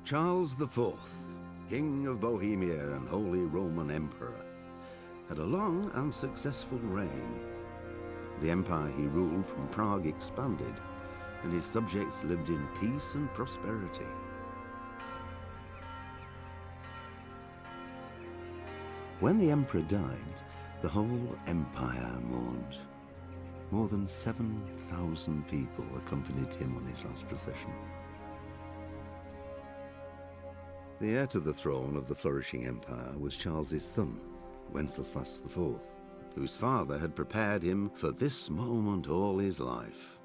Charles IV, King of Bohemia and Holy Roman Emperor, had a long and successful reign. The empire he ruled from Prague expanded, and his subjects lived in peace and prosperity. When the emperor died, the whole empire mourned. More than 7,000 people accompanied him on his last procession. The heir to the throne of the flourishing empire was Charles's son, Wenceslas IV, whose father had prepared him for this moment all his life.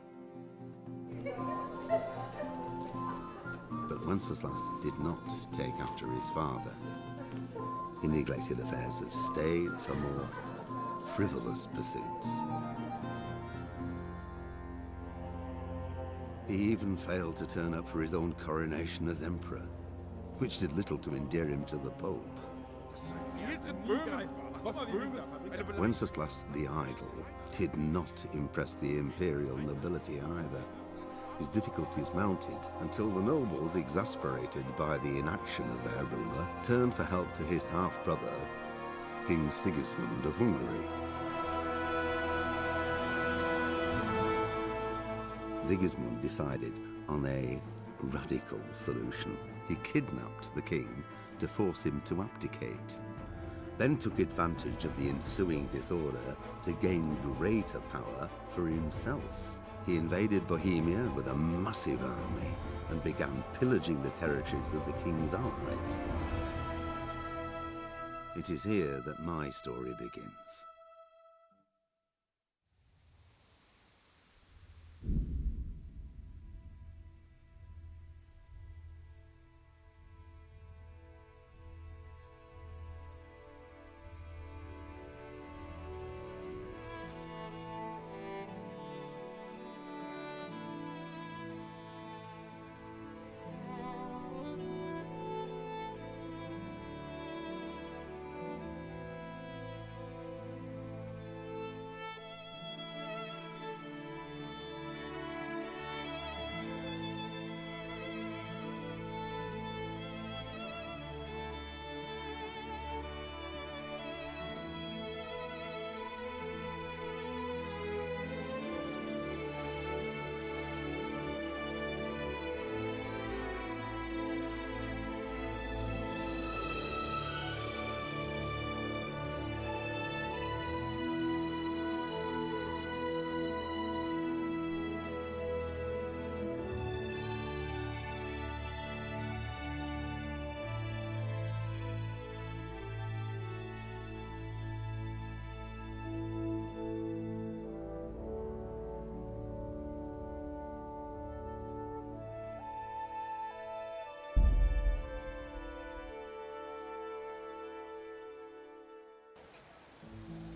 But Wenceslas did not take after his father. He neglected affairs of state for more frivolous pursuits. He even failed to turn up for his own coronation as emperor, which did little to endear him to the Pope. Wenceslas the Idle did not impress the imperial nobility either. His difficulties mounted until the nobles, exasperated by the inaction of their ruler, turned for help to his half-brother, King Sigismund of Hungary. Sigismund decided on a radical solution. He kidnapped the king to force him to abdicate, then took advantage of the ensuing disorder to gain greater power for himself. He invaded Bohemia with a massive army and began pillaging the territories of the king's allies. It is here that my story begins.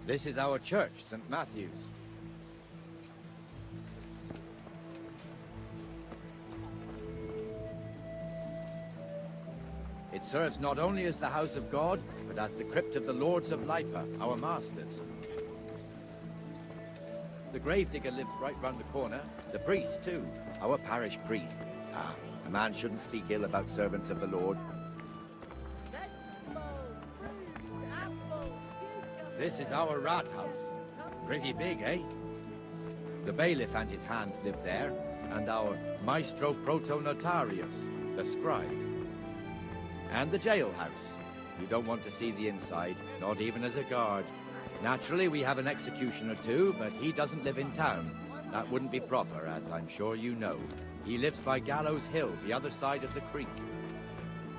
This is our church, St. Matthew's. It serves not only as the house of God, but as the crypt of the Lords of Lipa, our masters. The gravedigger lives right round the corner. The priest, too. Our parish priest. Ah, a man shouldn't speak ill about servants of the Lord. This is our rat house. Pretty big, eh? The bailiff and his hands live there, and our maestro protonotarius, the scribe. And the jailhouse. You don't want to see the inside, not even as a guard. Naturally, we have an executioner too, but he doesn't live in town. That wouldn't be proper, as I'm sure you know. He lives by Gallows Hill, the other side of the creek.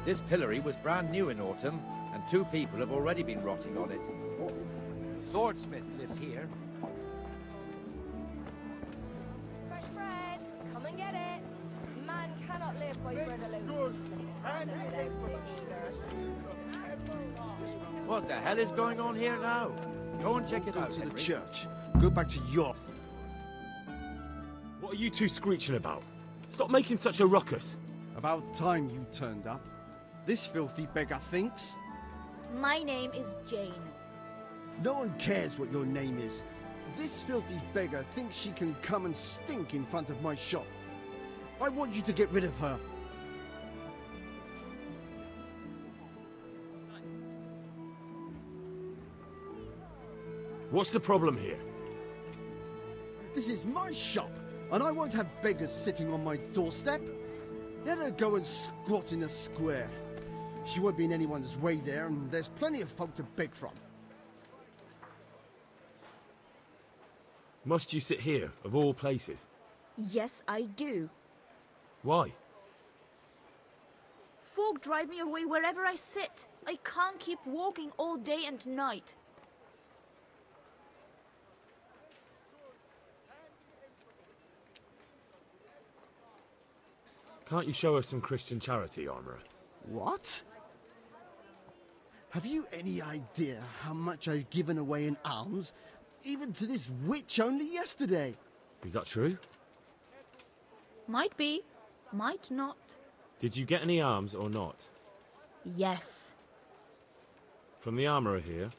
This pillory was brand new in autumn, and 2 people have already been rotting on it. Swordsmith lives here. Fresh bread, come and get it. Man cannot live by bread alone. What the hell is going on here now? Go and check it out, to the Henry. church. Go back to your... What are you two screeching about? Stop making such a ruckus. About time you turned up. This filthy beggar thinks. My name is Jane. No one cares what your name is. This filthy beggar thinks she can come and stink in front of my shop. I want you to get rid of her. What's the problem here? This is my shop, and I won't have beggars sitting on my doorstep. Let her go and squat in the square. She won't be in anyone's way there, and there's plenty of folk to beg from. Must you sit here, of all places? Yes, I do. Why? Folk drive me away wherever I sit. I can't keep walking all day and night. Can't you show us some Christian charity, Armourer? What? Have you any idea how much I've given away in alms, even to this witch only yesterday? Is that true? Might be, might not. Did you get any alms or not? Yes. From the Armourer here?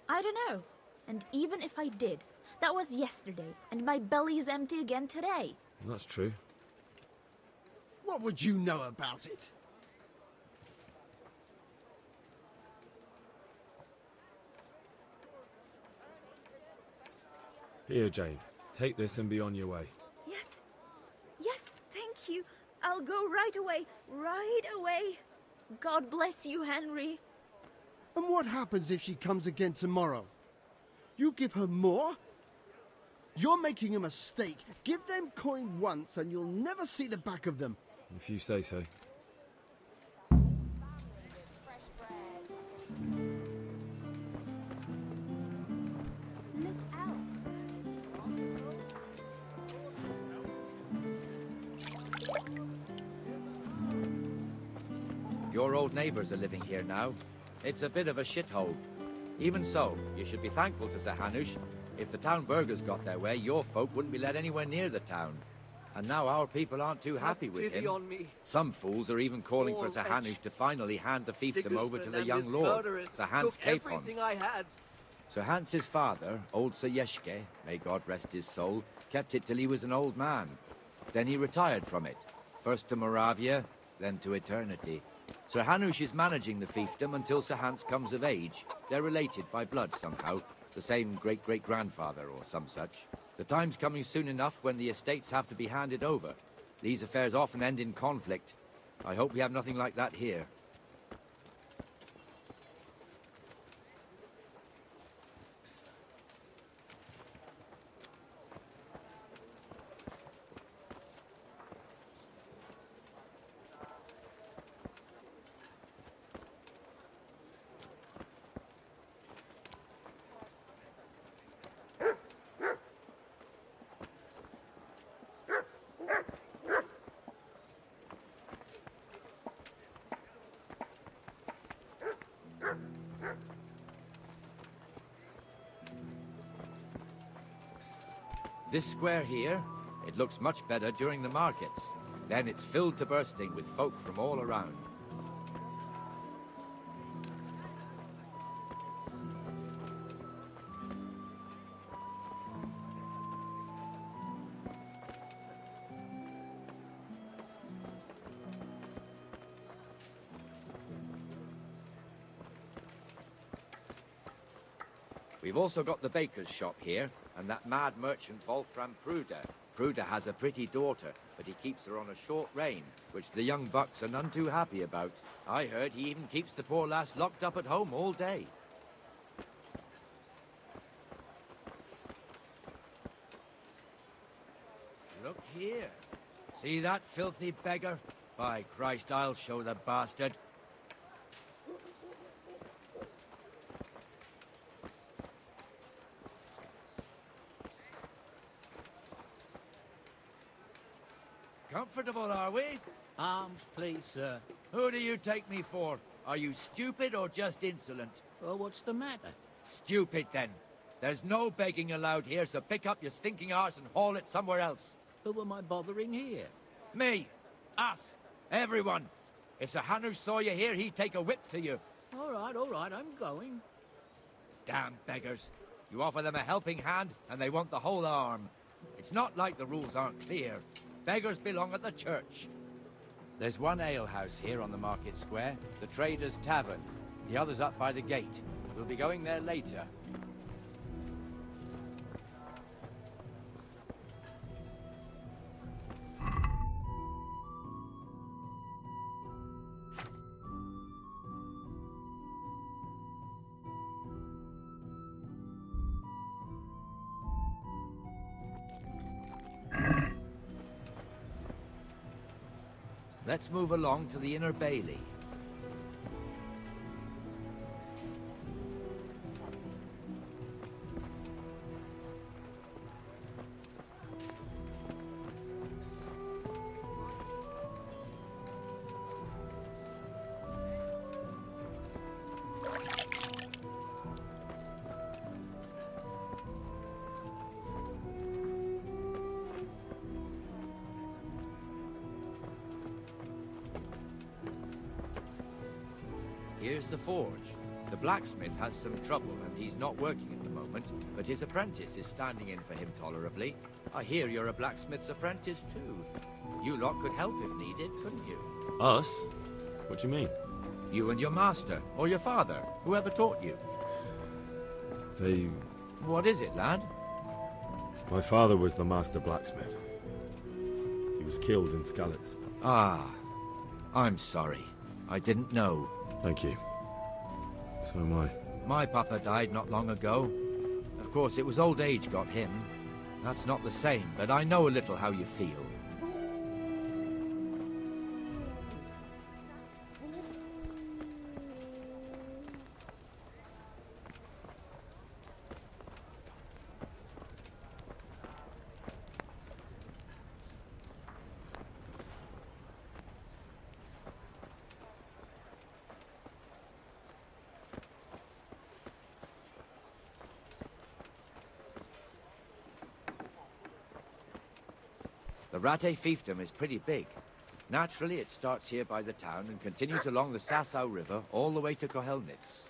I don't know. And even if I did, that was yesterday, and my belly's empty again today. That's true. What would you know about it? Here, Jane. Take this and be on your way. Yes. Yes, thank you. I'll go right away. Right away. God bless you, Henry. And what happens if she comes again tomorrow? You give her more? You're making a mistake. Give them coin once and you'll never see the back of them. If you say so. Look out. Your old neighbours are living here now. It's a bit of a shithole. Even so, you should be thankful to Sir Hanush. If the town burghers got their way, your folk wouldn't be let anywhere near the town. And now our people aren't too happy with him. On me. Some fools are even calling for Sir Hanush to finally hand the fiefdom over to the young lord, Sir Hans Capon. Everything I had. Sir Hans's father, old Sir Yeshke, may God rest his soul, kept it till he was an old man. Then he retired from it, first to Moravia, then to eternity. Sir Hanush is managing the fiefdom until Sir Hans comes of age. They're related by blood somehow, the same great-great-grandfather or some such. The time's coming soon enough when the estates have to be handed over. These affairs often end in conflict. I hope we have nothing like that here. This square here, it looks much better during the markets. Then it's filled to bursting with folk from all around. We've also got the baker's shop here, and that mad merchant Wolfram Pruder. Pruder has a pretty daughter, but he keeps her on a short rein, which the young bucks are none too happy about. I heard he even keeps the poor lass locked up at home all day. Look here. See that filthy beggar? By Christ, I'll show the bastard. Comfortable, are we? Arms, please, sir. Who do you take me for? Are you stupid or just insolent? Well, what's the matter? Stupid, then. There's no begging allowed here, so pick up your stinking arse and haul it somewhere else. Who am I bothering here? Me. Us. Everyone. If Sir Hanush saw you here, he'd take a whip to you. All right, I'm going. Damn beggars. You offer them a helping hand, and they want the whole arm. It's not like the rules aren't clear. Beggars belong at the church. There's one alehouse here on the market square, the Trader's Tavern. The other's up by the gate. We'll be going there later. Let's move along to the inner bailey. Here's the forge. The blacksmith has some trouble and he's not working at the moment, but his apprentice is standing in for him tolerably. I hear you're a blacksmith's apprentice too. You lot could help if needed, couldn't you? Us? What do you mean? You and your master, or your father, whoever taught you. They... What is it, lad? My father was the master blacksmith. He was killed in Skalitz. Ah, I'm sorry. I didn't know. Thank you. So am I. My papa died not long ago. Of course, it was old age got him. That's not the same, but I know a little how you feel. The Rate fiefdom is pretty big. Naturally, it starts here by the town and continues along the Sasau River all the way to Kohelnitz.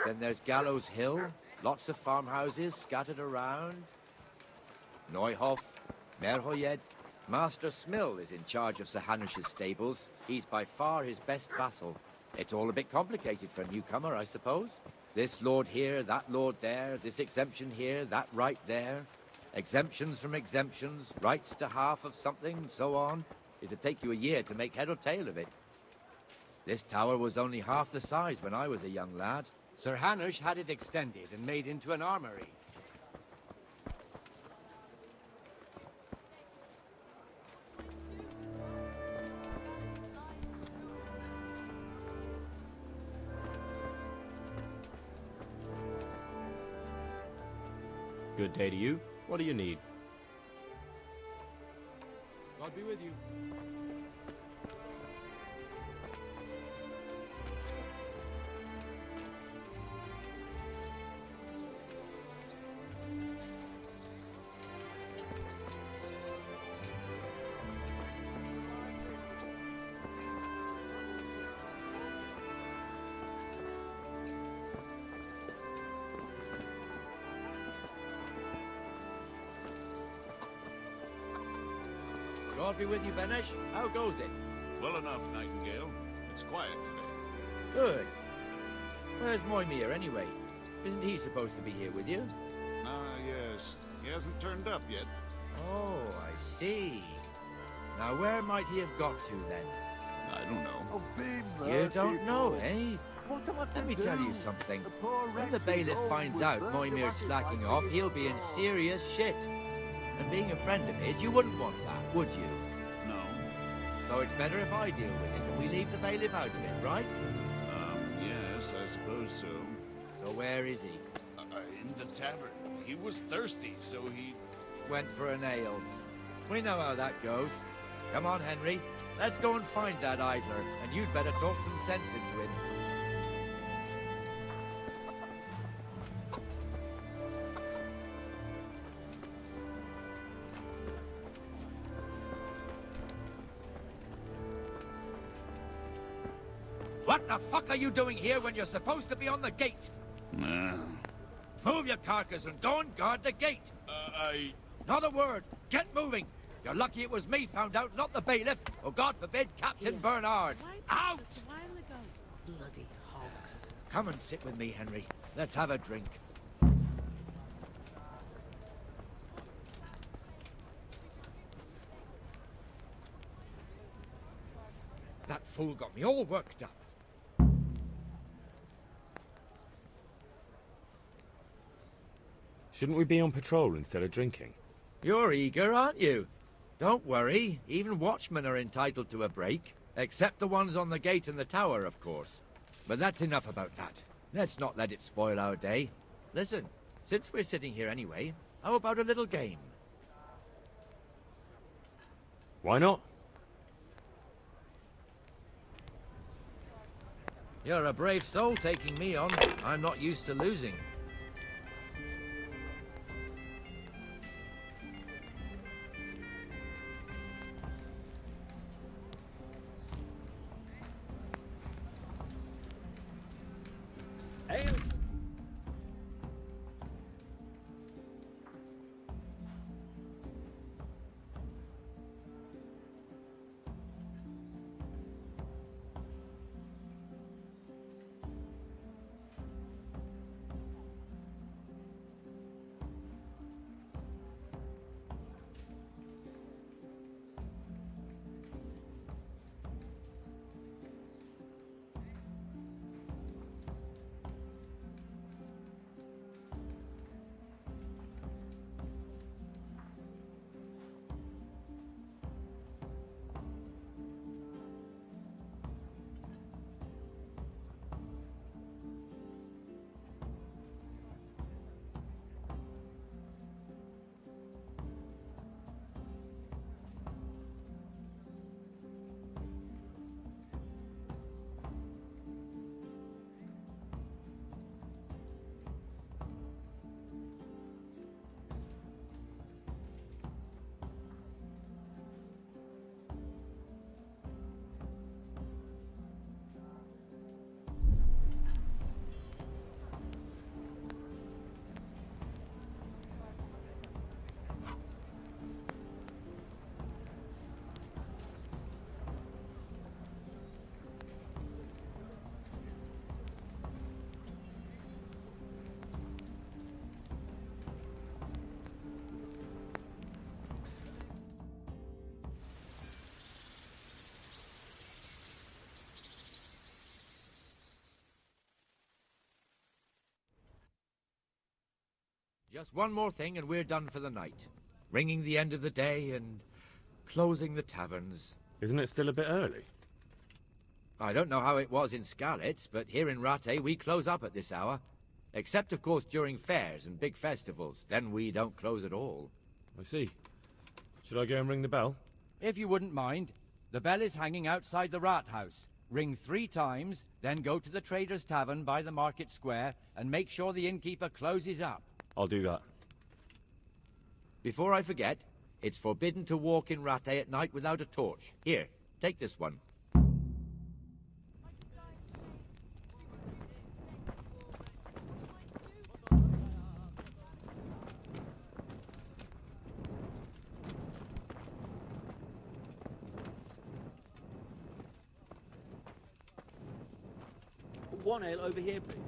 Then there's Gallows Hill, lots of farmhouses scattered around. Neuhof, Merhoyed. Master Smill is in charge of Sir Hanush's stables. He's by far his best vassal. It's all a bit complicated for a newcomer, I suppose. This lord here, that lord there, this exemption here, that right there. Exemptions from exemptions, rights to half of something, so on. It'd take you a year to make head or tail of it. This tower was only half the size when I was a young lad. Sir Hanush had it extended and made into an armory. Good day to you. What do you need? God be with you. God be with you, Benesh. How goes it? Well enough, Nightingale. It's quiet today. Good. Where's Moimir, anyway? Isn't he supposed to be here with you? Ah, yes. He hasn't turned up yet. Oh, I see. Now, where might he have got to, then? I don't know. You don't know, eh? Let me tell you something. When the bailiff finds out Moimir's slacking off, he'll be in serious shit. And being a friend of his, you wouldn't want that, would you? No. So it's better if I deal with it and we leave the bailiff out of it, right? Yes, I suppose so. So where is he? In the tavern. He was thirsty, so he... Went for an ale. We know how that goes. Come on, Henry. Let's go and find that idler, and you'd better talk some sense into him. What the fuck are you doing here when you're supposed to be on the gate? Move your carcass and go and guard the gate. Not a word. Get moving. You're lucky it was me found out, not the bailiff, or God forbid, Captain Bernard. Out! Bloody hogs. Come and sit with me, Henry. Let's have a drink. That fool got me all worked up. Shouldn't we be on patrol instead of drinking? You're eager, aren't you? Don't worry. Even watchmen are entitled to a break. Except the ones on the gate and the tower, of course. But that's enough about that. Let's not let it spoil our day. Listen, since we're sitting here anyway, how about a little game? Why not? You're a brave soul taking me on. I'm not used to losing. Just one more thing and we're done for the night. Ringing the end of the day and closing the taverns. Isn't it still a bit early? I don't know how it was in Scarlet's, but here in Rattay we close up at this hour. Except, of course, during fairs and big festivals. Then we don't close at all. I see. Should I go and ring the bell? If you wouldn't mind, the bell is hanging outside the rat house. Ring 3 times, then go to the Trader's Tavern by the market square and make sure the innkeeper closes up. I'll do that. Before I forget, it's forbidden to walk in Rattay at night without a torch. Here, take this one. One ale over here, please.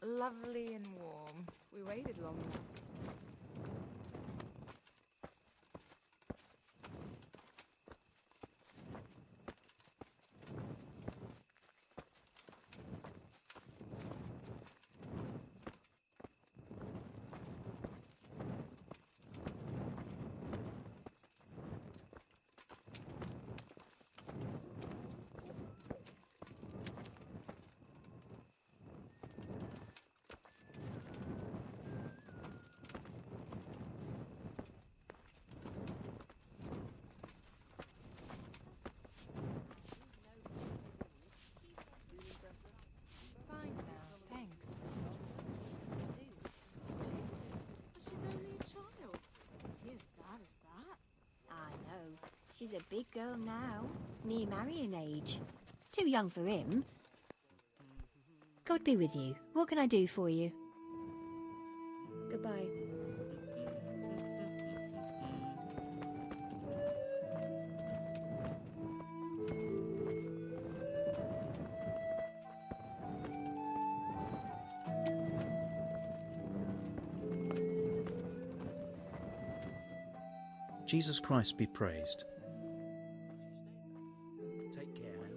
Lovely and warm. We waited long enough. Fine now, thanks. Jesus, but she's only a child. Is he as bad as that? I know. She's a big girl now. Near marrying age. Too young for him. God be with you. What can I do for you? Goodbye. Jesus Christ be praised. Take care now.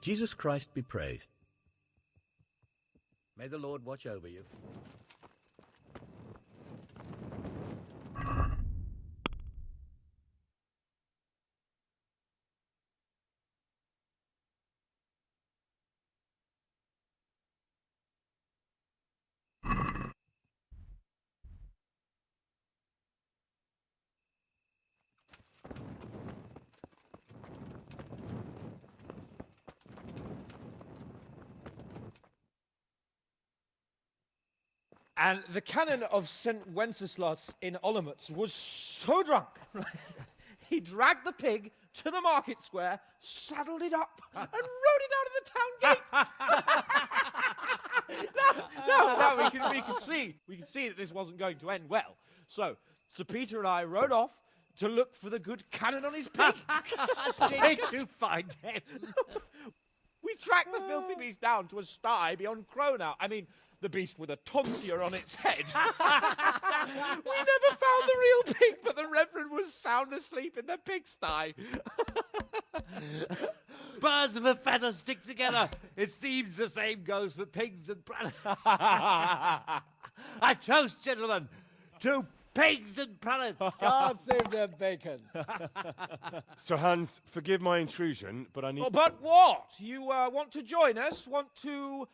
Jesus Christ be praised. May the Lord watch over you. And the canon of St. Wenceslas in Olomouc was so drunk, he dragged the pig to the market square, saddled it up, and rode it out of the town gate. No, we can see that this wasn't going to end well. So, Sir Peter and I rode off to look for the good canon on his pig. Did you find him? We tracked the filthy beast down to a sty beyond Cronau. I mean, the beast with a tonsure on its head. We never found the real pig, but the Reverend was sound asleep in the pigsty. Birds of a feather stick together. It seems the same goes for pigs and prelates. I toast, gentlemen, to pigs and prelates. God save their bacon. Sir Hans, forgive my intrusion, but I need... Oh, but what? You want to join us? Want to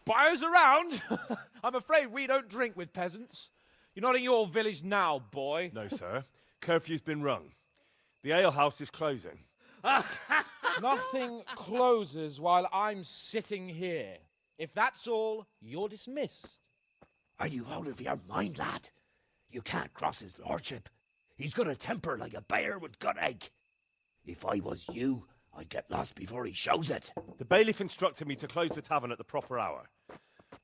buy us around? I'm afraid we don't drink with peasants. You're not in your village now, boy. No, sir. Curfew's been rung. The alehouse is closing. Nothing closes while I'm sitting here. If that's all, you're dismissed. Are you out of your mind, lad? You can't cross his lordship. He's got a temper like a bear with gut ache. If I was you, I'd get lost before he shows it. The bailiff instructed me to close the tavern at the proper hour.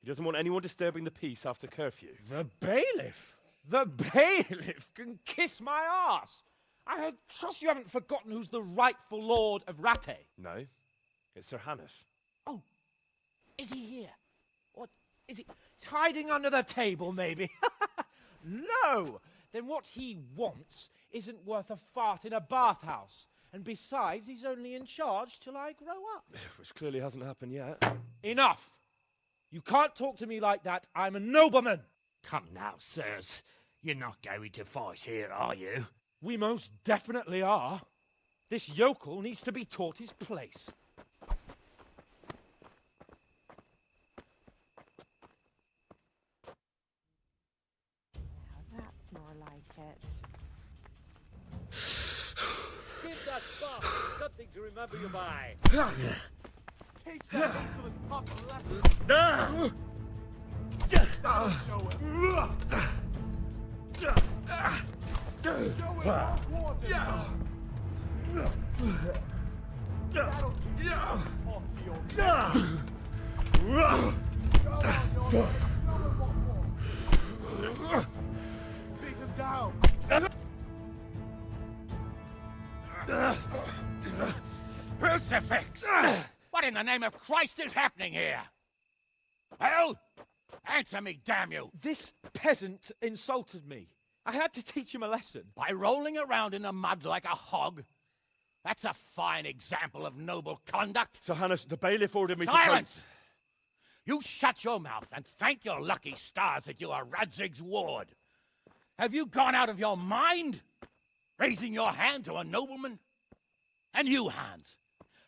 He doesn't want anyone disturbing the peace after curfew. The bailiff? The bailiff can kiss my arse. I trust you haven't forgotten who's the rightful lord of Rattay. No, it's Sir Hannes. Oh, is he here? What, is he hiding under the table, maybe? No! Then what he wants isn't worth a fart in a bathhouse. And besides, he's only in charge till I grow up. Which clearly hasn't happened yet. Enough! You can't talk to me like that. I'm a nobleman. Come now, sirs. You're not going to fight here, are you? We most definitely are. This yokel needs to be taught his place. Now that's more like it. Did that spark. Something to remember you by. Teach that insolent pup a lesson. That'll show him. Show him hot water. That'll teach him off to your neck. Go on, your neck. Show him what more. Beat him down. Crucifix! What in the name of Christ is happening here? Well, answer me, damn you! This peasant insulted me. I had to teach him a lesson. By rolling around in the mud like a hog? That's a fine example of noble conduct. Sir Hannes, the bailiff ordered me Silence! You shut your mouth and thank your lucky stars that you are Radzig's ward. Have you gone out of your mind? Raising your hand to a nobleman? And you, Hans,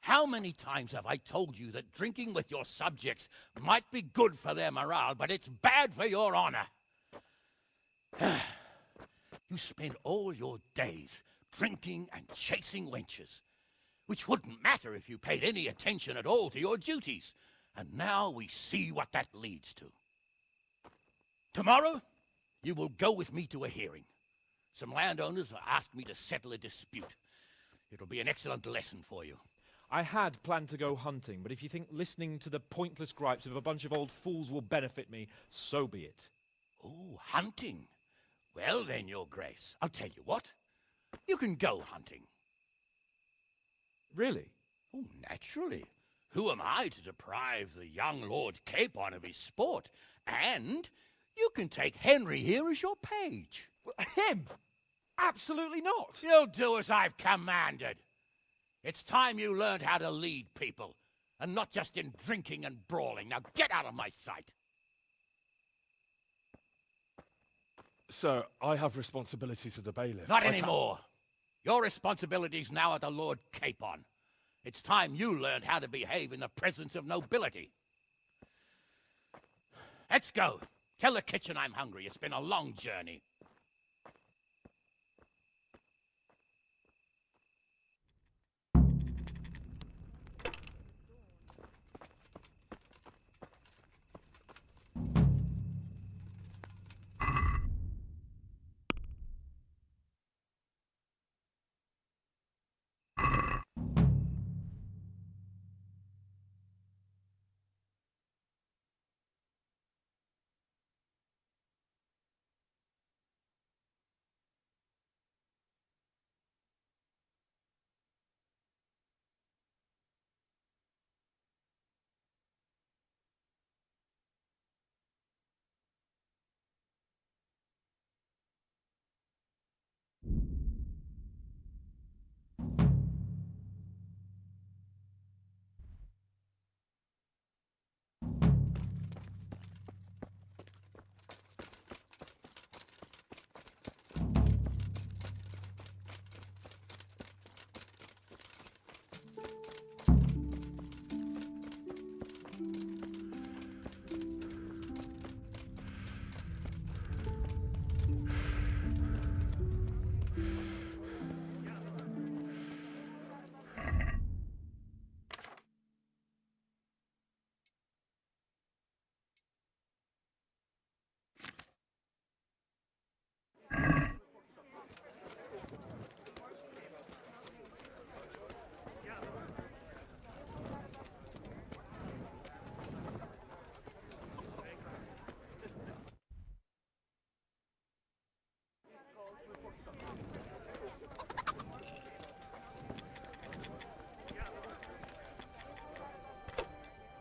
how many times have I told you that drinking with your subjects might be good for their morale, but it's bad for your honor? You spend all your days drinking and chasing wenches, which wouldn't matter if you paid any attention at all to your duties. And now we see what that leads to. Tomorrow, you will go with me to a hearing. Some landowners have asked me to settle a dispute. It'll be an excellent lesson for you. I had planned to go hunting, but if you think listening to the pointless gripes of a bunch of old fools will benefit me, so be it. Oh, hunting. Well then, Your Grace, I'll tell you what. You can go hunting. Really? Oh, naturally. Who am I to deprive the young Lord Capon of his sport? And you can take Henry here as your page. Him? Absolutely not. You'll do as I've commanded. It's time you learned how to lead people, and not just in drinking and brawling. Now get out of my sight. Sir, I have responsibilities of the bailiff. Not anymore. Your responsibilities now are the Lord Capon. It's time you learned how to behave in the presence of nobility. Let's go. Tell the kitchen I'm hungry. It's been a long journey.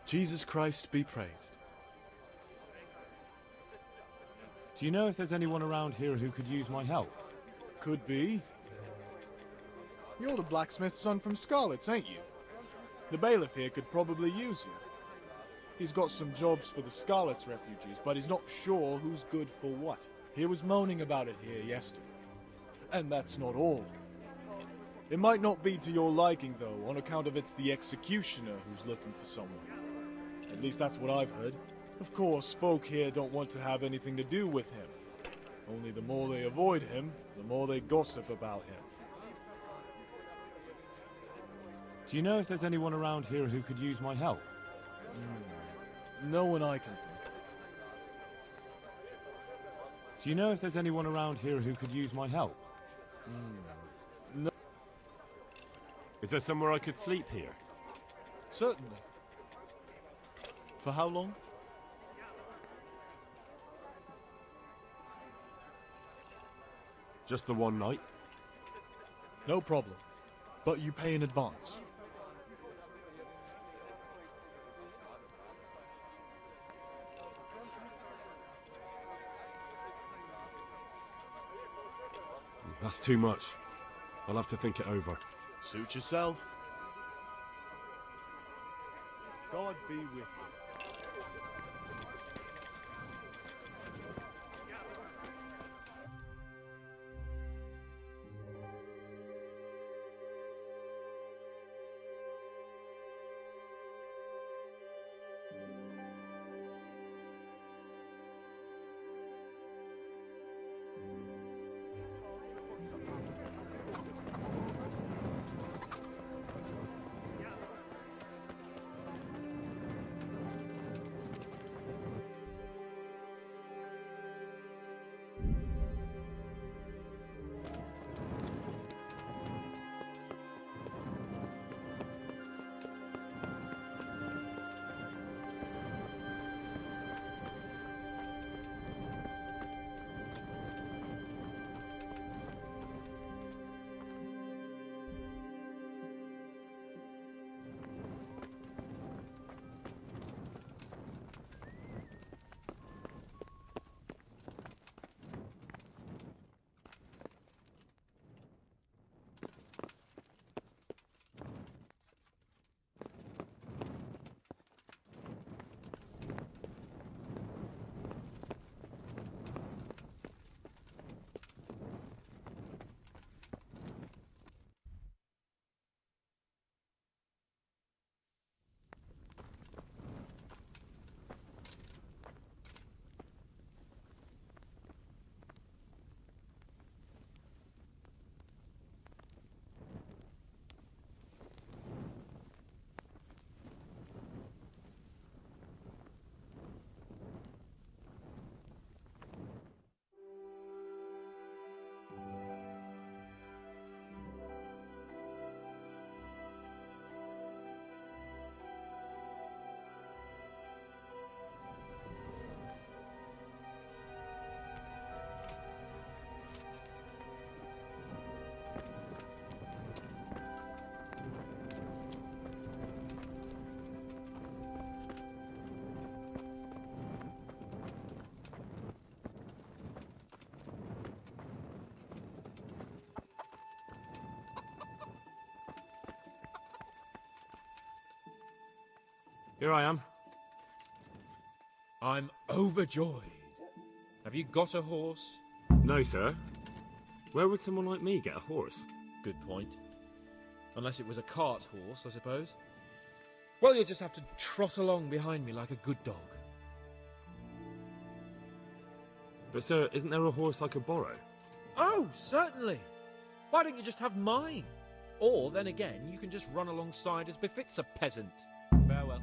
Jesus Christ be praised. Do you know if there's anyone around here who could use my help? Could be. You're the blacksmith's son from Scarlet's, ain't you? The bailiff here could probably use you. He's got some jobs for the Scarlet's refugees, but he's not sure who's good for what. He was moaning about it here yesterday. And that's not all. It might not be to your liking, though, on account of it's the executioner who's looking for someone. At least that's what I've heard. Of course, folk here don't want to have anything to do with him. Only the more they avoid him, the more they gossip about him. Do you know if there's anyone around here who could use my help? No one I can think of. Do you know if there's anyone around here who could use my help? No. Is there somewhere I could sleep here? Certainly. For how long? Just the one night? No problem. But you pay in advance. That's too much. I'll have to think it over. Suit yourself. God be with you. Here I am. I'm overjoyed. Have you got a horse? No, sir. Where would someone like me get a horse? Good point. Unless it was a cart horse, I suppose. Well, you'll just have to trot along behind me like a good dog. But, sir, isn't there a horse I could borrow? Oh, certainly. Why don't you just have mine? Or, then again, you can just run alongside as befits a peasant. Farewell.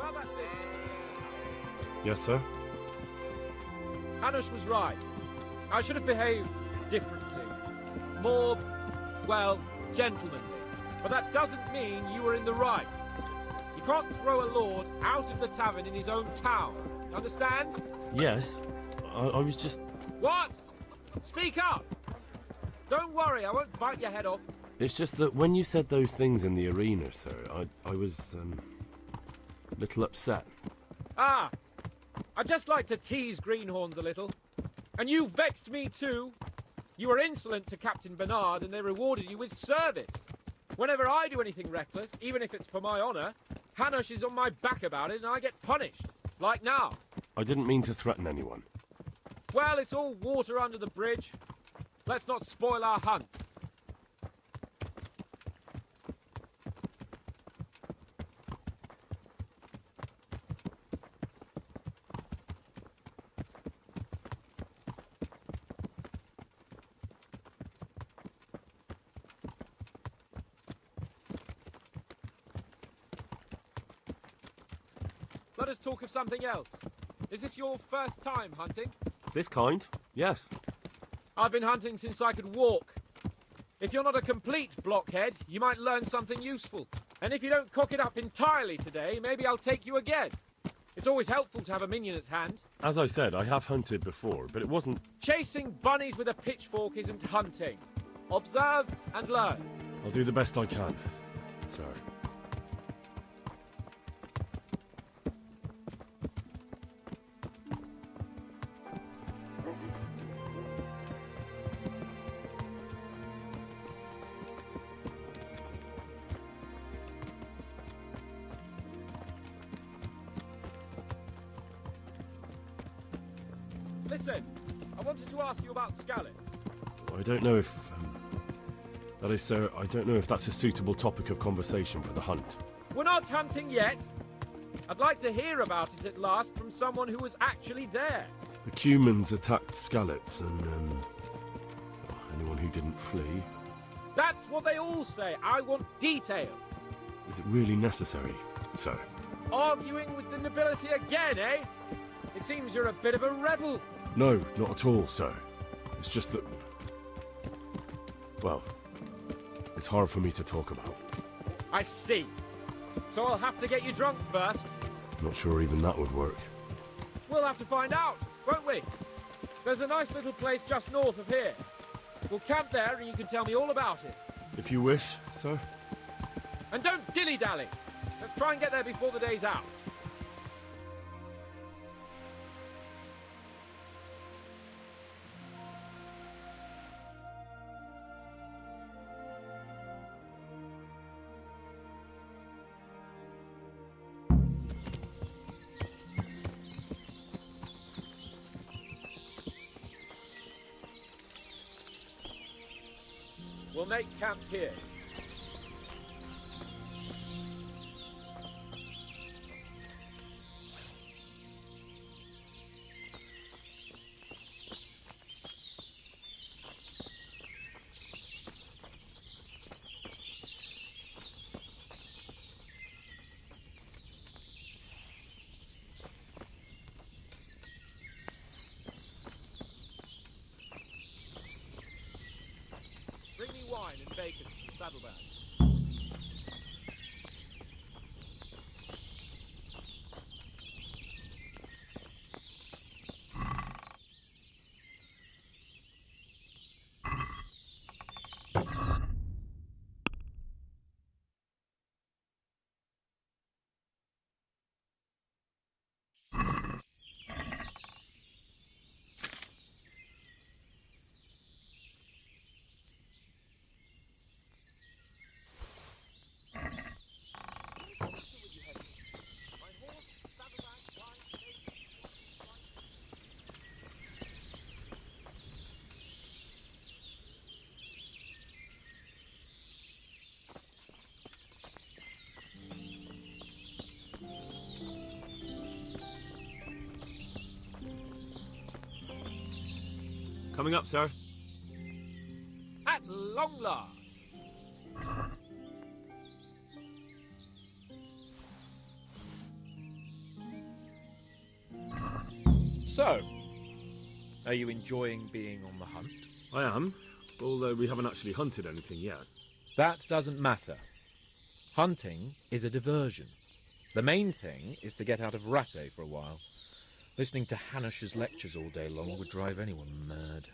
About that business. Yes, sir? Hanush was right. I should have behaved differently. More, well, gentlemanly. But that doesn't mean you were in the right. You can't throw a lord out of the tavern in his own town. You understand? Yes. I was just... What? Speak up! Don't worry, I won't bite your head off. It's just that when you said those things in the arena, sir, I was, a little upset. Ah! I just like to tease greenhorns a little. And you vexed me too. You were insolent to Captain Bernard and they rewarded you with service. Whenever I do anything reckless, even if it's for my honour, Hanush is on my back about it and I get punished. Like now. I didn't mean to threaten anyone. Well, it's all water under the bridge. Let's not spoil our hunt. Let us talk of something else. Is this your first time hunting? This kind? Yes. I've been hunting since I could walk. If you're not a complete blockhead, you might learn something useful. And if you don't cock it up entirely today, maybe I'll take you again. It's always helpful to have a minion at hand. As I said, I have hunted before, but it wasn't... Chasing bunnies with a pitchfork isn't hunting. Observe and learn. I'll do the best I can, sir. Listen, I wanted to ask you about scallops. I don't know if... that is, sir, I don't know if that's a suitable topic of conversation for the hunt. We're not hunting yet. I'd like to hear about it at last from someone who was actually there. The Cumans attacked Skallets and, anyone who didn't flee. That's what they all say. I want details. Is it really necessary, sir? Arguing with the nobility again, eh? It seems you're a bit of a rebel. No, not at all, sir. It's just that... well, it's hard for me to talk about. I see. So I'll have to get you drunk first. Not sure even that would work. We'll have to find out, won't we? There's a nice little place just north of here. We'll camp there and you can tell me all about it. If you wish, sir. And don't dilly-dally. Let's try and get there before the day's out. We'll make camp here. Bring me wine and bacon from the saddlebag. Coming up, sir. At long last. So, are you enjoying being on the hunt? I am, although we haven't actually hunted anything yet. That doesn't matter. Hunting is a diversion. The main thing is to get out of Rattay for a while. Listening to Hanush's lectures all day long would drive anyone mad.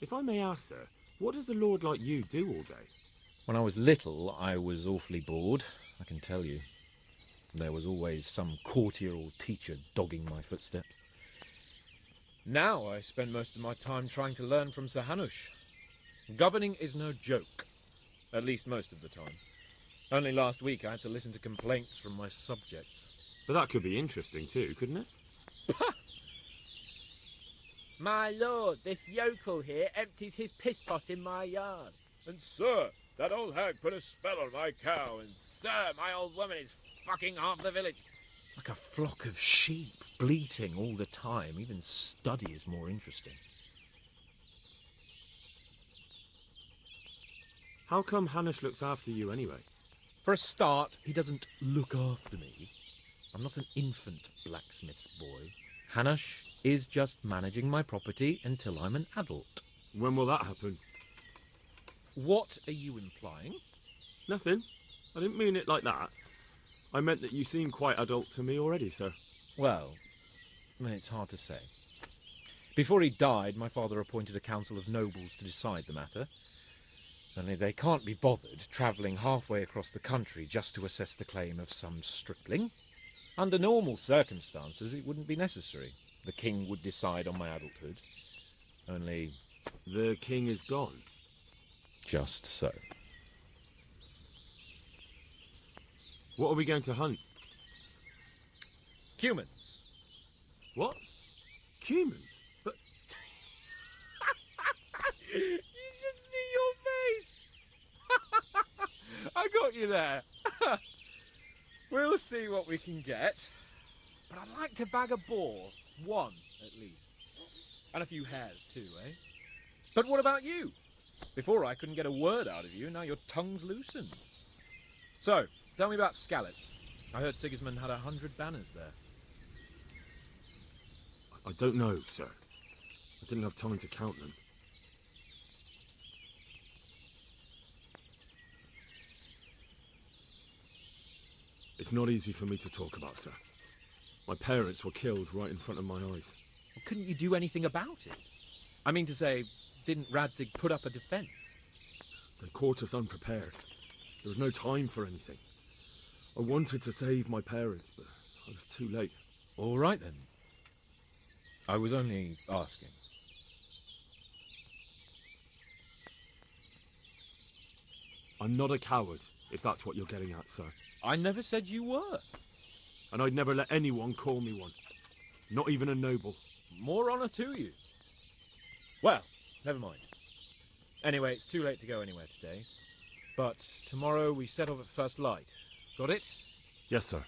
If I may ask, sir, what does a lord like you do all day? When I was little, I was awfully bored, I can tell you. There was always some courtier or teacher dogging my footsteps. Now I spend most of my time trying to learn from Sir Hanush. Governing is no joke, at least most of the time. Only last week I had to listen to complaints from my subjects. But that could be interesting too, couldn't it? My lord, this yokel here empties his piss pot in my yard. And sir, that old hag put a spell on my cow, and sir, my old woman is fucking half the village. Like a flock of sheep, bleating all the time. Even study is more interesting. How come Hanush looks after you anyway? For a start, he doesn't look after me. I'm not an infant blacksmith's boy. Hanush is just managing my property until I'm an adult. When will that happen? What are you implying? Nothing. I didn't mean it like that. I meant that you seem quite adult to me already, sir. Well, it's hard to say. Before he died, my father appointed a council of nobles to decide the matter. Only they can't be bothered travelling halfway across the country just to assess the claim of some stripling. Under normal circumstances, it wouldn't be necessary. The king would decide on my adulthood. Only... The king is gone. Just so. What are we going to hunt? Humans. What? Humans? But... You should see your face! I got you there. We'll see what we can get. But I'd like to bag a boar. One, at least. And a few hares, too, eh? But what about you? Before I couldn't get a word out of you, now your tongue's loosened. So, tell me about Skalitz. I heard Sigismund had 100 banners there. I don't know, sir. I didn't have time to count them. It's not easy for me to talk about, sir. My parents were killed right in front of my eyes. Well, couldn't you do anything about it? I mean to say, didn't Radzig put up a defence? They caught us unprepared. There was no time for anything. I wanted to save my parents, but I was too late. All right, then. I was only asking. I'm not a coward, if that's what you're getting at, sir. I never said you were. And I'd never let anyone call me one. Not even a noble. More honour to you. Well, never mind. Anyway, it's too late to go anywhere today. But tomorrow we set off at first light. Got it? Yes, sir.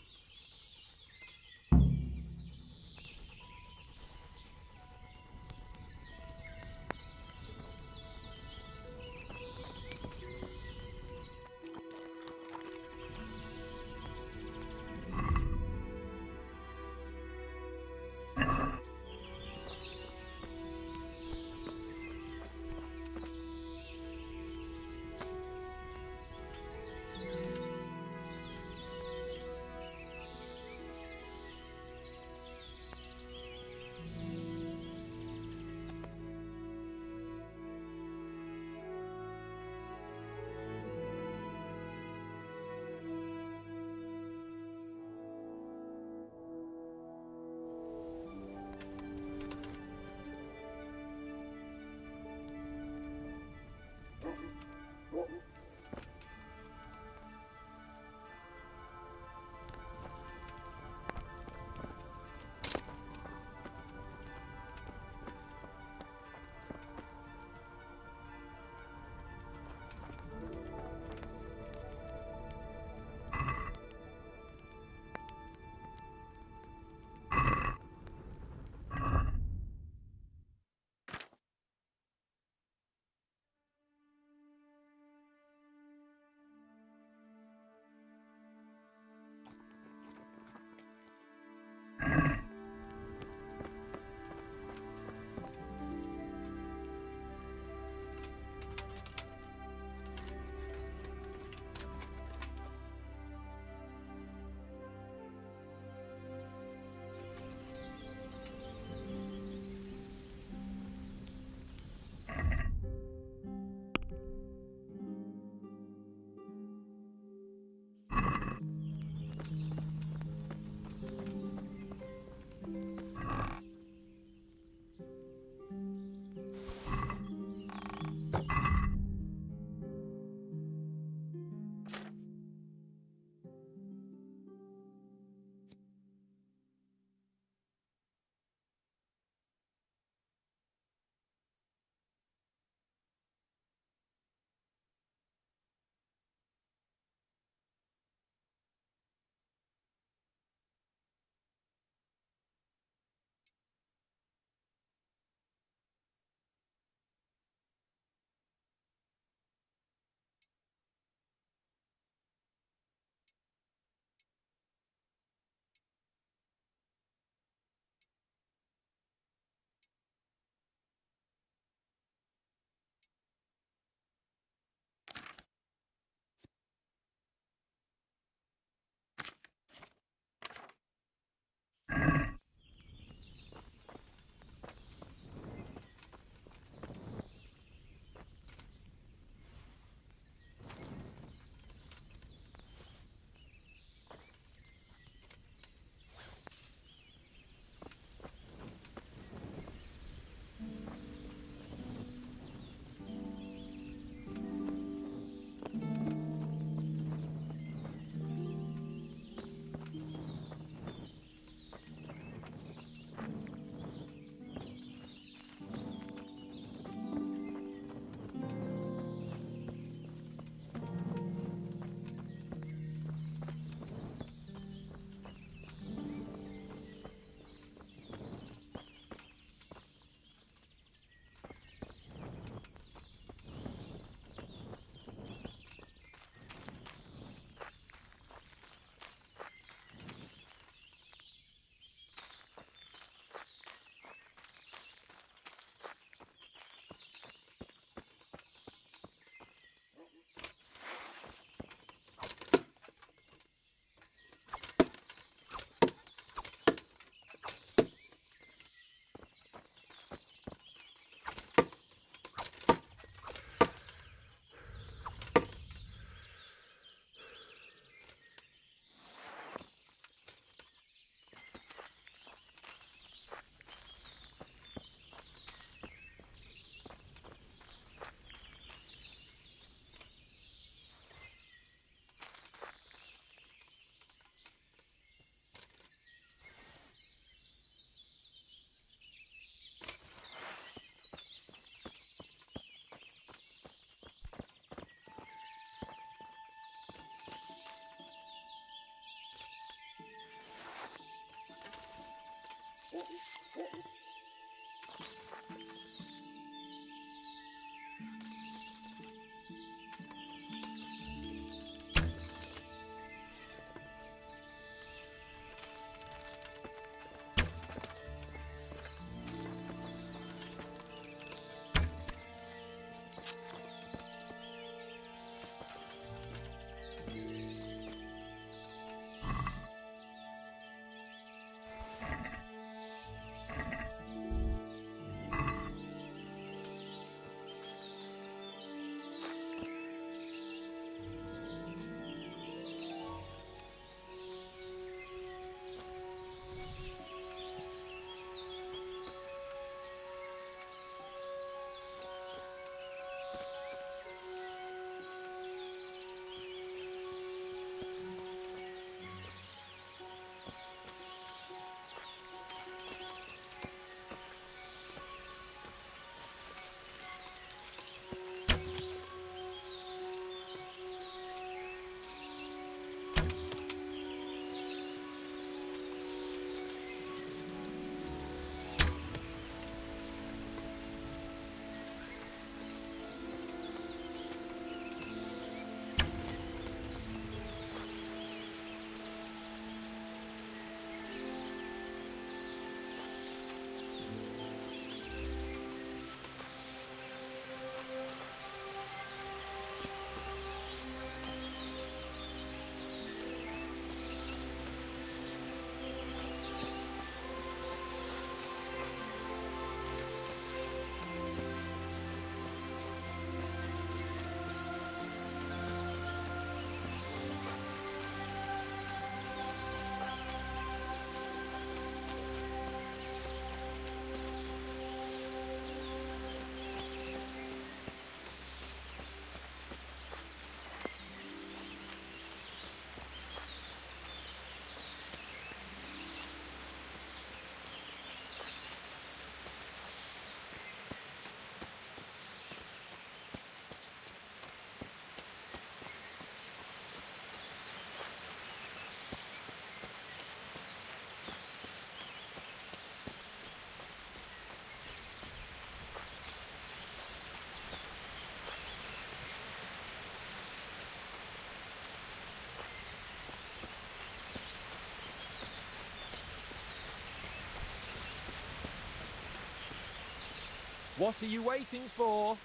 What are you waiting for?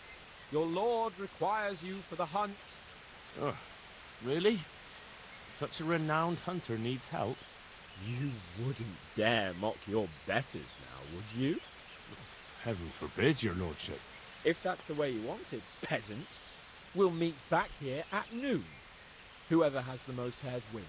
Your lord requires you for the hunt. Ugh, really? Such a renowned hunter needs help. You wouldn't dare mock your betters now, would you? Heaven forbid, your lordship. If that's the way you want it, peasant, we'll meet back here at noon. Whoever has the most hares wins.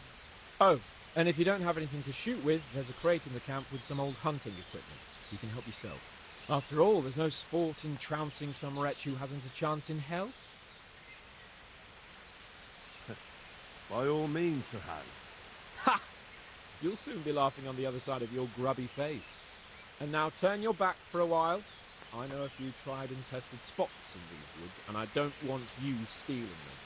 Oh, and if you don't have anything to shoot with, there's a crate in the camp with some old hunting equipment. You can help yourself. After all, there's no sport in trouncing some wretch who hasn't a chance in hell. By all means, Sir Hans. Ha! You'll soon be laughing on the other side of your grubby face. And now turn your back for a while. I know a few tried and tested spots in these woods, and I don't want you stealing them.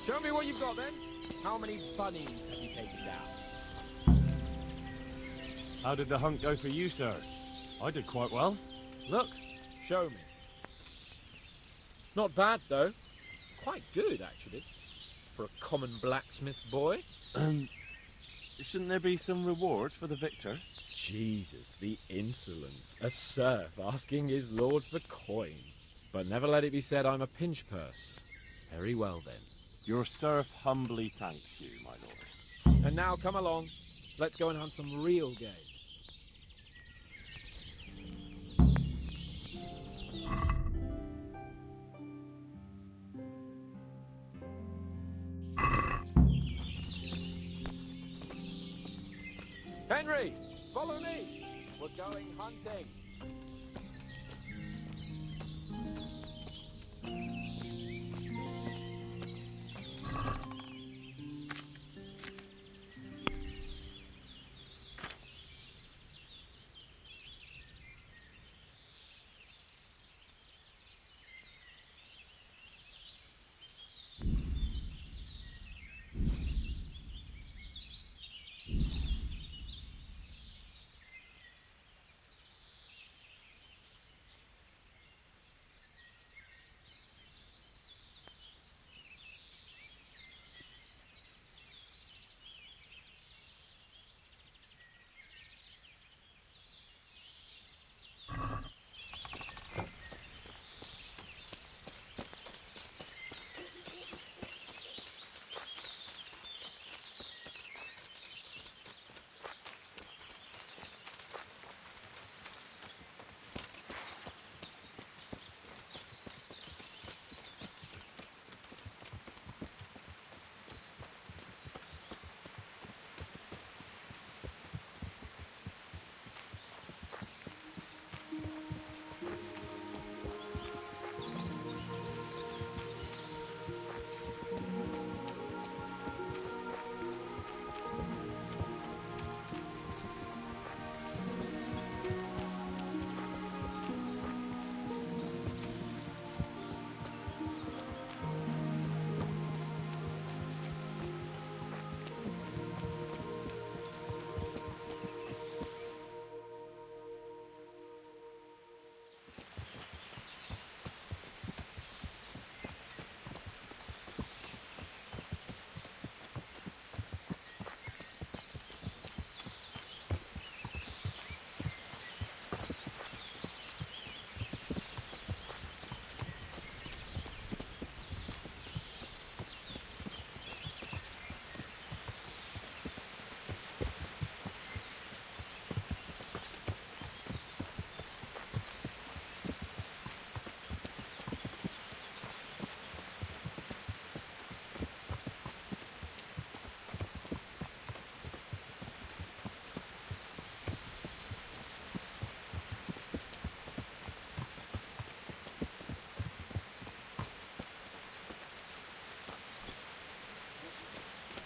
Show me what you've got then. How many bunnies have you taken down? How did the hunt go for you, sir? I did quite well. Look. Show me. Not bad, though. Quite good, actually. For a common blacksmith's boy. Shouldn't there be some reward for the victor? Jesus, the insolence. A serf asking his lord for coin. But never let it be said I'm a pinch purse. Very well, then. Your serf humbly thanks you, my lord. And now, come along. Let's go and hunt some real game. Henry, follow me. We're going hunting.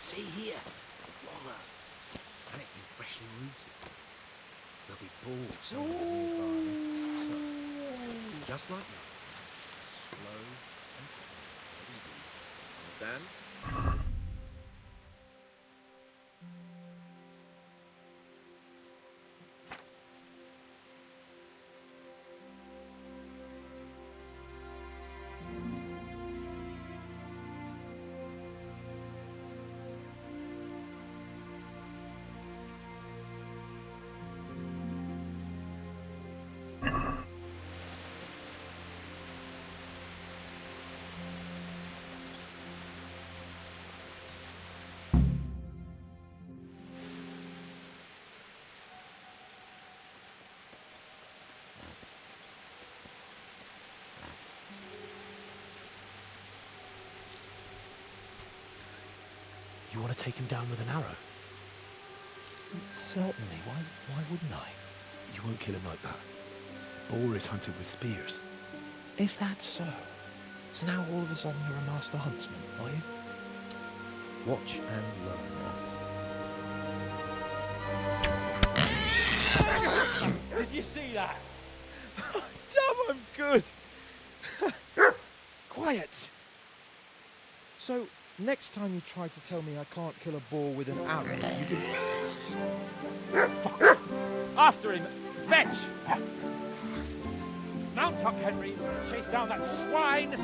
See here, wallow. And it's been freshly rooted. There'll be balls somewhere nearby. So, just like that. Slow and easy. Understand? You want to take him down with an arrow? Certainly. Why wouldn't I? You won't kill him like that. Boar is hunted with spears. Is that so? So now all of a sudden you're a master huntsman, are you? Watch and learn. Did you see that? Damn, I'm good. Quiet. So, Next time you try to tell me I can't kill a boar with an arrow, you can... Fuck! After him! Fetch! Mount up, Henry! Chase down that swine!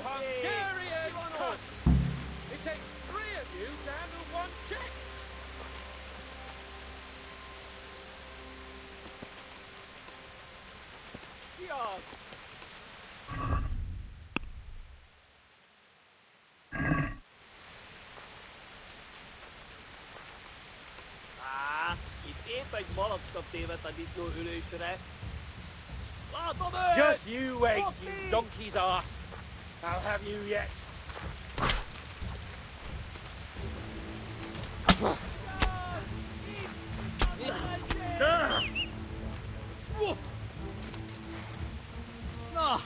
Hungarian cunt! It takes 3 of you to handle 1 chick! God. Itt éppen egy malackat tévedt a disznóülésre. Látom őt! Just you wait, you donkey's ass. I'll have you yet. Na,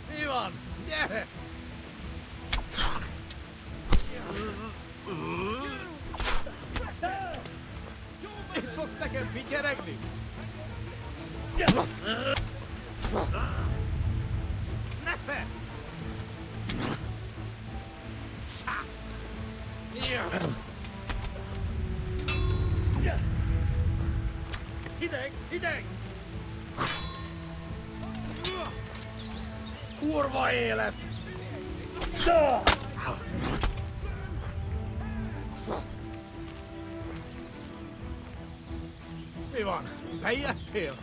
mi van? Gyere! Itt fogsz nekem pityeregni? Nesze! Hideg! Hideg! Kurva élet! Mi van? Bejöttél?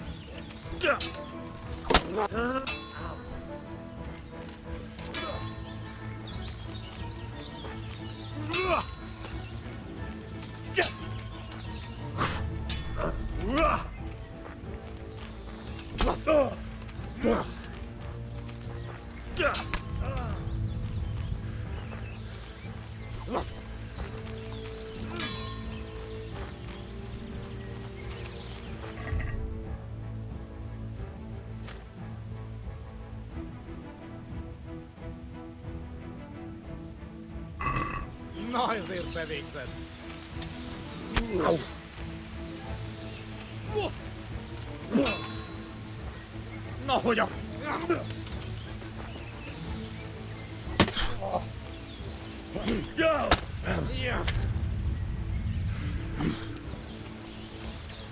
Na, ezért bevégzed. Na, hogy a...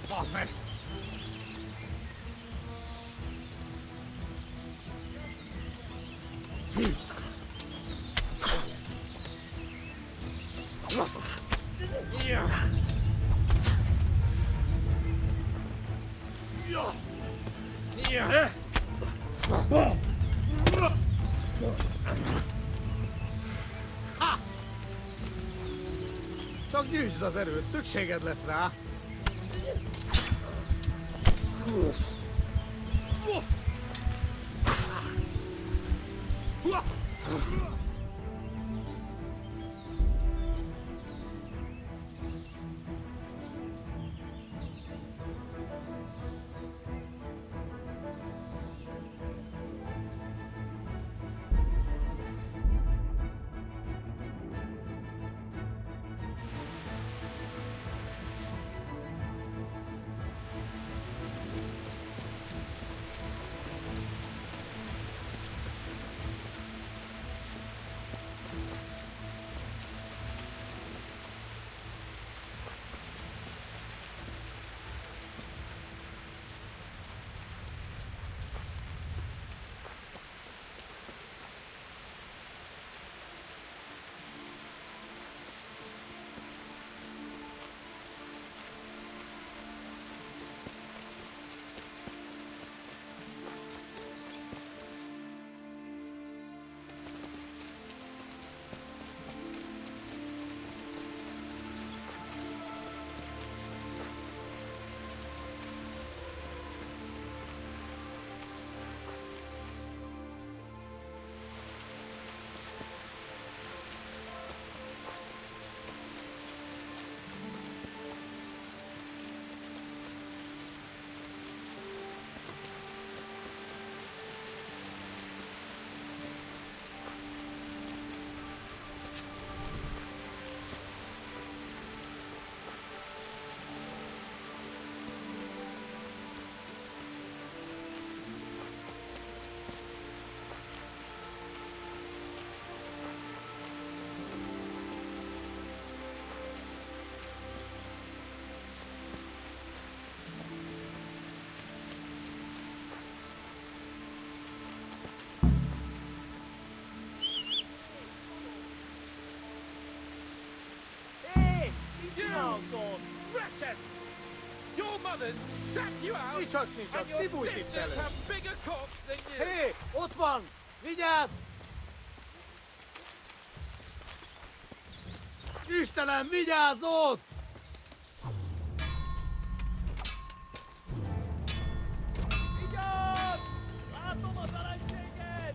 Basz meg! Csak gyűjtsd az erőt, szükséged lesz rá. Wretches! Your mothers dragged you out, Nincs, and your sisters have bigger cocks than you! Hé, ott van! Vigyázz! Istenem, vigyázz ott! Vigyázz! Látom a feleséget!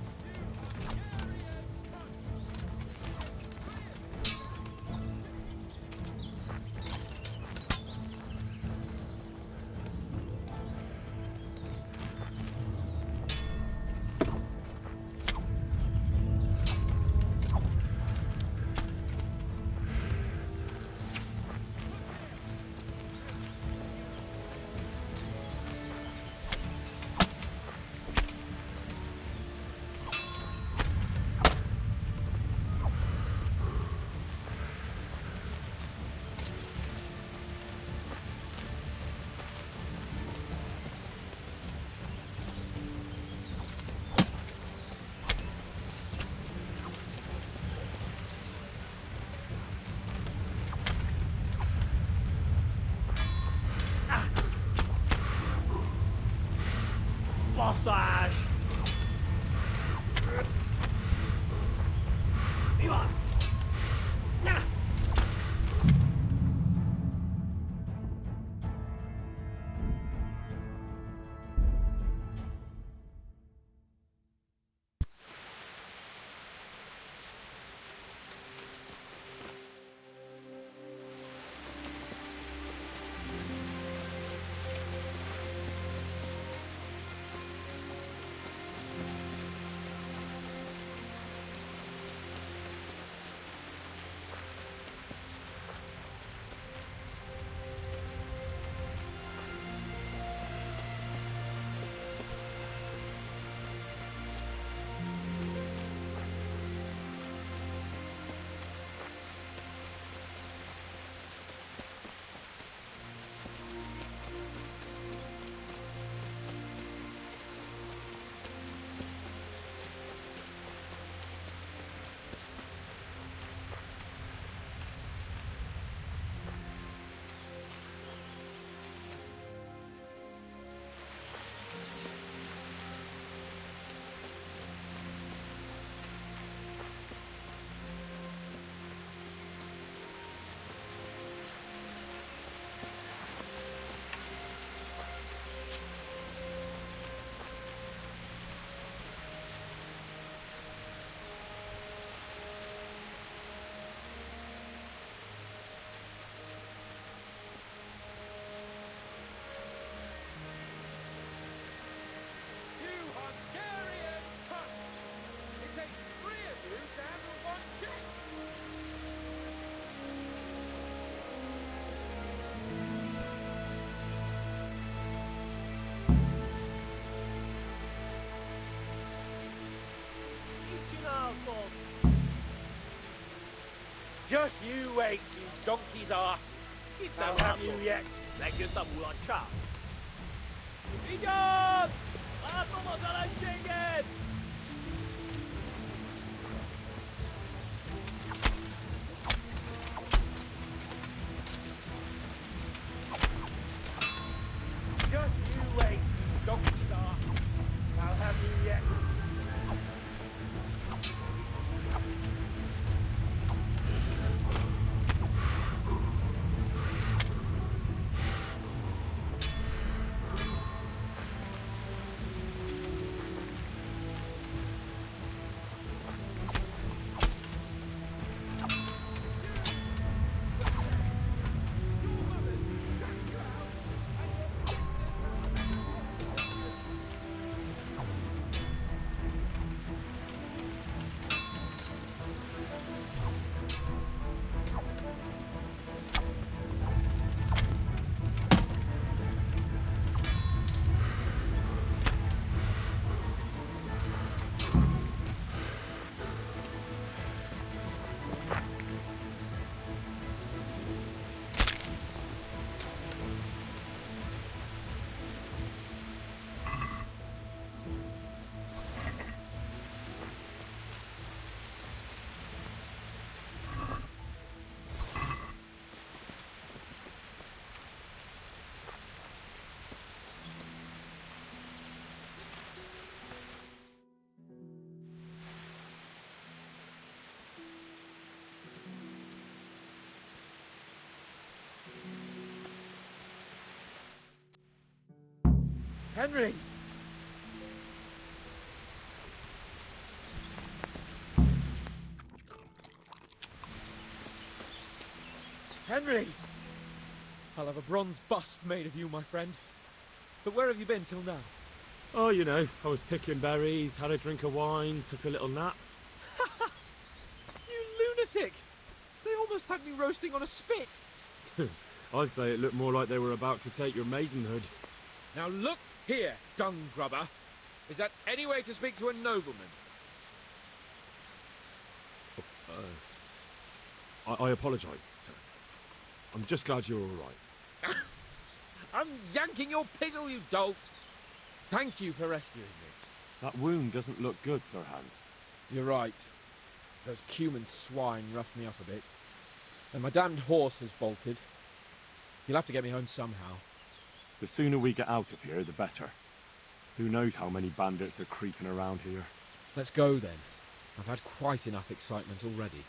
Basszás! Mi van? Just you wait, you donkey's ass. They'll have you yet. 嚟叫特胡蘭卡。Be gone! Ah, vamos a la chicken! Just you wait, you donkey's ass. I'll have you yet. Henry! Henry! I'll have a bronze bust made of you, my friend. But where have you been till now? Oh, you know, I was picking berries, had a drink of wine, took a little nap. You lunatic! They almost had me roasting on a spit! I'd say it looked more like they were about to take your maidenhood. Now look here, dung grubber. Is that any way to speak to a nobleman? I apologise, sir. I'm just glad you're all right. I'm yanking your pizzle, you dolt! Thank you for rescuing me. That wound doesn't look good, Sir Hans. You're right. Those Cuman swine roughed me up a bit. And my damned horse has bolted. You'll have to get me home somehow. The sooner we get out of here, the better. Who knows how many bandits are creeping around here. Let's go then. I've had quite enough excitement already.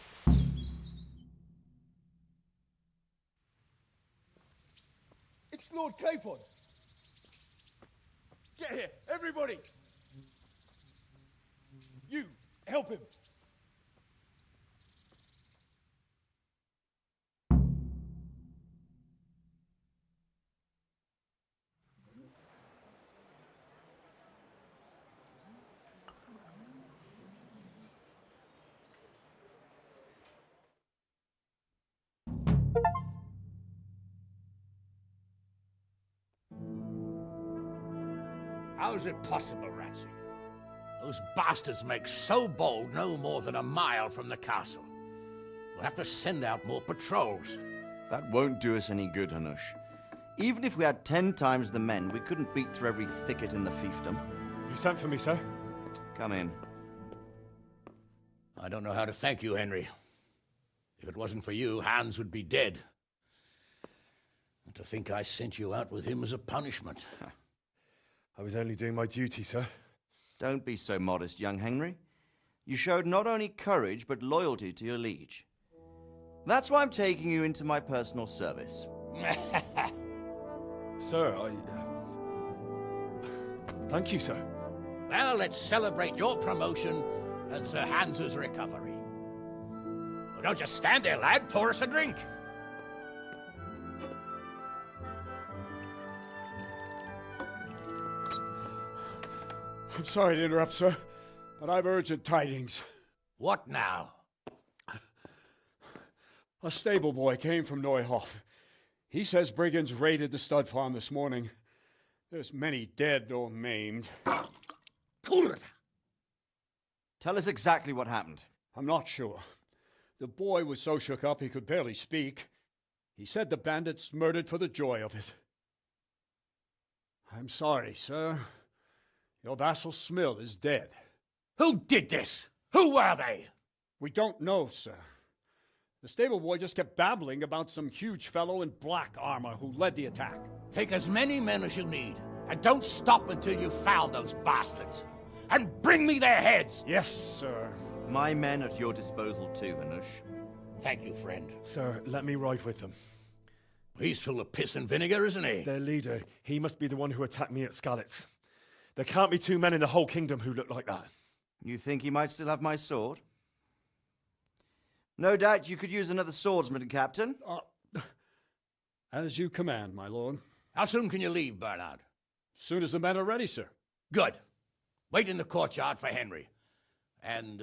It's Lord Capon. Get here, everybody. You, help him. How's it possible, Ratsy? Those bastards make so bold no more than a mile from the castle. We'll have to send out more patrols. That won't do us any good, Hanush. Even if we had 10 times the men, we couldn't beat through every thicket in the fiefdom. You sent for me, sir? Come in. I don't know how to thank you, Henry. If it wasn't for you, Hans would be dead. And to think I sent you out with him as a punishment. I was only doing my duty, sir. Don't be so modest, young Henry. You showed not only courage, but loyalty to your liege. That's why I'm taking you into my personal service. Sir, thank you, sir. Well, let's celebrate your promotion and Sir Hans's recovery. Well, don't just stand there, lad. Pour us a drink. I'm sorry to interrupt, sir, but I've urgent tidings. What now? A stable boy came from Neuhof. He says brigands raided the stud farm this morning. There's many dead or maimed. Tell us exactly what happened. I'm not sure. The boy was so shook up he could barely speak. He said the bandits murdered for the joy of it. I'm sorry, sir. Your vassal Smill is dead. Who did this? Who were they? We don't know, sir. The stable boy just kept babbling about some huge fellow in black armor who led the attack. Take as many men as you need, and don't stop until you've found those bastards. And bring me their heads! Yes, sir. My men at your disposal too, Hanush. Thank you, friend. Sir, let me ride with them. He's full of piss and vinegar, isn't he? Their leader, he must be the one who attacked me at Skalitz. There can't be two men in the whole kingdom who look like that. You think he might still have my sword? No doubt you could use another swordsman, Captain. As you command, my lord. How soon can you leave, Bernard? Soon as the men are ready, sir. Good. Wait in the courtyard for Henry. And,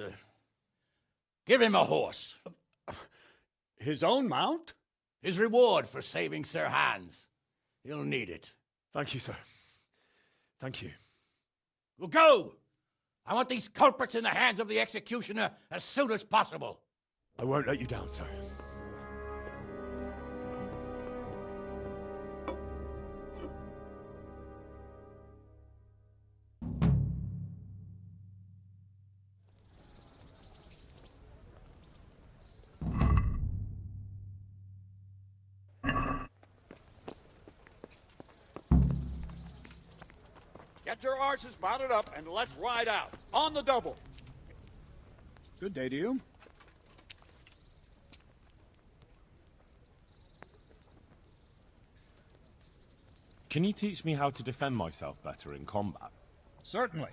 give him a horse. His own mount? His reward for saving Sir Hans. He'll need it. Thank you, sir. Thank you. Well, go! I want these culprits in the hands of the executioner as soon as possible. I won't let you down, sir. Get your horses mounted up and let's ride out. On the double. Good day to you. Can you teach me how to defend myself better in combat? Certainly.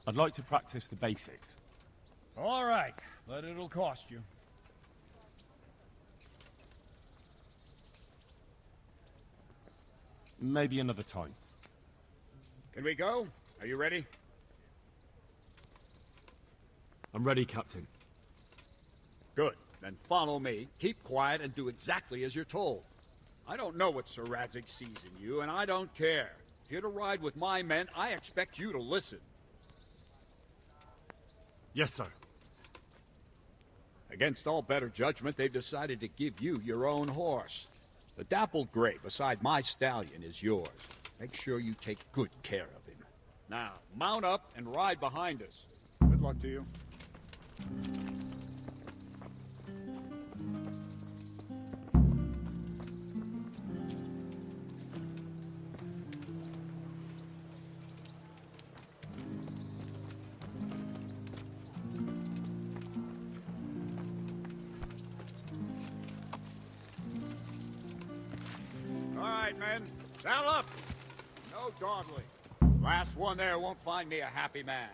I'd like to practice the basics. All right, but it'll cost you. Maybe another time. Can we go? Are you ready? I'm ready, Captain. Good. Then follow me, keep quiet, and do exactly as you're told. I don't know what Sir Radzig sees in you, and I don't care. If you're to ride with my men, I expect you to listen. Yes, sir. Against all better judgment, they've decided to give you your own horse. The dappled gray beside my stallion is yours. Make sure you take good care of him. Now, mount up and ride behind us. Good luck to you. All right, men. Saddle up! No dawdling. Last one there won't find me a happy man.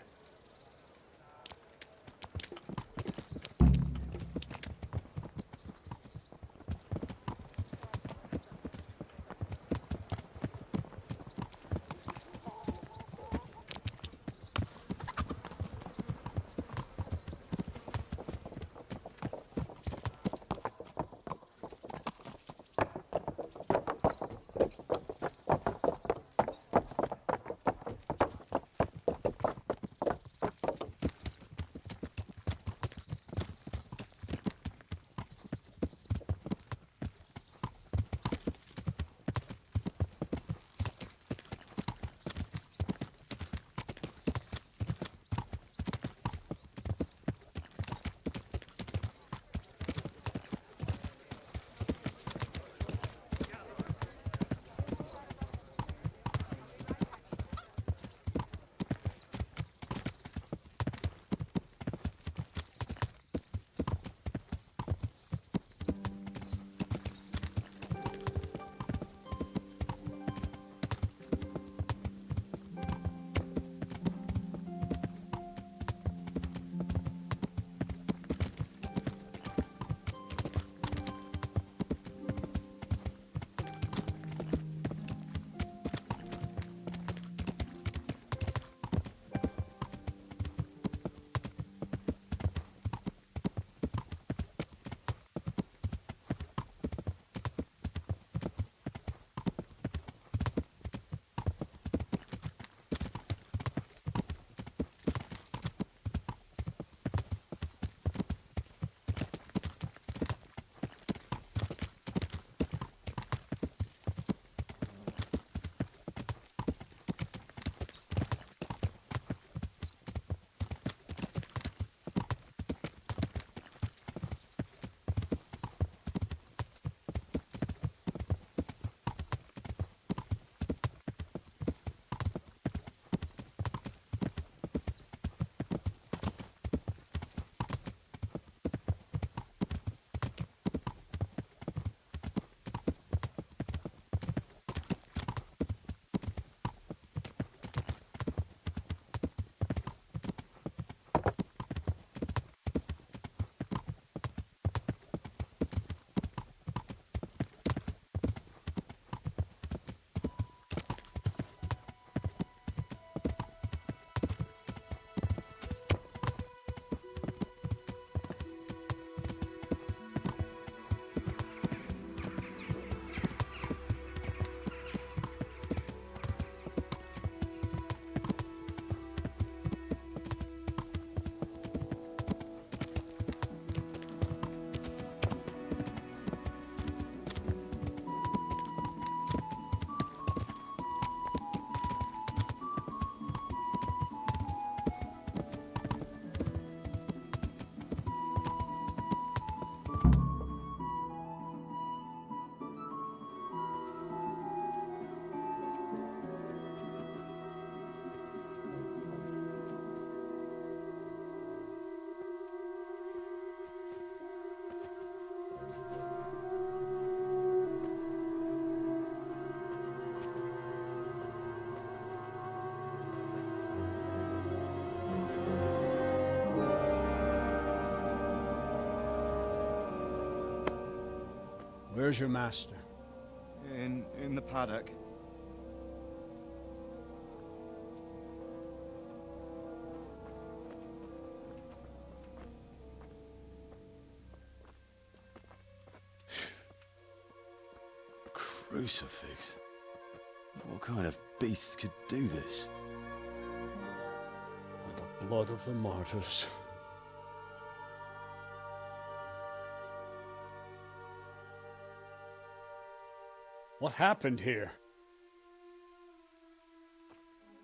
Where's your master? In the paddock. Crucifix? What kind of beast could do this? The blood of the martyrs. What happened here?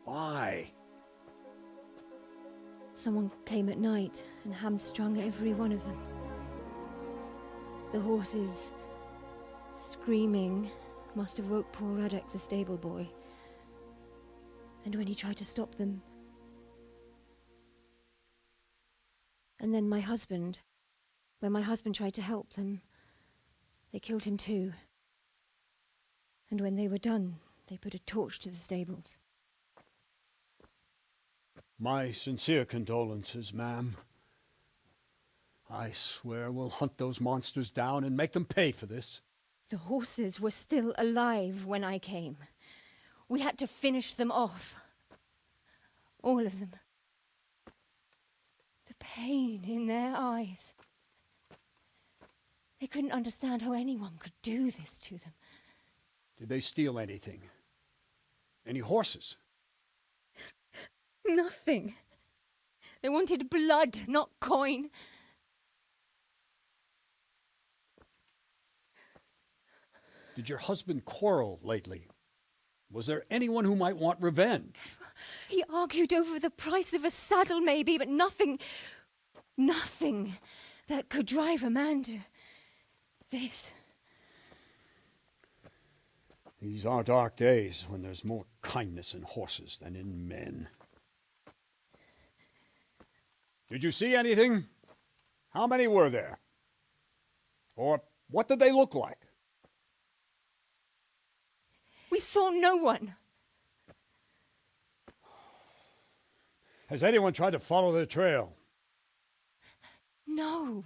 Why? Someone came at night and hamstrung every one of them. The horses, screaming, must have woke poor Ruddock, the stable boy. And when he tried to stop them... And then my husband, when my husband tried to help them, they killed him too. And when they were done, they put a torch to the stables. My sincere condolences, ma'am. I swear we'll hunt those monsters down and make them pay for this. The horses were still alive when I came. We had to finish them off. All of them. The pain in their eyes. They couldn't understand how anyone could do this to them. Did they steal anything? Any horses? Nothing. They wanted blood, not coin. Did your husband quarrel lately? Was there anyone who might want revenge? He argued over the price of a saddle, maybe, but nothing that could drive a man to this. These are dark days when there's more kindness in horses than in men. Did you see anything? How many were there? Or what did they look like? We saw no one. Has anyone tried to follow the trail? No.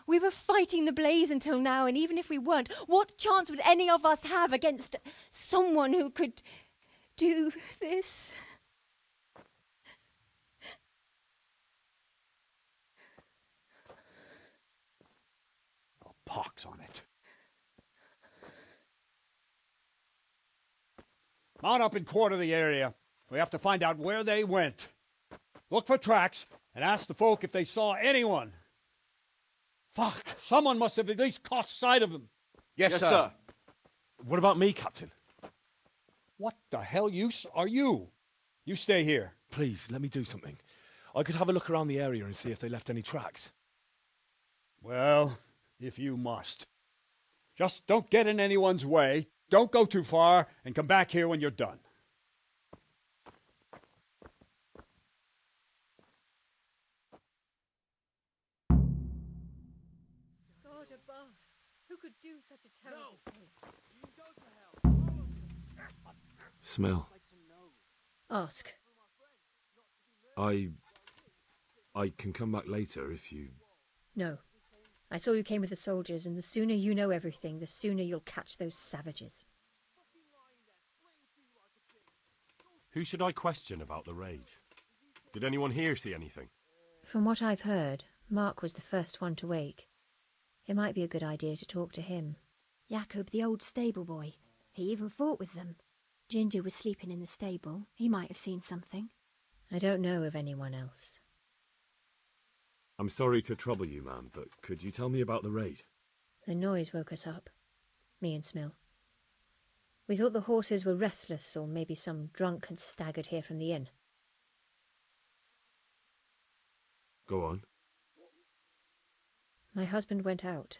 We were fighting the blaze until now, and even if we weren't, what chance would any of us have against someone who could do this? Oh, pox on it. Mount up and quarter the area. We have to find out where they went. Look for tracks and ask the folk if they saw anyone. Fuck! Someone must have at least caught sight of them. Yes, sir. What about me, Captain? What the hell use are you? You stay here. Please, let me do something. I could have a look around the area and see if they left any tracks. Well, if you must. Just don't get in anyone's way, don't go too far, and come back here when you're done. God above, who could do such a terrible thing? Smell. Ask. I can come back later if you... No. I saw you came with the soldiers, and the sooner you know everything, the sooner you'll catch those savages. Who should I question about the raid? Did anyone here see anything? From what I've heard, Mark was the first one to wake. It might be a good idea to talk to him. Jacob, the old stable boy. He even fought with them. Ginger was sleeping in the stable. He might have seen something. I don't know of anyone else. I'm sorry to trouble you, ma'am, but could you tell me about the raid? The noise woke us up. Me and Smill. We thought the horses were restless, or maybe some drunk had staggered here from the inn. Go on. My husband went out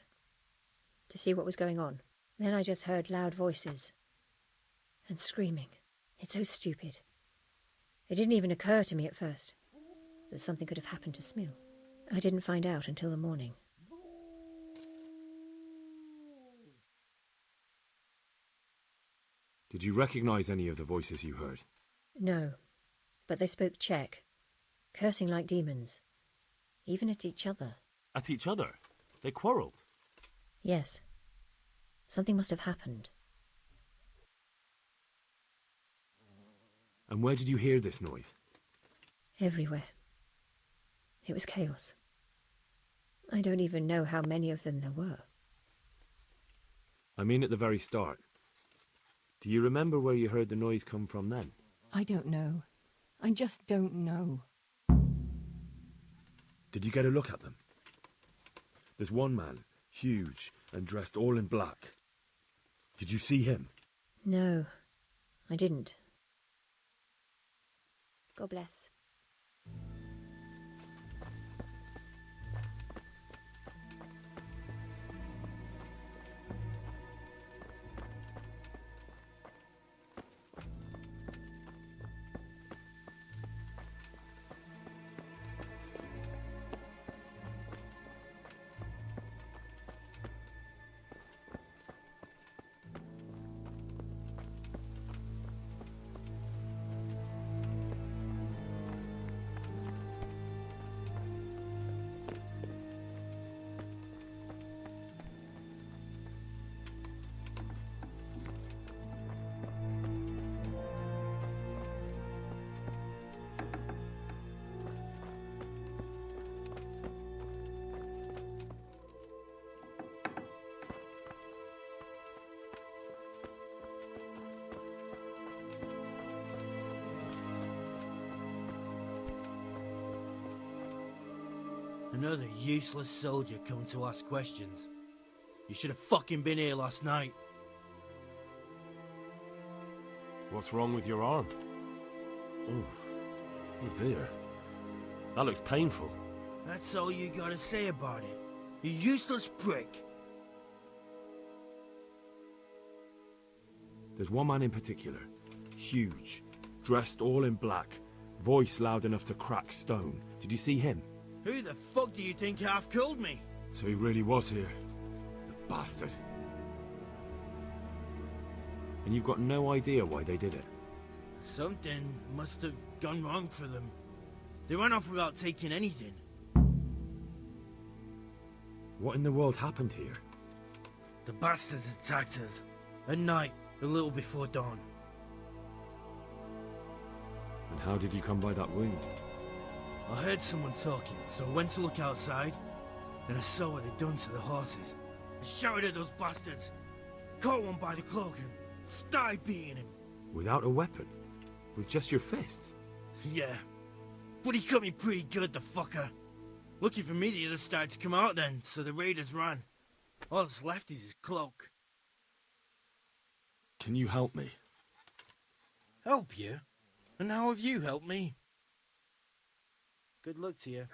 to see what was going on. Then I just heard loud voices and screaming. It's so stupid. It didn't even occur to me at first that something could have happened to Smill. I didn't find out until the morning. Did you recognize any of the voices you heard? No, but they spoke Czech, cursing like demons, even at each other. At each other? They quarrelled? Yes. Something must have happened. And where did you hear this noise? Everywhere. It was chaos. I don't even know how many of them there were. I mean at the very start. Do you remember where you heard the noise come from then? I don't know. I just don't know. Did you get a look at them? There's one man, huge and dressed all in black. Did you see him? No, I didn't. God bless. Another useless soldier come to ask questions. You should have fucking been here last night. What's wrong with your arm? Oh dear. That looks painful. That's all you gotta say about it. You useless prick. There's one man in particular. Huge. Dressed all in black. Voice loud enough to crack stone. Did you see him? Who the fuck do you think half killed me? So he really was here. The bastard. And you've got no idea why they did it? Something must have gone wrong for them. They ran off without taking anything. What in the world happened here? The bastards attacked us. At night, a little before dawn. And how did you come by that wound? I heard someone talking, so I went to look outside. Then I saw what they'd done to the horses. I shouted at those bastards. Caught one by the cloak and started beating him. Without a weapon? With just your fists? Yeah. But he cut me pretty good, the fucker. Lucky for me, the others started to come out then, so the raiders ran. All that's left is his cloak. Can you help me? Help you? And how have you helped me? Good luck to you.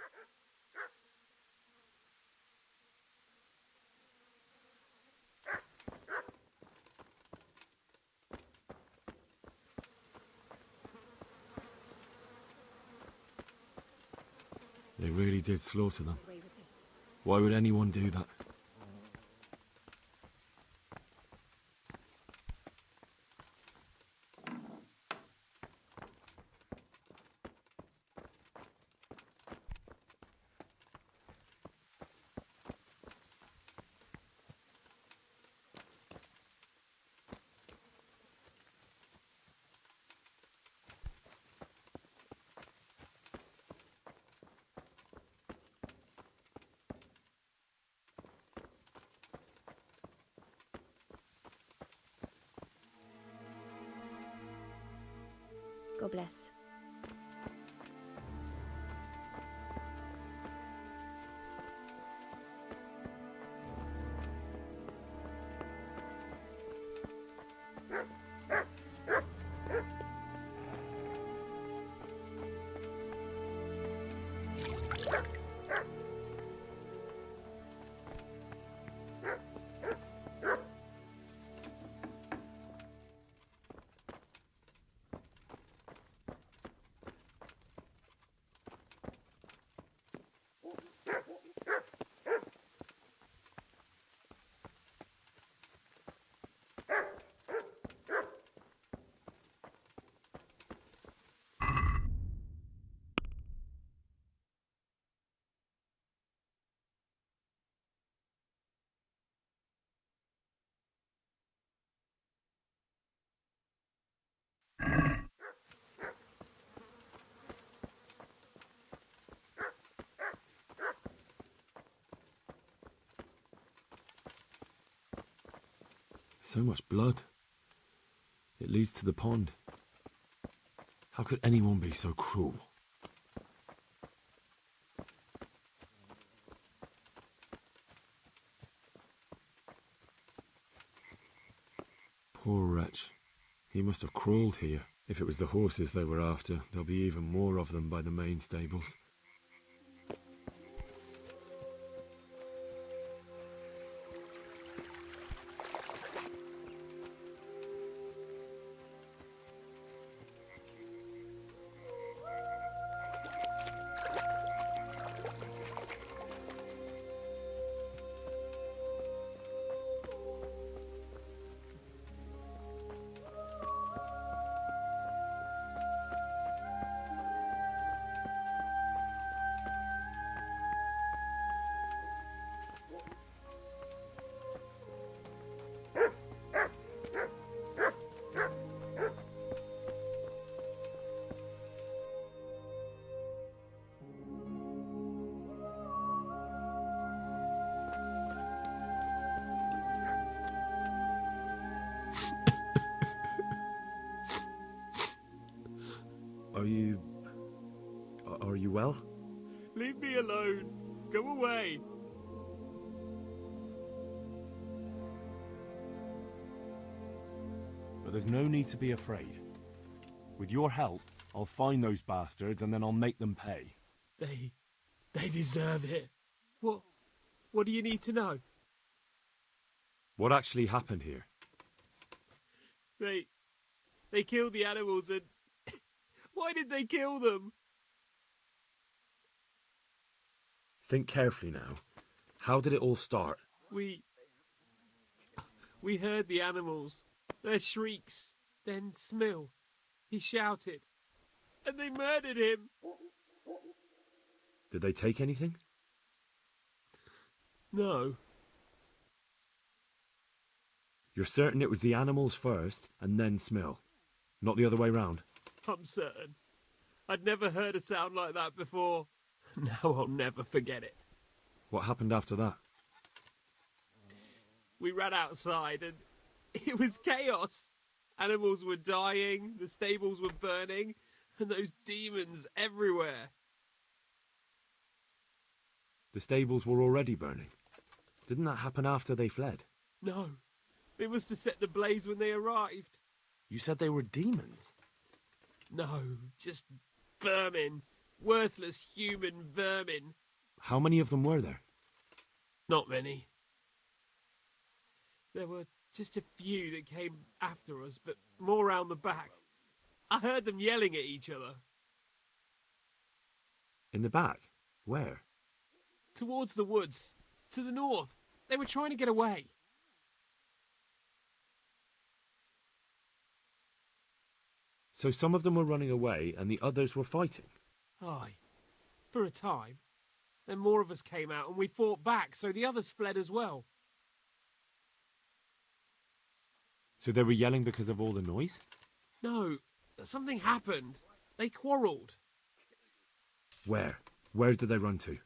They really did slaughter them. Why would anyone do that? God bless. So much blood. It leads to the pond. How could anyone be so cruel? Poor wretch. He must have crawled here. If it was the horses they were after, there'll be even more of them by the main stables. Are you well? Leave me alone. Go away. But there's no need to be afraid. With your help, I'll find those bastards and then I'll make them pay. They deserve it. What do you need to know? What actually happened here? They killed the animals and... Why did they kill them? Think carefully now. How did it all start? We heard the animals, their shrieks, then Smill. He shouted, and they murdered him. Did they take anything? No. You're certain it was the animals first, and then Smill? Not the other way round? I'm certain. I'd never heard a sound like that before. Now I'll never forget it. What happened after that? We ran outside and it was chaos. Animals were dying, the stables were burning, and those demons everywhere. The stables were already burning. Didn't that happen after they fled? No. They was to set the blaze when they arrived. You said they were demons? No, just vermin. Worthless human vermin. How many of them were there? Not many. There were just a few that came after us, but more round the back. I heard them yelling at each other. In the back? Where? Towards the woods. To the north. They were trying to get away. So some of them were running away and the others were fighting? Aye. For a time. Then more of us came out and we fought back, so the others fled as well. So they were yelling because of all the noise? No, something happened. They quarrelled. Where? Where did they run to?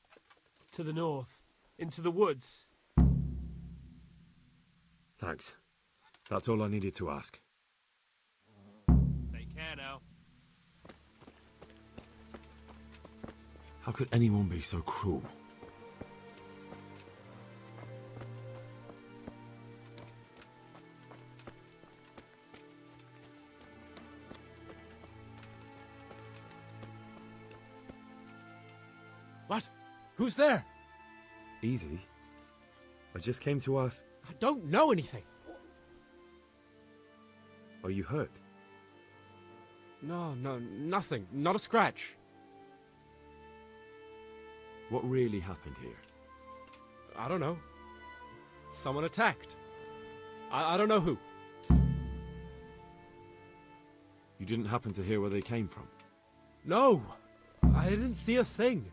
To the north. Into the woods. Thanks. That's all I needed to ask. Take care now. How could anyone be so cruel? What? Who's there? Easy. I just came to ask... I don't know anything. Are you hurt? No, nothing. Not a scratch. What really happened here? I don't know. Someone attacked. I don't know who. You didn't happen to hear where they came from? No! I didn't see a thing.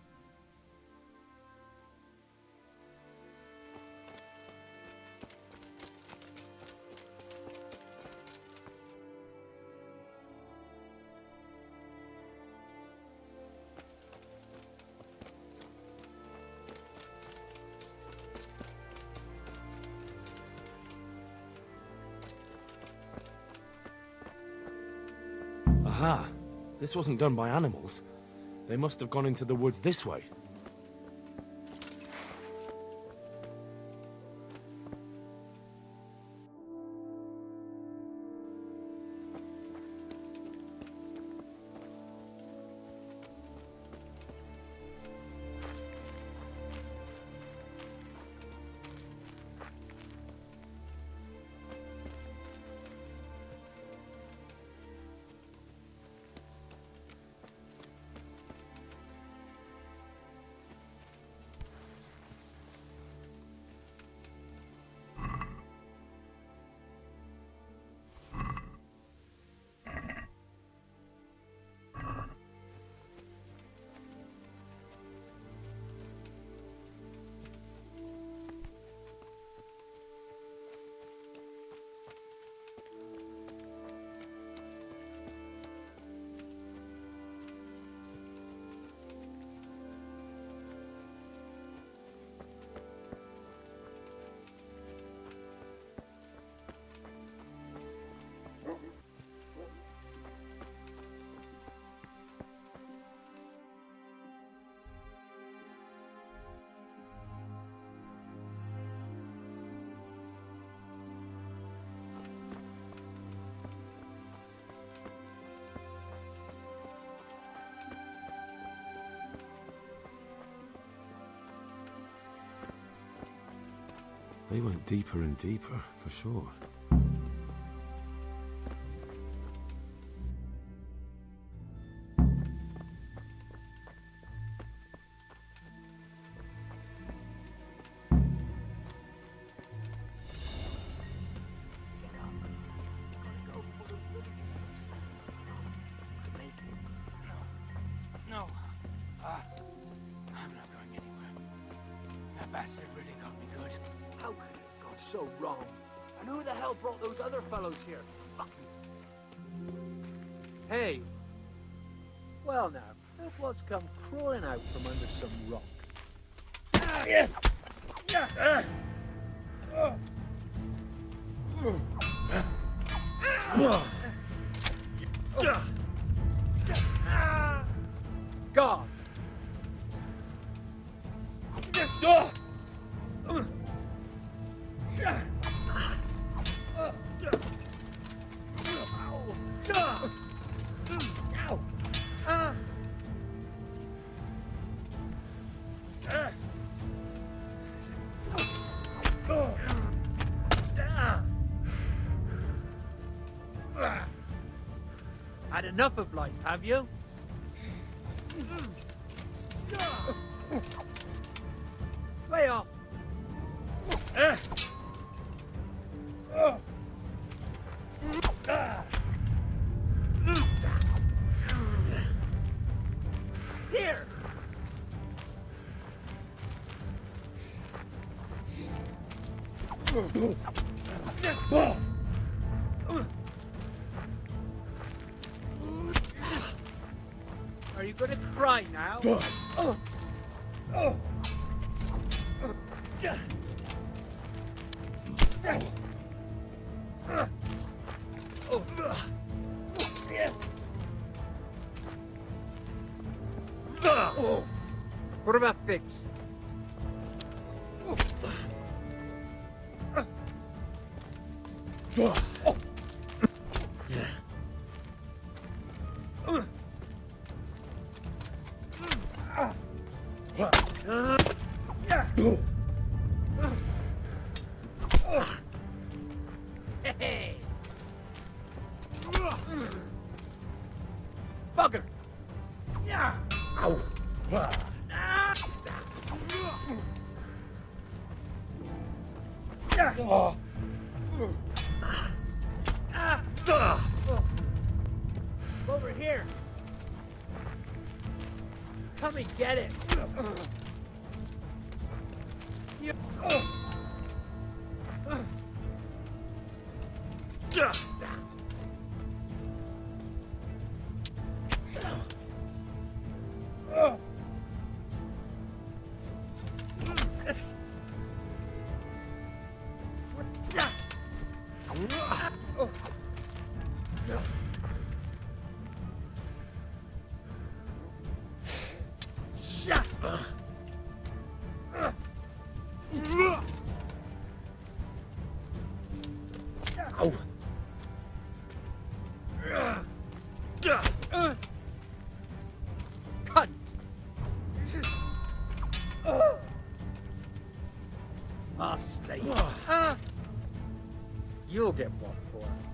Aha! This wasn't done by animals. They must have gone into the woods this way. They went deeper and deeper, for sure. No. I'm not going anywhere. That bastard really got me good. How could it have gone so wrong? And who the hell brought those other fellows here? Fucking... Hey. Well now, who was come crawling out from under some rock? God! Had enough of life, have you? Lay off! Here! Are you gonna cry now? What about fix? Hey! Bugger! Yeah! Ow! Over here! Come and get it! You... Ow! Cunt! Slave. You'll get one for it.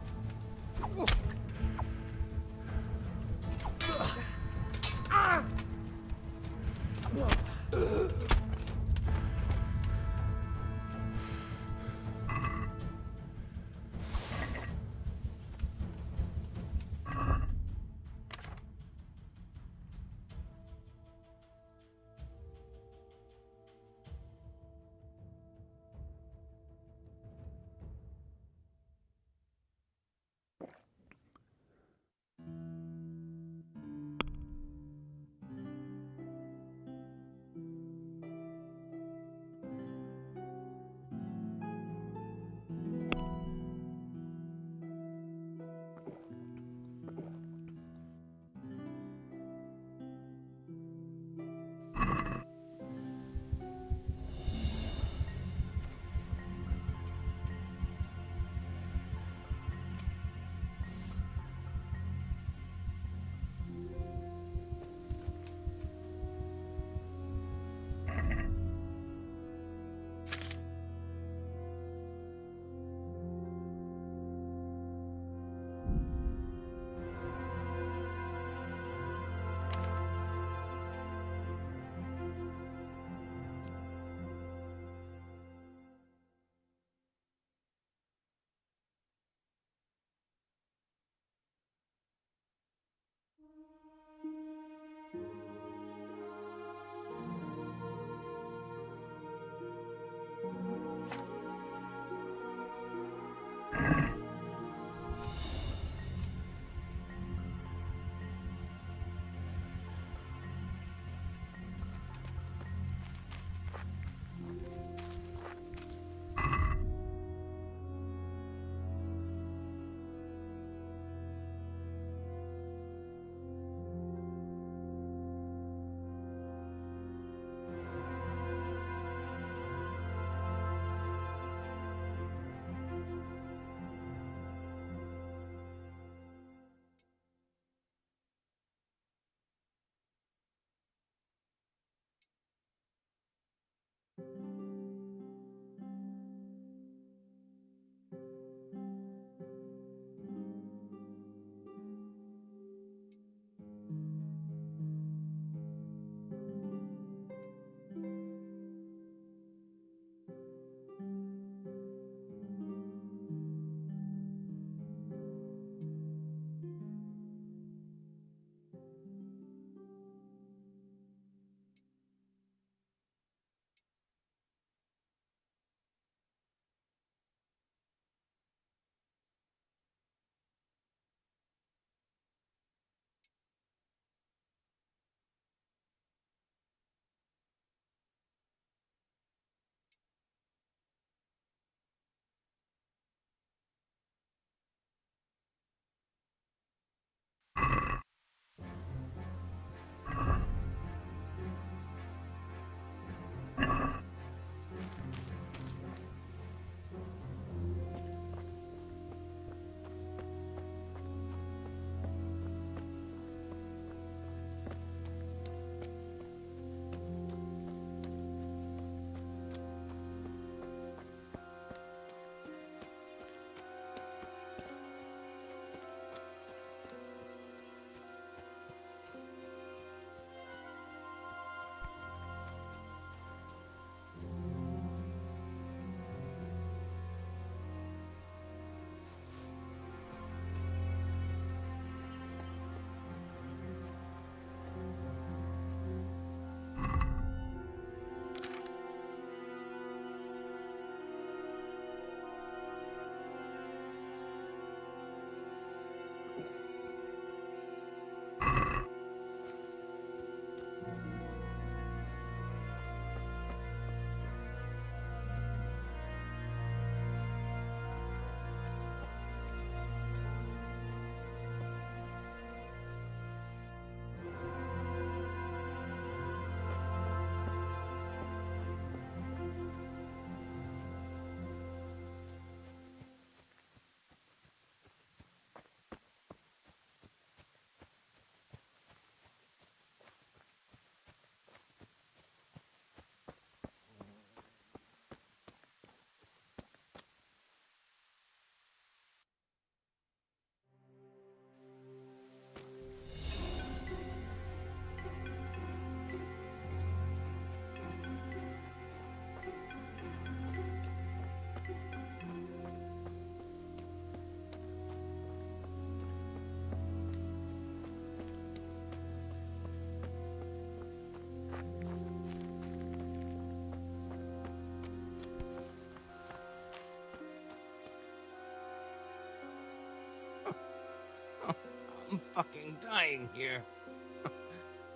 I'm fucking dying here.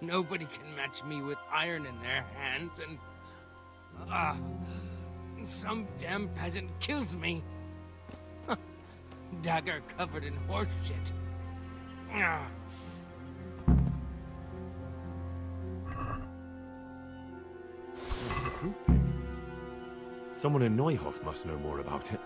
Nobody can match me with iron in their hands, and... some damn peasant kills me. Dagger covered in horse shit. It's a hoof pig. Someone in Neuhof must know more about it.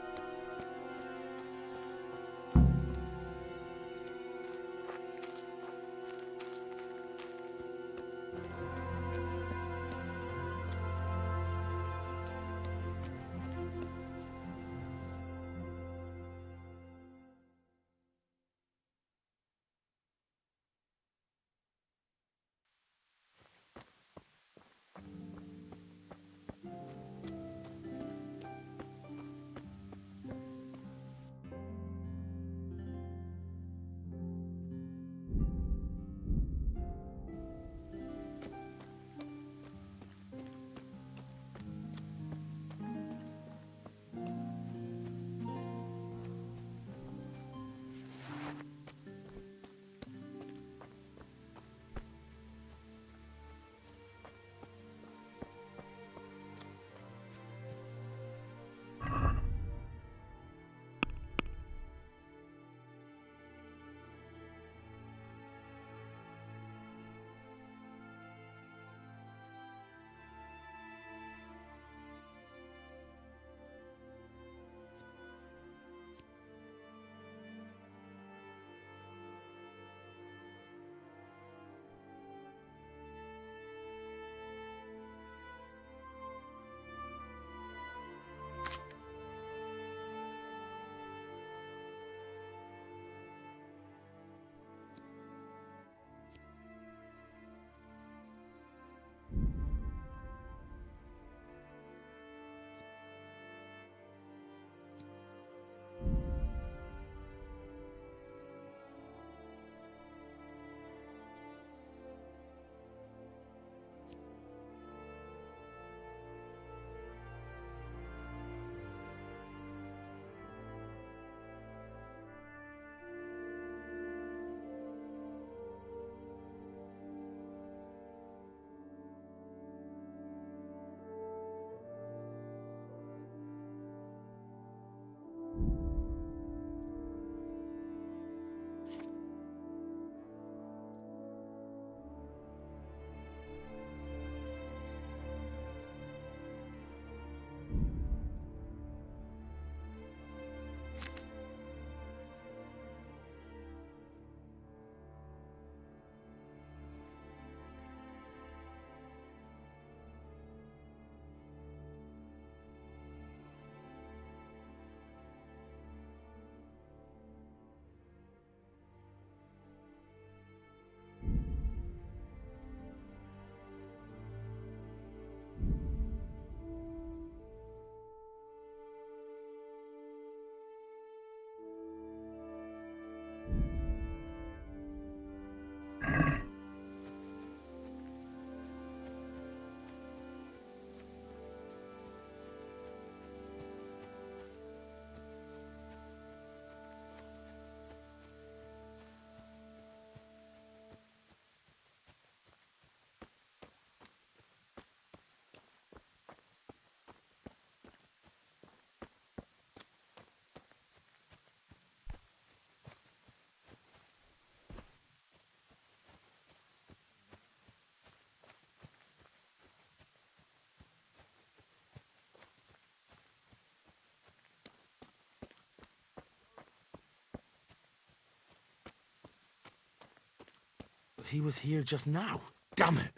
He was here just now. Damn it!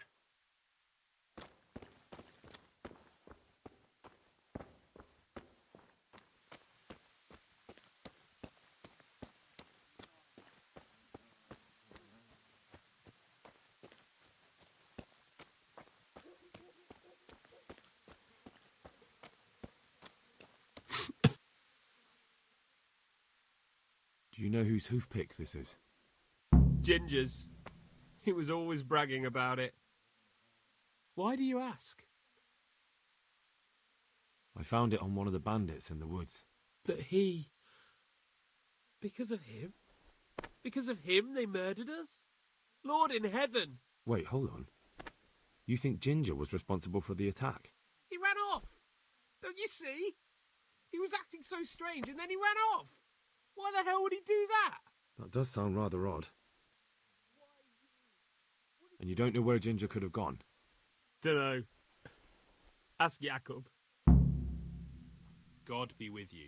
Do you know whose hoof pick this is? Ginger's. He was always bragging about it. Why do you ask? I found it on one of the bandits in the woods. But he... Because of him? Because of him, they murdered us? Lord in heaven! Wait, hold on. You think Ginger was responsible for the attack? He ran off! Don't you see? He was acting so strange and then he ran off! Why the hell would he do that? That does sound rather odd. And you don't know where Ginger could have gone? Dunno. Ask Jakob. God be with you.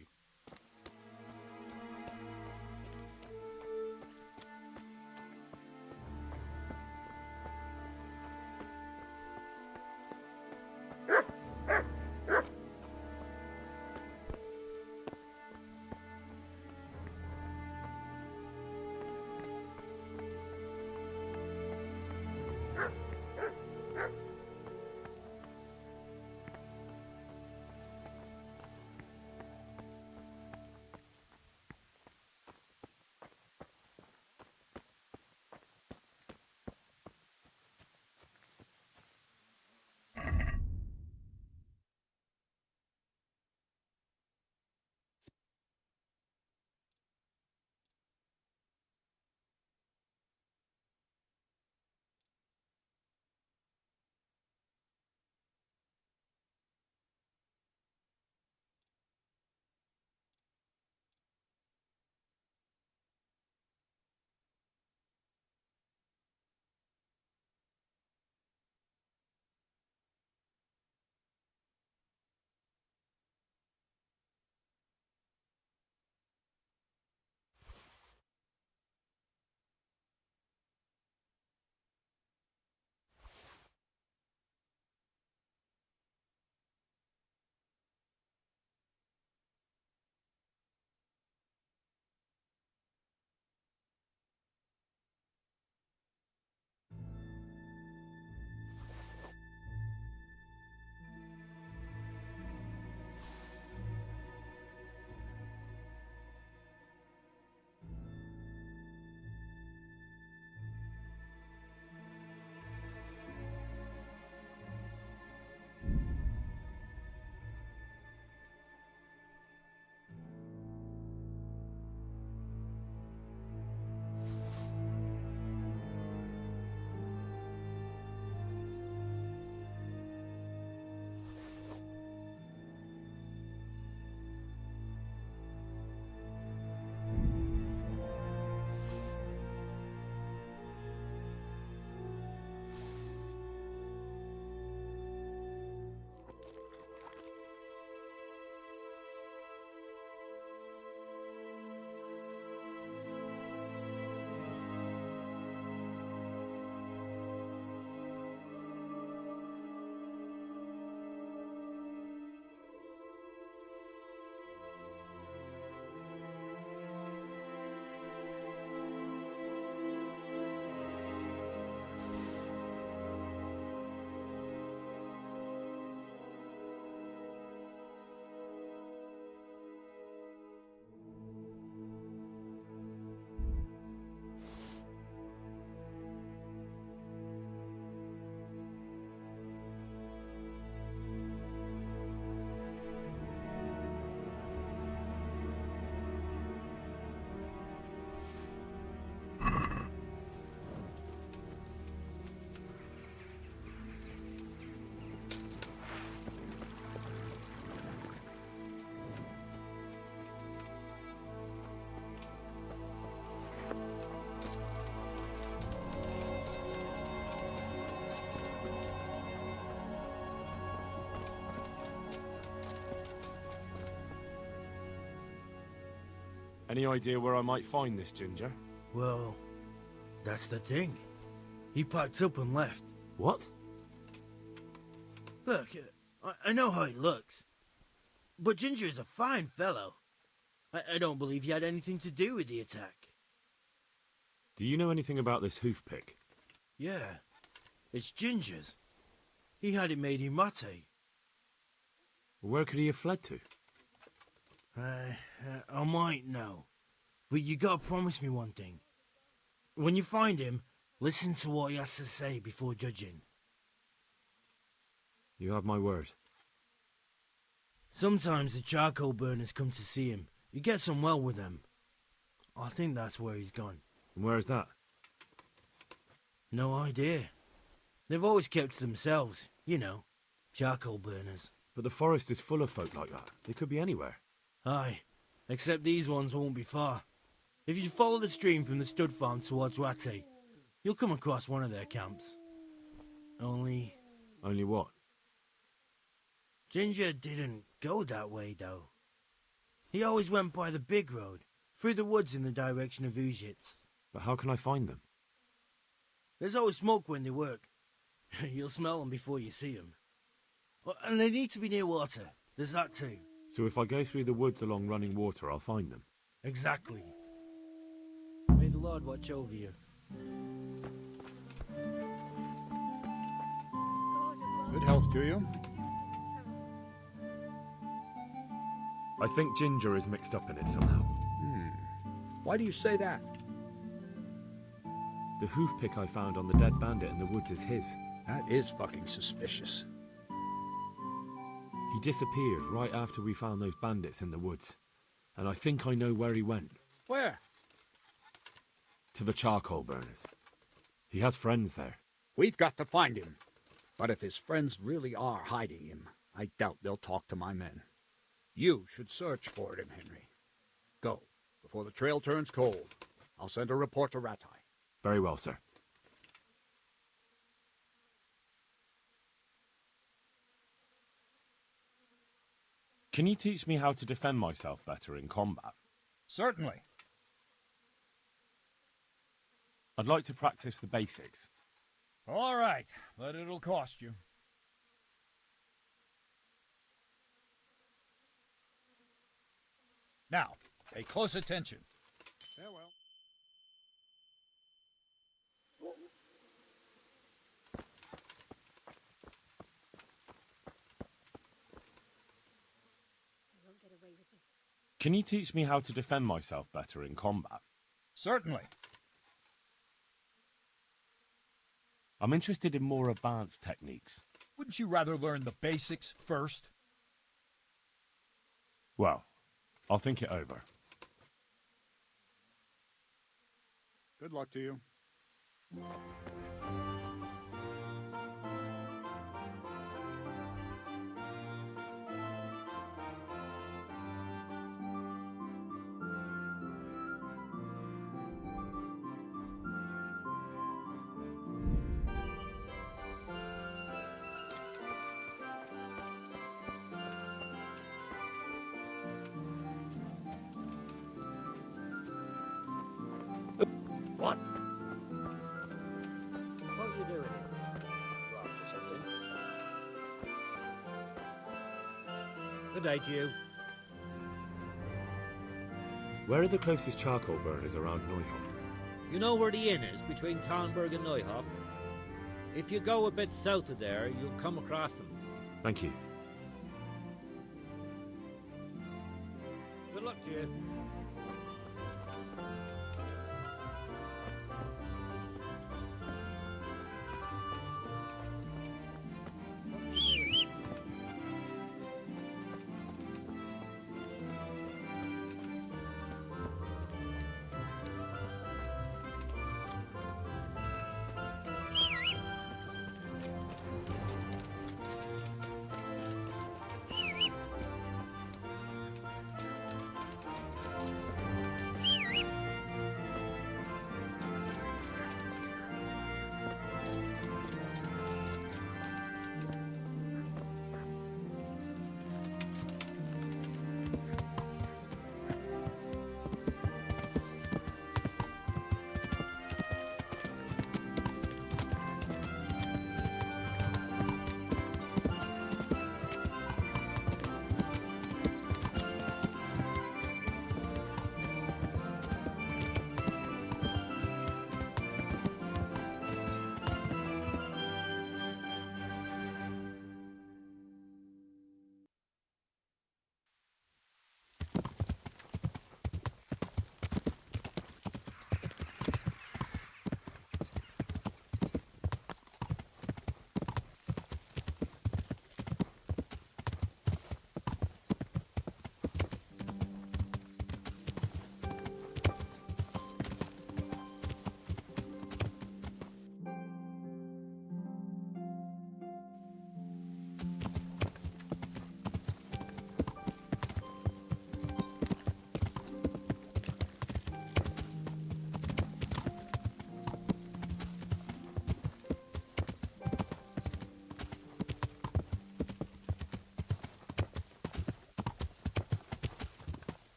Any idea where I might find this Ginger? Well, that's the thing. He packed up and left. What? Look, I know how he looks. But Ginger is a fine fellow. I don't believe he had anything to do with the attack. Do you know anything about this hoof pick? Yeah, it's Ginger's. He had it made in Mate. Where could he have fled to? I might know. But you gotta promise me one thing. When you find him, listen to what he has to say before judging. You have my word. Sometimes the charcoal burners come to see him. He gets on well with them. I think that's where he's gone. And where's that? No idea. They've always kept to themselves, you know, charcoal burners. But the forest is full of folk like that. They could be anywhere. Aye, except these ones won't be far. If you follow the stream from the stud farm towards Rattay, you'll come across one of their camps. Only... Only what? Ginger didn't go that way, though. He always went by the big road, through the woods in the direction of Uzhitz. But how can I find them? There's always smoke when they work. You'll smell them before you see them. Oh, and they need to be near water. There's that too. So if I go through the woods along running water, I'll find them? Exactly. May the Lord watch over you. Good health to you. I think Ginger is mixed up in it somehow. Why do you say that? The hoof pick I found on the dead bandit in the woods is his. That is fucking suspicious. He disappeared right after we found those bandits in the woods. And I think I know where he went. Where? To the charcoal burners. He has friends there. We've got to find him. But if his friends really are hiding him, I doubt they'll talk to my men. You should search for him, Henry. Go, before the trail turns cold. I'll send a report to Rattay. Very well, sir. Can you teach me how to defend myself better in combat? Certainly. I'd like to practice the basics. All right, but it'll cost you. Now, pay close attention. Farewell. Can you teach me how to defend myself better in combat? Certainly. I'm interested in more advanced techniques. Wouldn't you rather learn the basics first? Well, I'll think it over. Good luck to you. What? What are you doing here? You after something? Good day to you. Where are the closest charcoal burners around Neuhof? You know where the inn is between Talnberg and Neuhof? If you go a bit south of there, you'll come across them. Thank you. Good luck to you.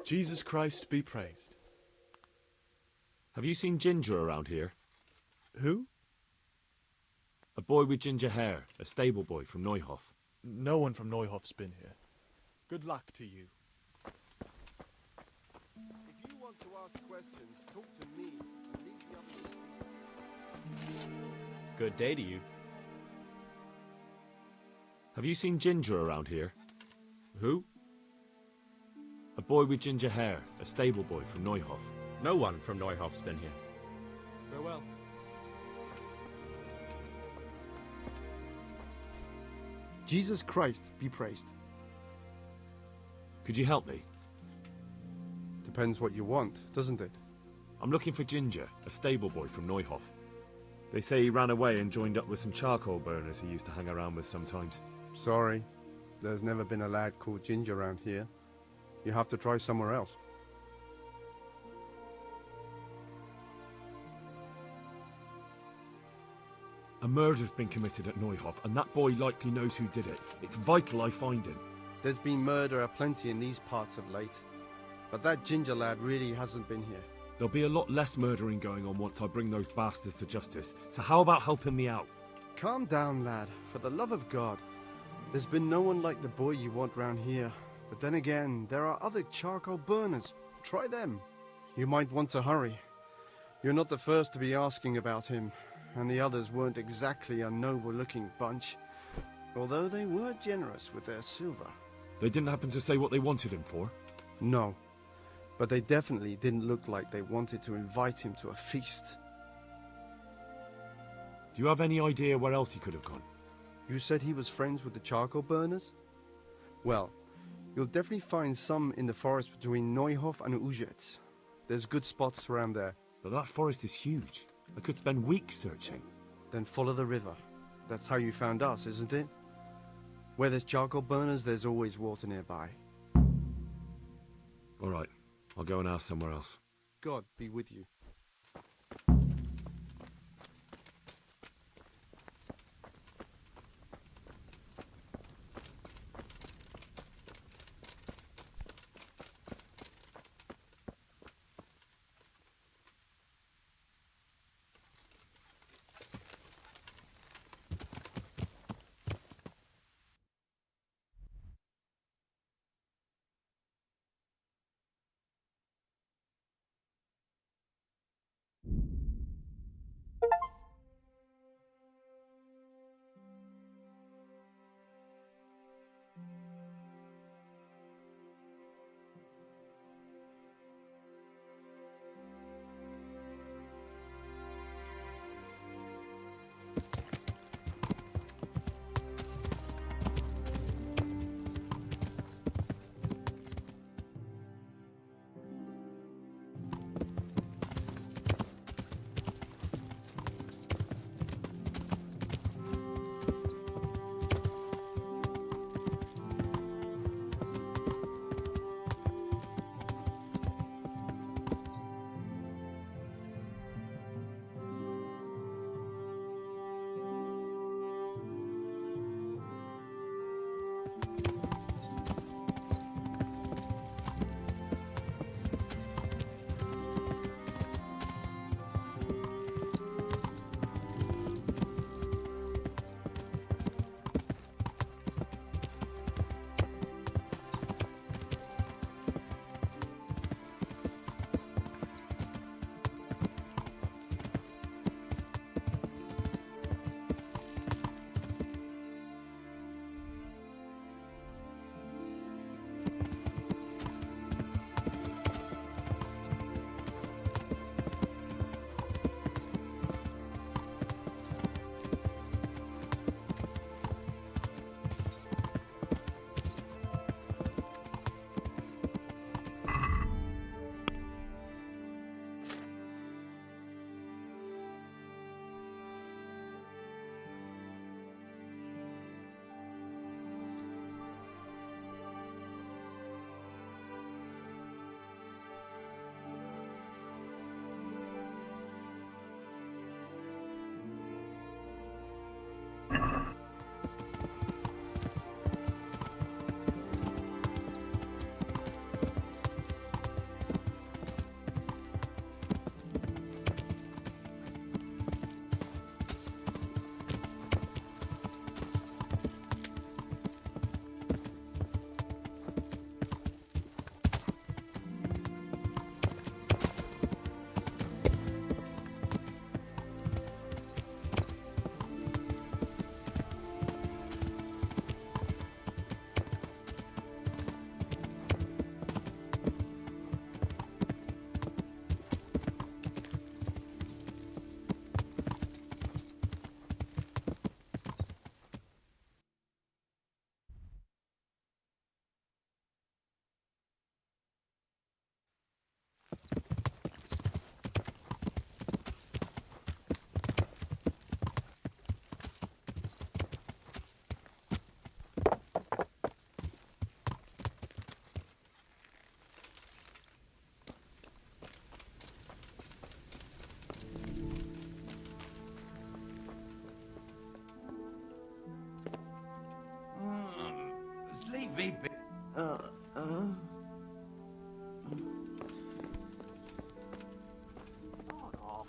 Jesus Christ be praised. Have you seen Ginger around here? Who? A boy with ginger hair, a stable boy from Neuhof. No one from Neuhof's been here. Good luck to you. If you want to ask questions, talk to me and leave the others to speak. Good day to you. Have you seen Ginger around here? Who? A boy with ginger hair, a stable boy from Neuhof. No one from Neuhof's been here. Farewell. Jesus Christ be praised. Could you help me? Depends what you want, doesn't it? I'm looking for Ginger, a stable boy from Neuhof. They say he ran away and joined up with some charcoal burners he used to hang around with sometimes. Sorry, there's never been a lad called Ginger around here. You have to try somewhere else. A murder's been committed at Neuhof, and that boy likely knows who did it. It's vital I find him. There's been murder aplenty in these parts of late, but that Ginger lad really hasn't been here. There'll be a lot less murdering going on once I bring those bastards to justice, so how about helping me out? Calm down, lad, for the love of God. There's been no one like the boy you want round here. But then again, there are other charcoal burners. Try them. You might want to hurry. You're not the first to be asking about him, and the others weren't exactly a noble-looking bunch, although they were generous with their silver. They didn't happen to say what they wanted him for? No, but they definitely didn't look like they wanted to invite him to a feast. Do you have any idea where else he could have gone? You said he was friends with the charcoal burners? Well, you'll definitely find some in the forest between Neuhof and Uzets. There's good spots around there. But that forest is huge. I could spend weeks searching. Then follow the river. That's how you found us, isn't it? Where there's charcoal burners, there's always water nearby. All right, I'll go and ask somewhere else. God be with you. Leave me be. Start off.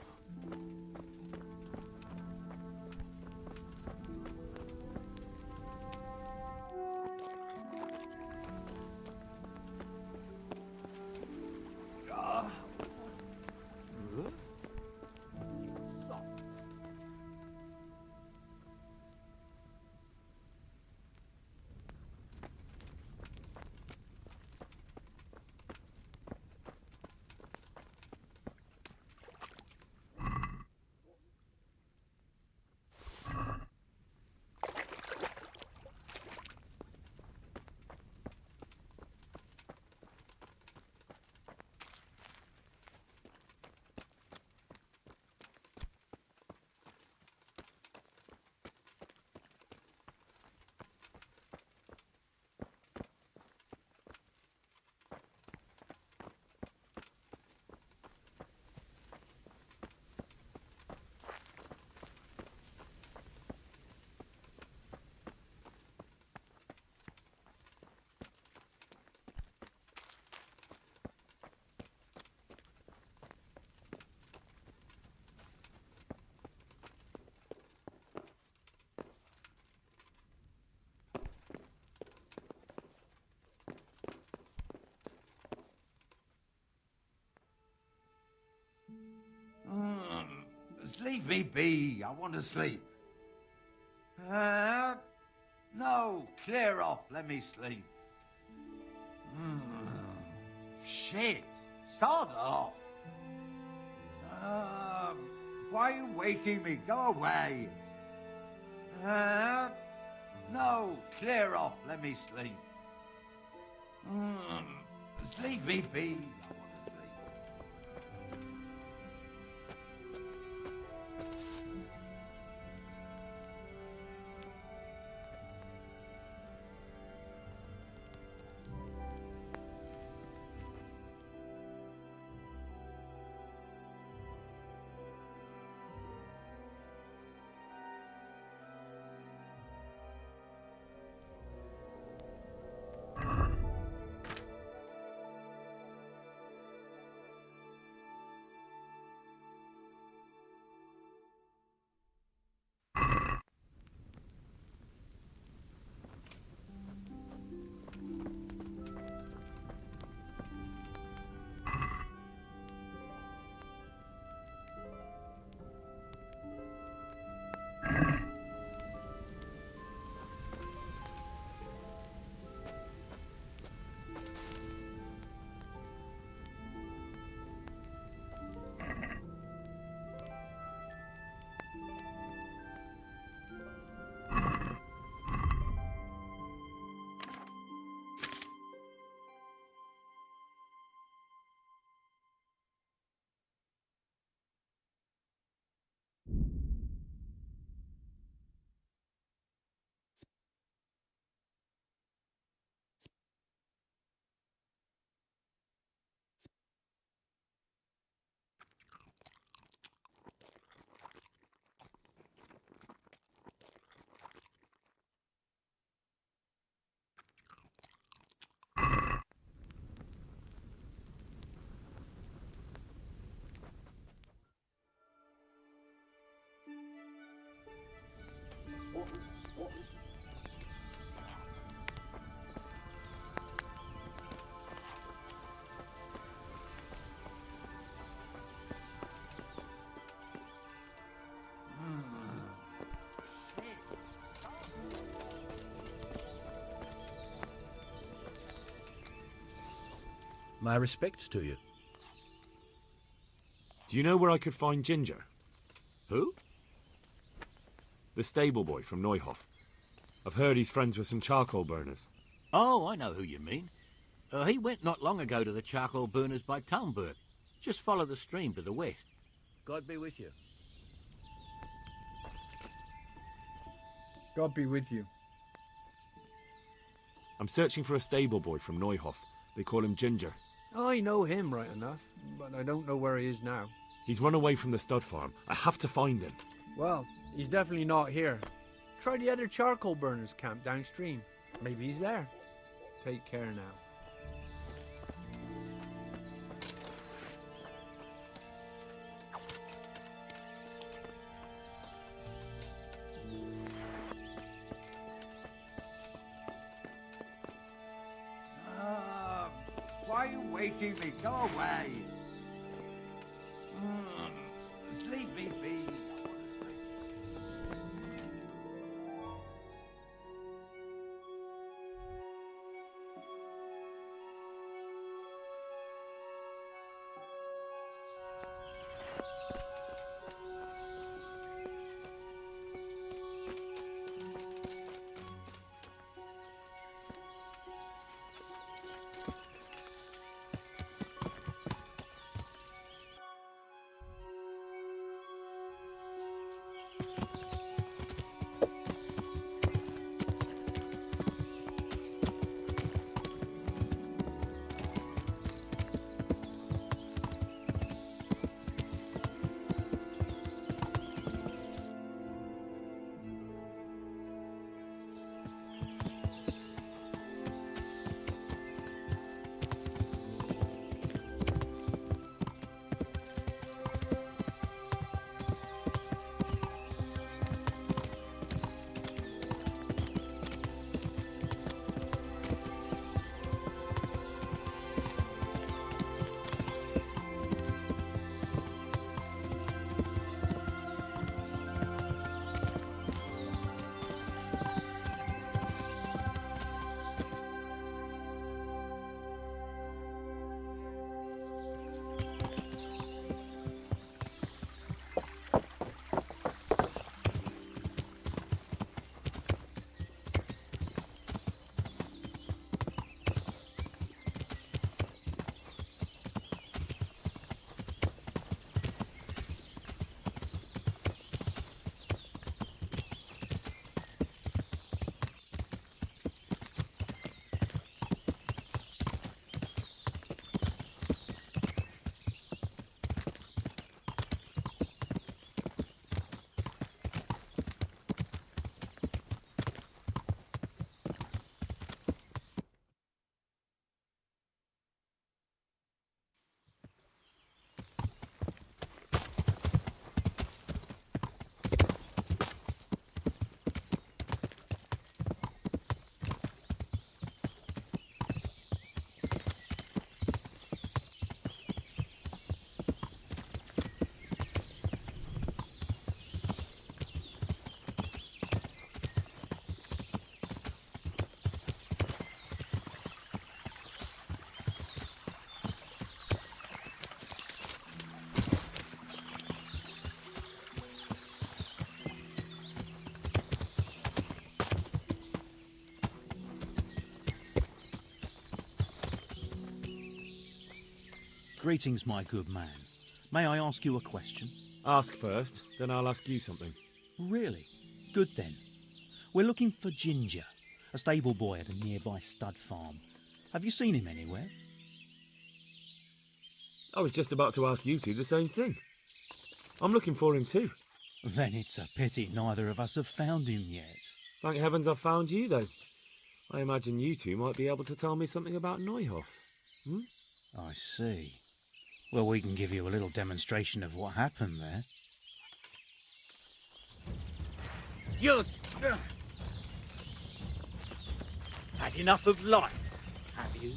Leave me be. I want to sleep. No, clear off. Let me sleep. Shit. Start off. Why are you waking me? Go away. No, clear off. Let me sleep. Leave me be. I want to sleep. My respects to you. Do you know where I could find Ginger? Who? The stable boy from Neuhof. I've heard he's friends with some charcoal burners. Oh, I know who you mean. He went not long ago to the charcoal burners by Talmberg. Just follow the stream to the west. God be with you. God be with you. I'm searching for a stable boy from Neuhof. They call him Ginger. I know him right enough, but I don't know where he is now. He's run away from the stud farm. I have to find him. Well, he's definitely not here. Try the other charcoal burners camp downstream. Maybe he's there. Take care now. Why are you waking me? Go away. Leave me be. Greetings, my good man. May I ask you a question? Ask first, then I'll ask you something. Really? Good then. We're looking for Ginger, a stable boy at a nearby stud farm. Have you seen him anywhere? I was just about to ask you two the same thing. I'm looking for him too. Then it's a pity neither of us have found him yet. Thank heavens I've found you, though. I imagine you two might be able to tell me something about Neuhof. Hmm? I see. Well, we can give you a little demonstration of what happened there. You had enough of life, have you?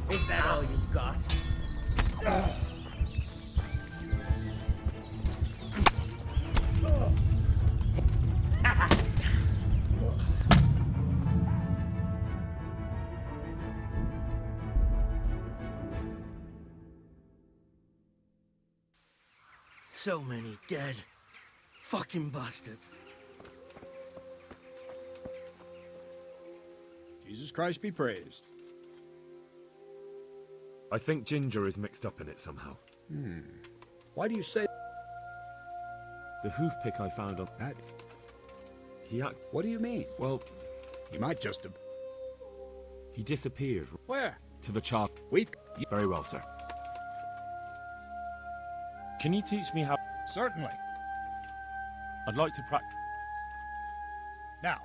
Is that all you've got? So many dead. Fucking bastards. Jesus Christ be praised. I think Ginger is mixed up in it somehow. Why do you say The hoof pick I found on that? What do you mean? Well, He might just have... he disappeared. Where? To the chalk. Very well, sir. Can you teach me how... Certainly. I'd like to practice... Now.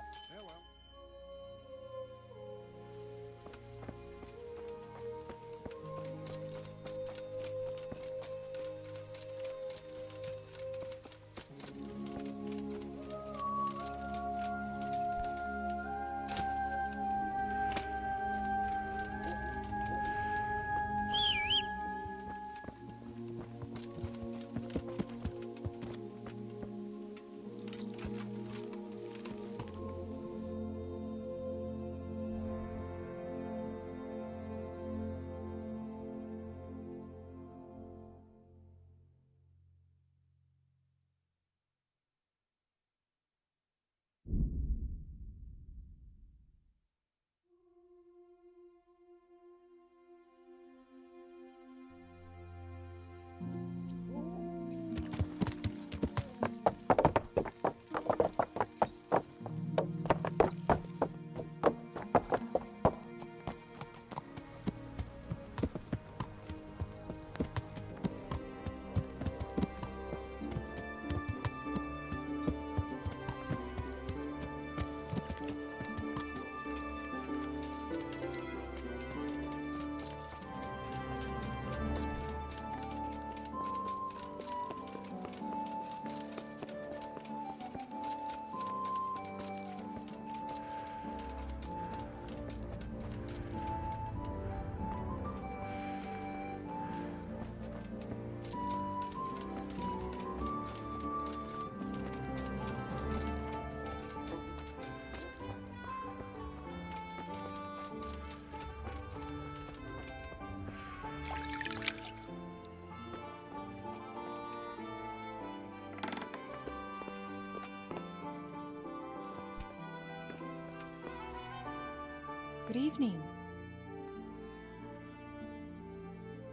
Good evening.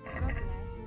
God bless.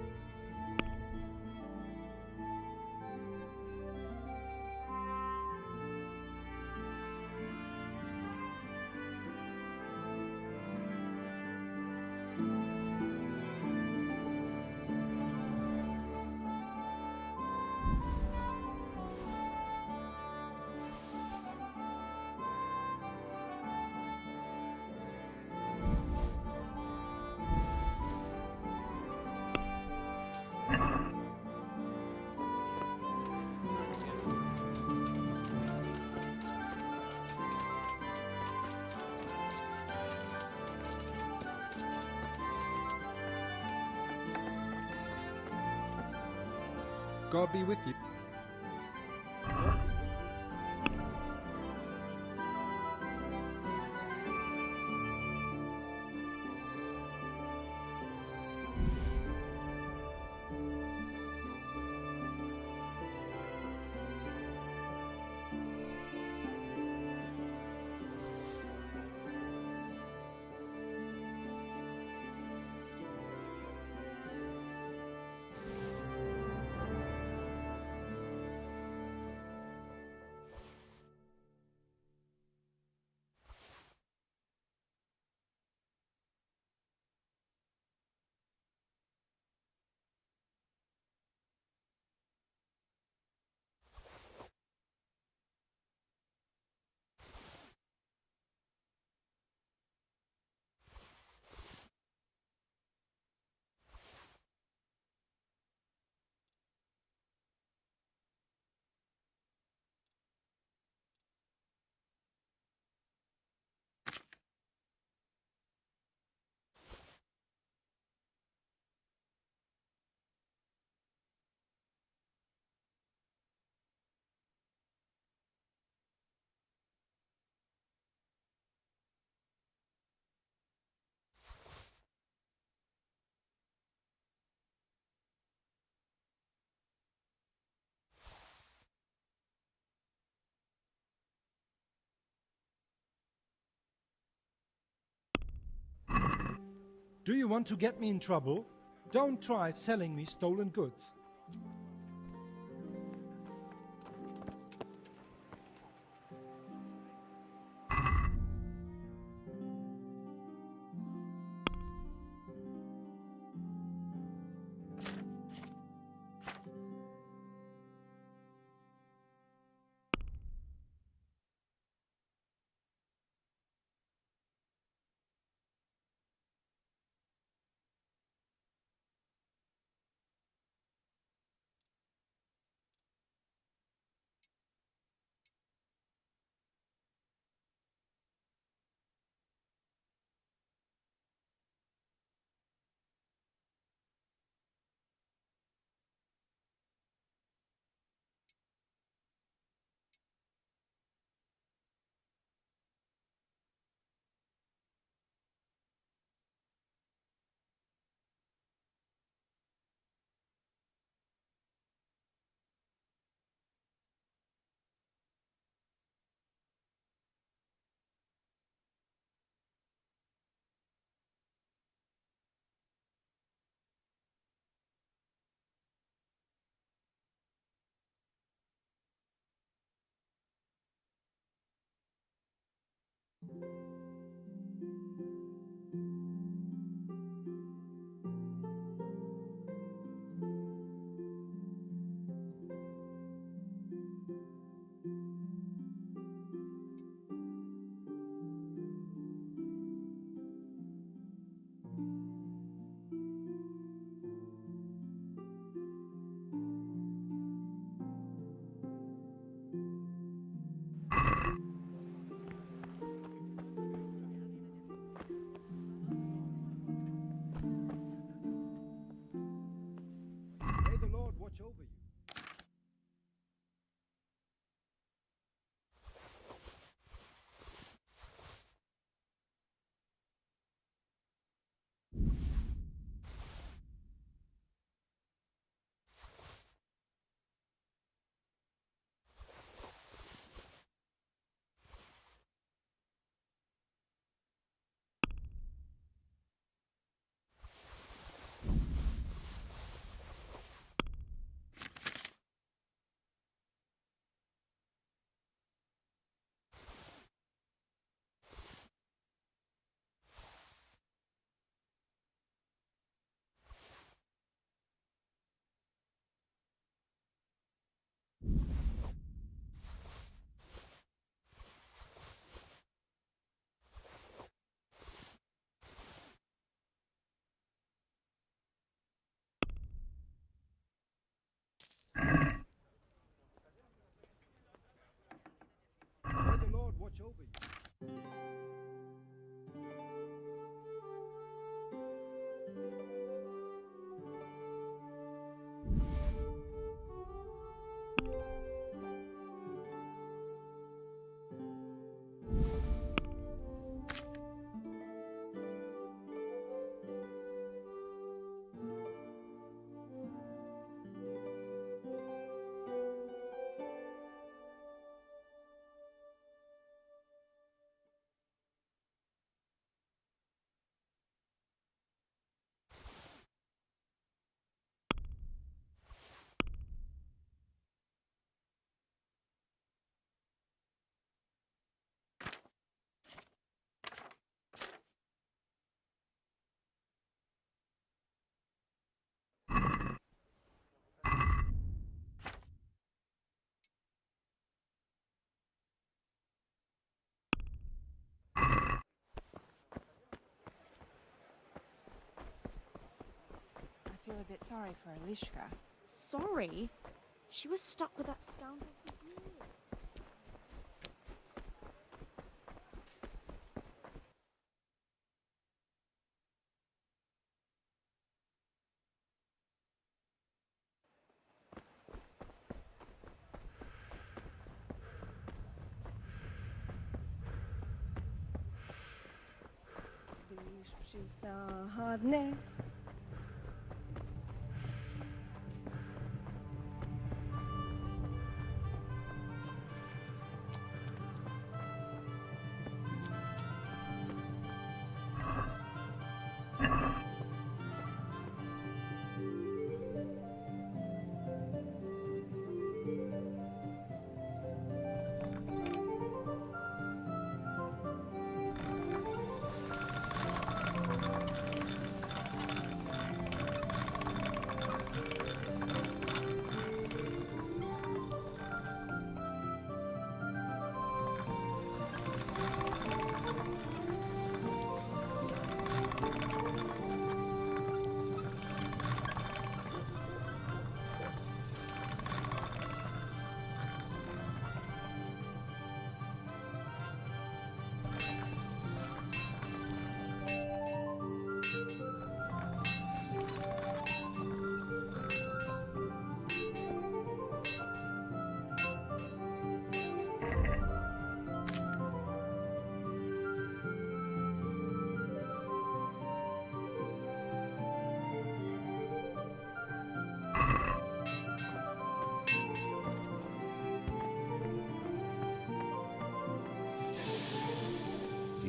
God be with you. Do you want to get me in trouble? Don't try selling me stolen goods. May the Lord watch over you. May the Lord watch over you. I feel a bit sorry for Alishka. Sorry? She was stuck with that scoundrel for years. She's hardness.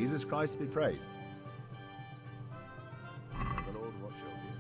Jesus Christ be praised. The Lord watch over you.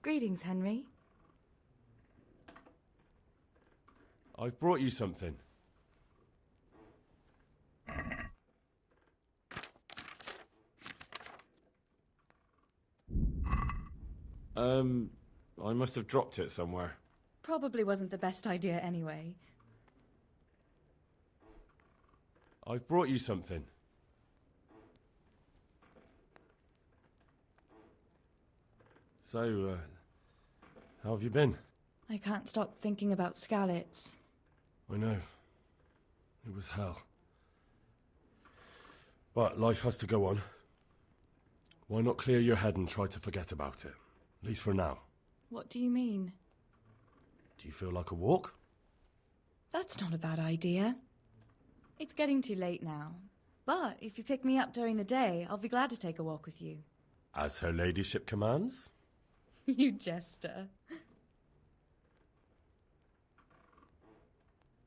Greetings, Henry. I've brought you something. I must have dropped it somewhere. Probably wasn't the best idea anyway. I've brought you something. So, how have you been? I can't stop thinking about Skalitz. I know. It was hell. But life has to go on. Why not clear your head and try to forget about it? At least for now. What do you mean? Do you feel like a walk? That's not a bad idea. It's getting too late now. But if you pick me up during the day, I'll be glad to take a walk with you. As her ladyship commands? You jester.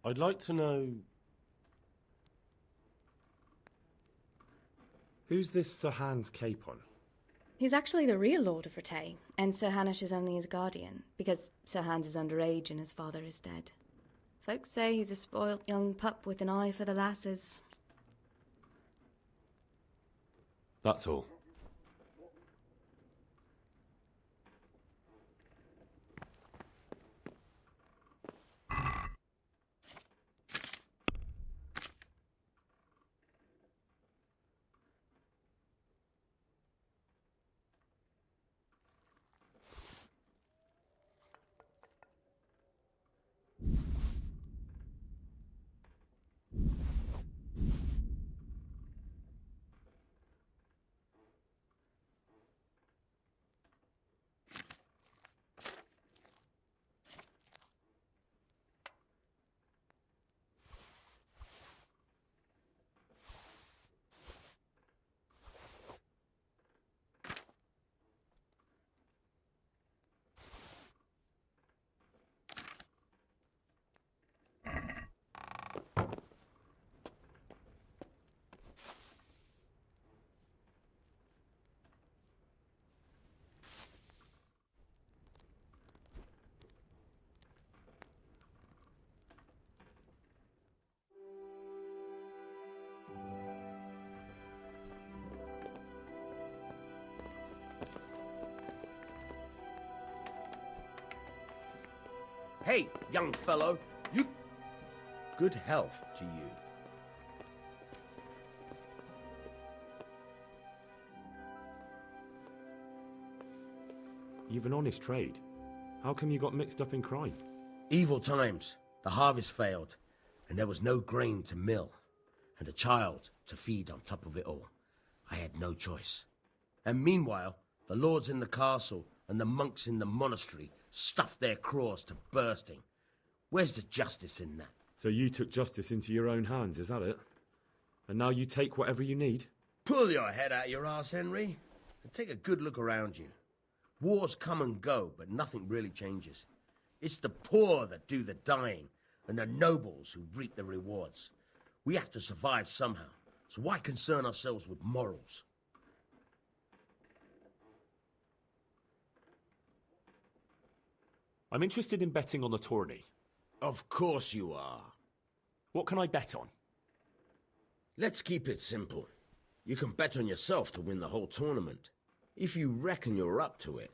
I'd like to know... Who's this Sir Hans Capon? He's actually the real Lord of Rete, and Sir Hanush is only his guardian, because Sir Hans is underage and his father is dead. Folks say he's a spoilt young pup with an eye for the lasses. That's all. Hey, young fellow, you... Good health to you. You've an honest trade. How come you got mixed up in crime? Evil times. The harvest failed, and there was no grain to mill, and a child to feed on top of it all. I had no choice. And meanwhile, the lords in the castle and the monks in the monastery stuffed their craws to bursting. Where's the justice in that? So you took justice into your own hands, is that it? And now you take whatever you need? Pull your head out your arse, Henry, and take a good look around you. Wars come and go, but nothing really changes. It's the poor that do the dying, and the nobles who reap the rewards. We have to survive somehow, so why concern ourselves with morals? I'm interested in betting on the tourney. Of course you are. What can I bet on? Let's keep it simple. You can bet on yourself to win the whole tournament. If you reckon you're up to it.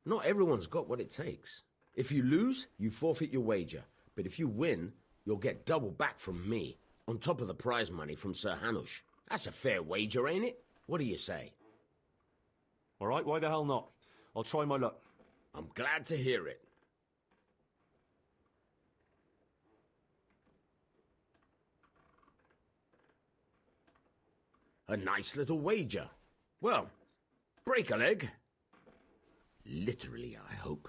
Not everyone's got what it takes. If you lose, you forfeit your wager. But if you win, you'll get double back from me, on top of the prize money from Sir Hanush. That's a fair wager, ain't it? What do you say? All right, why the hell not? I'll try my luck. I'm glad to hear it. A nice little wager. Well, break a leg. Literally, I hope.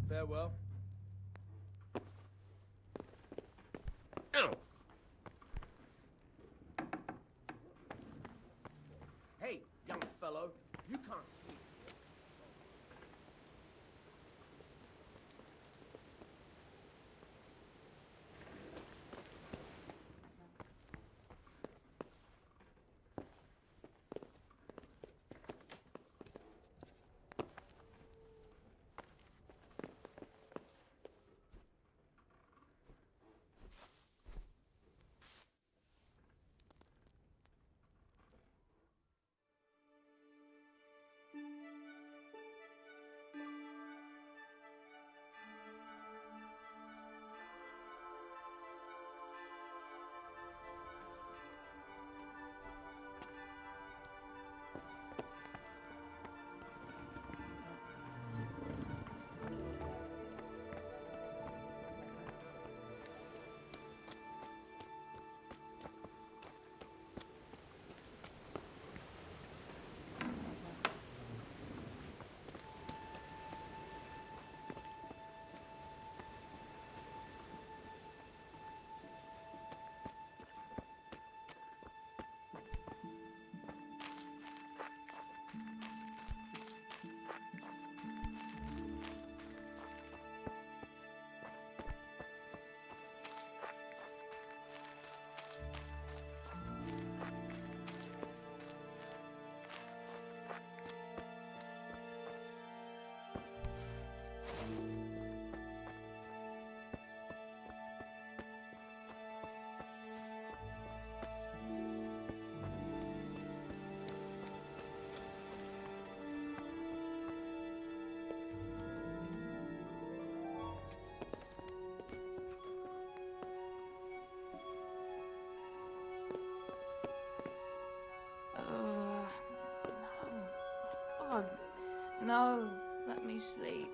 Farewell. Ow! Hey, young fellow, you can't sleep. God, no, let me sleep.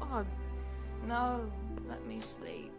God, no, let me sleep.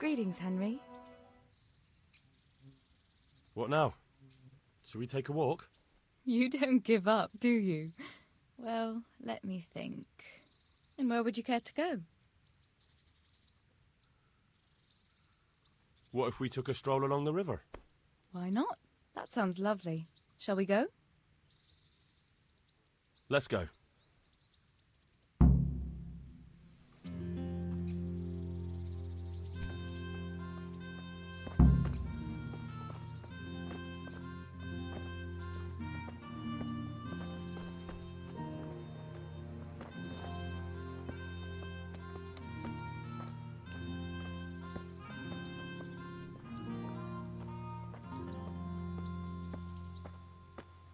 Greetings, Henry. What now? Shall we take a walk? You don't give up, do you? Well, let me think. And where would you care to go? What if we took a stroll along the river? Why not? That sounds lovely. Shall we go? Let's go.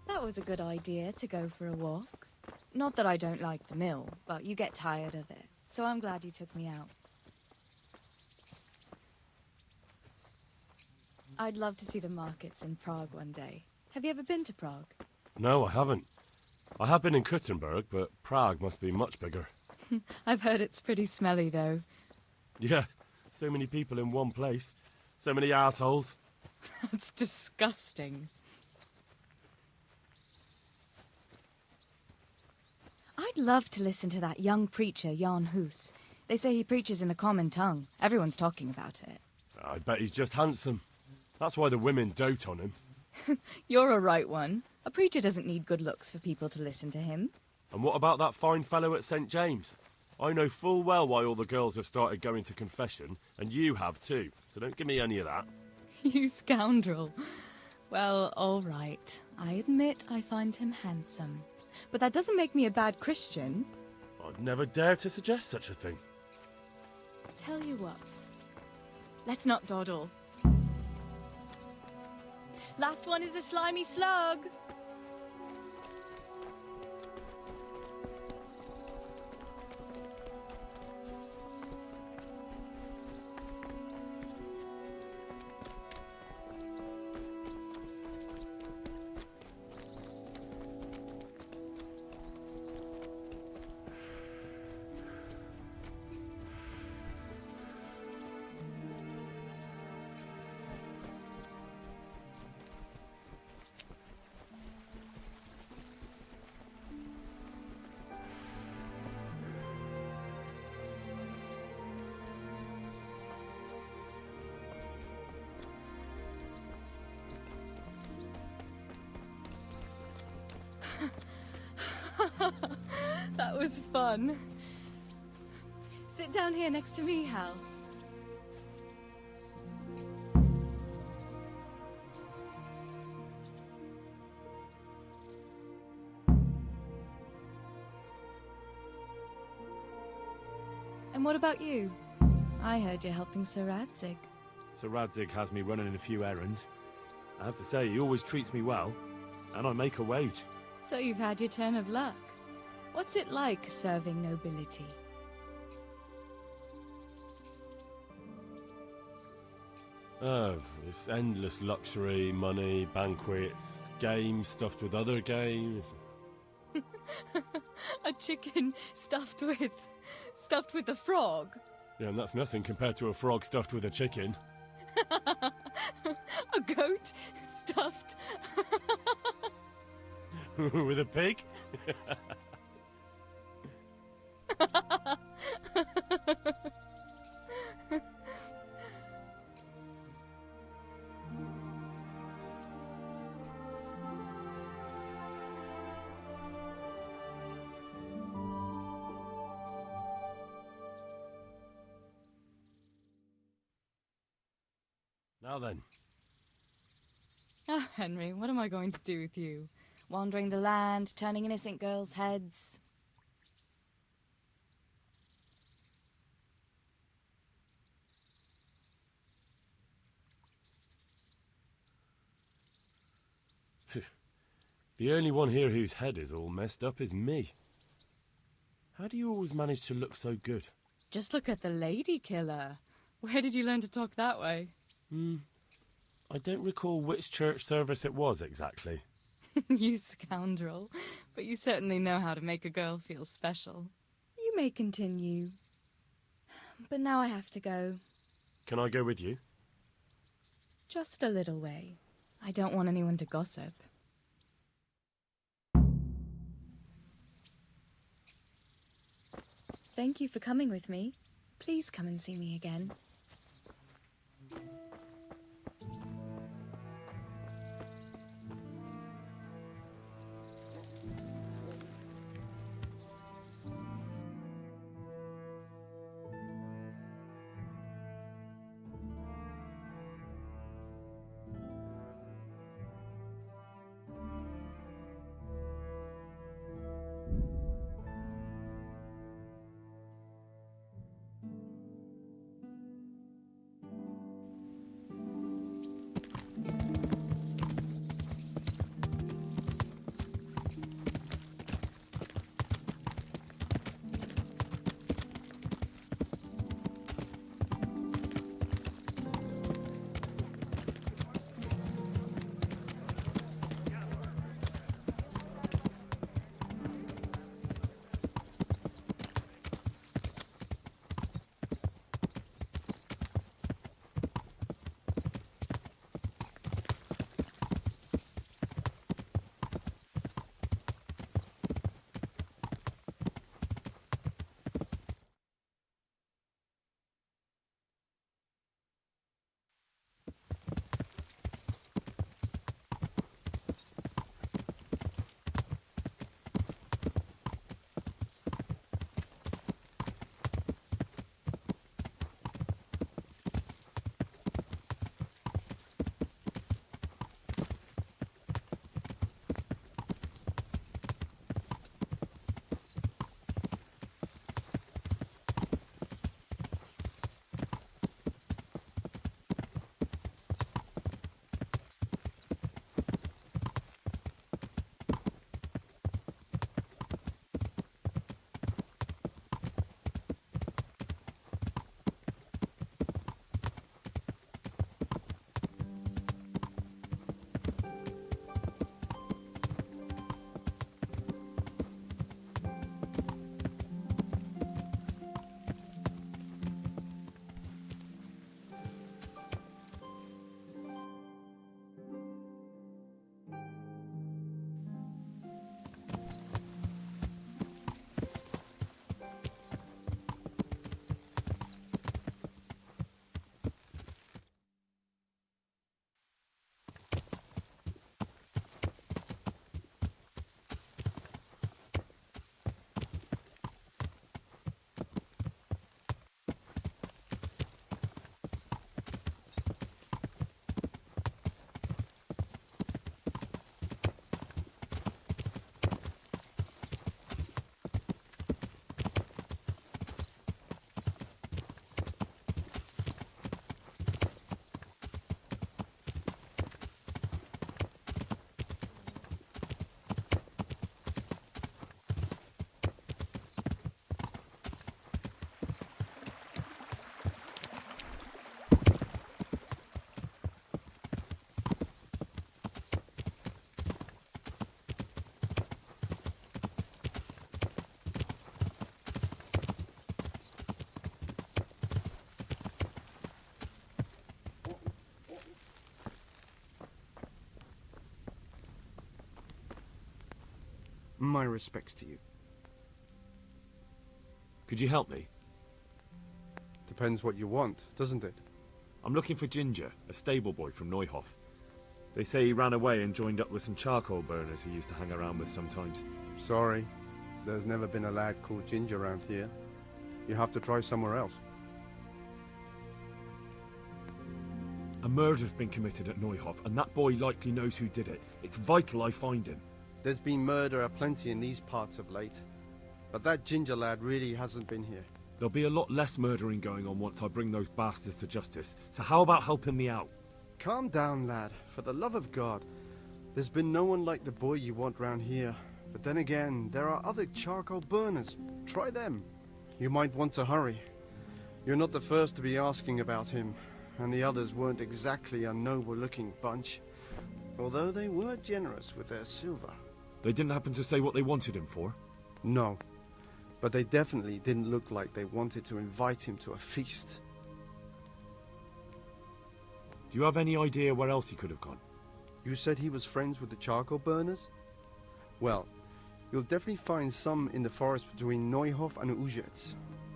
That was a good idea, to go for a walk. Not that I don't like the mill, but you get tired of it. So I'm glad you took me out. I'd love to see the markets in Prague one day. Have you ever been to Prague? No, I haven't. I have been in Kuttenberg, but Prague must be much bigger. I've heard it's pretty smelly, though. Yeah, so many people in one place. So many assholes. That's disgusting. I'd love to listen to that young preacher, Jan Hus. They say he preaches in the common tongue. Everyone's talking about it. I bet he's just handsome. That's why the women dote on him. You're a right one. A preacher doesn't need good looks for people to listen to him. And what about that fine fellow at St. James? I know full well why all the girls have started going to confession, and you have too, so don't give me any of that. You scoundrel. Well, all right. I admit I find him handsome. But that doesn't make me a bad Christian. I'd never dare to suggest such a thing. Tell you what. Let's not dawdle. Last one is a slimy slug. That was fun. Sit down here next to me, Hal. And what about you? I heard you're helping Sir Radzig. Sir Radzig has me running a few errands. I have to say, he always treats me well, and I make a wage. So you've had your turn of luck. What's it like serving nobility? Oh, it's endless luxury, money, banquets, games stuffed with other games. A chicken stuffed with a frog. Yeah, and that's nothing compared to a frog stuffed with a chicken. A goat stuffed with a pig? Now then. Oh, Henry, what am I going to do with you? Wandering the land, turning innocent girls' heads. The only one here whose head is all messed up is me. How do you always manage to look so good? Just look at the lady killer. Where did you learn to talk that way? I don't recall which church service it was exactly. You scoundrel. But you certainly know how to make a girl feel special. You may continue. But now I have to go. Can I go with you? Just a little way. I don't want anyone to gossip. Thank you for coming with me. Please come and see me again. My respects to you. Could you help me? Depends what you want, doesn't it? I'm looking for Ginger, a stable boy from Neuhof. They say he ran away and joined up with some charcoal burners he used to hang around with sometimes. Sorry, there's never been a lad called Ginger around here. You have to try somewhere else. A murder's been committed at Neuhof, and that boy likely knows who did it. It's vital I find him. There's been murder aplenty in these parts of late, but that Ginger lad really hasn't been here. There'll be a lot less murdering going on once I bring those bastards to justice, so how about helping me out? Calm down, lad. For the love of God. There's been no one like the boy you want round here. But then again, there are other charcoal burners. Try them. You might want to hurry. You're not the first to be asking about him, and the others weren't exactly a noble-looking bunch, although they were generous with their silver. They didn't happen to say what they wanted him for? No, but they definitely didn't look like they wanted to invite him to a feast. Do you have any idea where else he could have gone? You said he was friends with the charcoal burners? Well, you'll definitely find some in the forest between Neuhof and Uzhitz.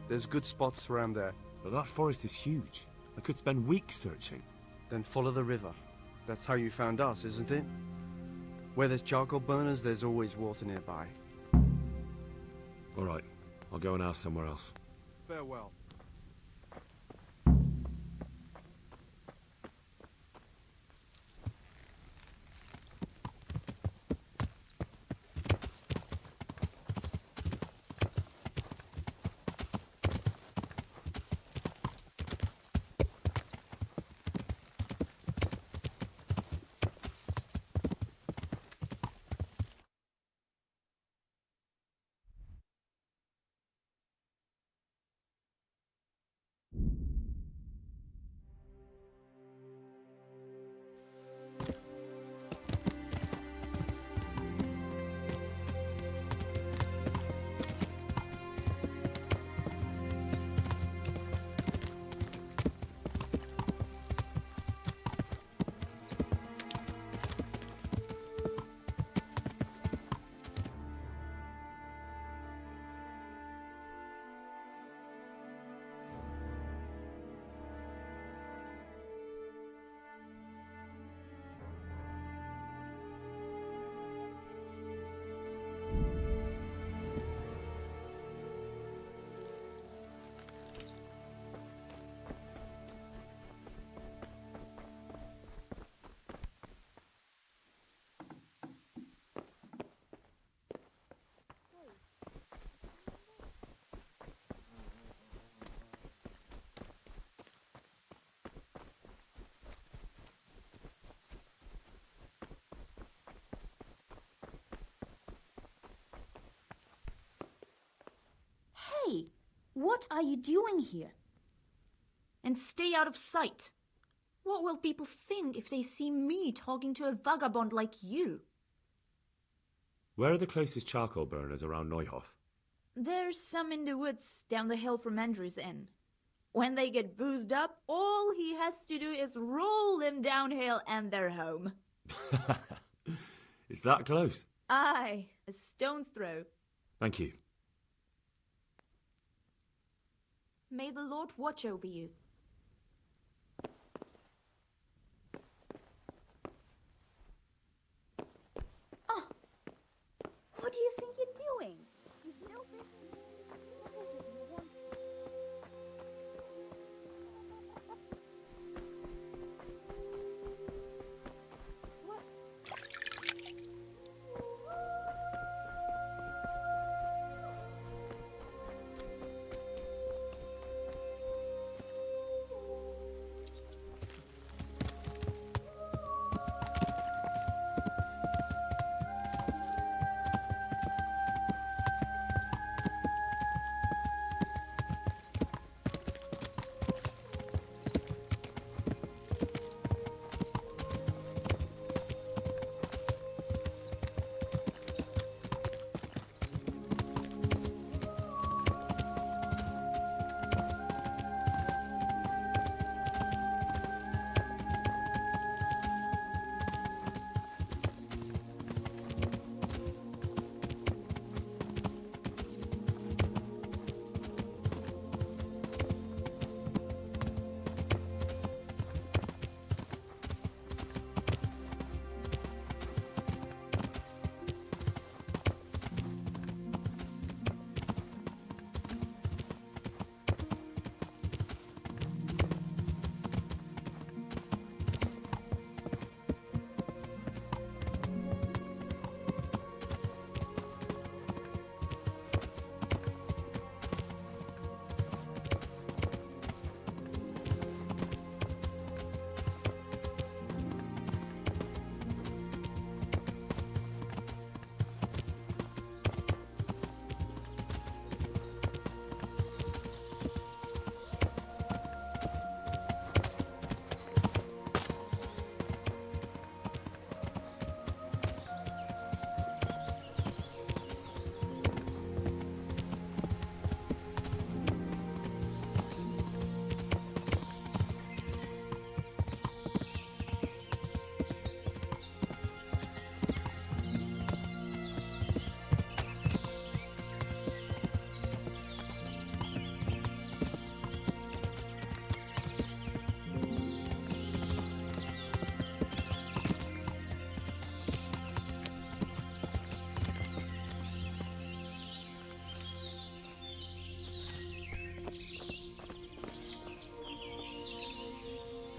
There's good spots around there. But that forest is huge. I could spend weeks searching. Then follow the river. That's how you found us, isn't it? Where there's charcoal burners, there's always water nearby. All right, I'll go and ask somewhere else. Farewell. Hey, what are you doing here? And stay out of sight. What will people think if they see me talking to a vagabond like you? Where are the closest charcoal burners around Neuhof? There's some in the woods down the hill from Andrew's Inn. When they get boozed up, all he has to do is roll them downhill and they're home. It's that close? Aye, a stone's throw. Thank you. May the Lord watch over you. Oh, what do you think you're doing? You still think... What is it you want? What?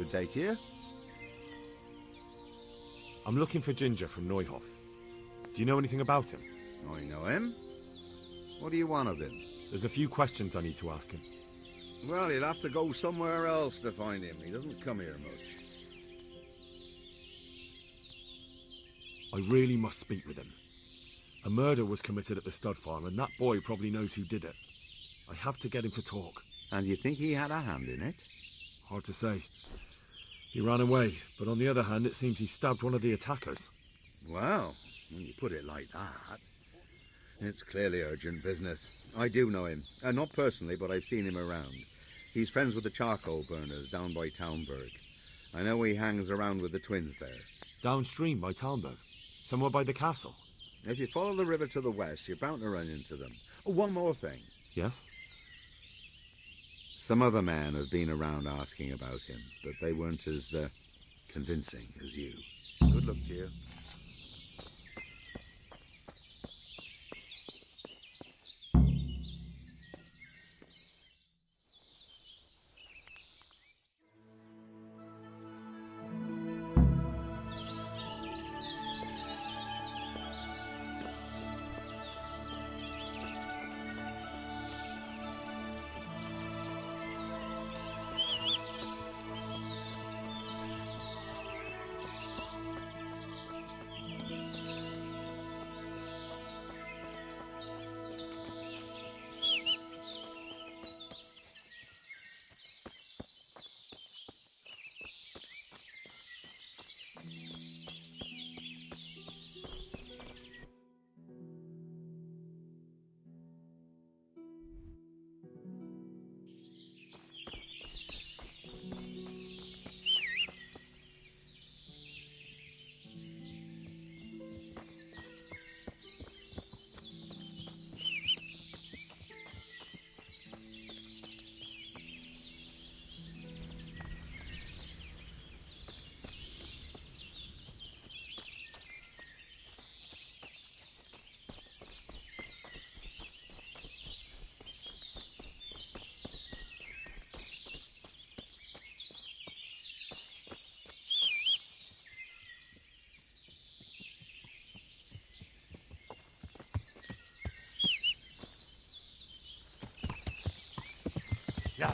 Good day to you. I'm looking for Ginger from Neuhof. Do you know anything about him? I know him. What do you want of him? There's a few questions I need to ask him. Well, you'll have to go somewhere else to find him. He doesn't come here much. I really must speak with him. A murder was committed at the stud farm, and that boy probably knows who did it. I have to get him to talk. And you think he had a hand in it? Hard to say. He ran away, but on the other hand, it seems he stabbed one of the attackers. Well, when you put it like that, it's clearly urgent business. I do know him. Not personally, but I've seen him around. He's friends with the charcoal burners down by Townburg. I know he hangs around with the twins there. Downstream by Townburg? Somewhere by the castle? If you follow the river to the west, you're bound to run into them. Oh, one more thing. Yes? Some other men have been around asking about him, but they weren't as convincing as you. Good luck to you. Yeah.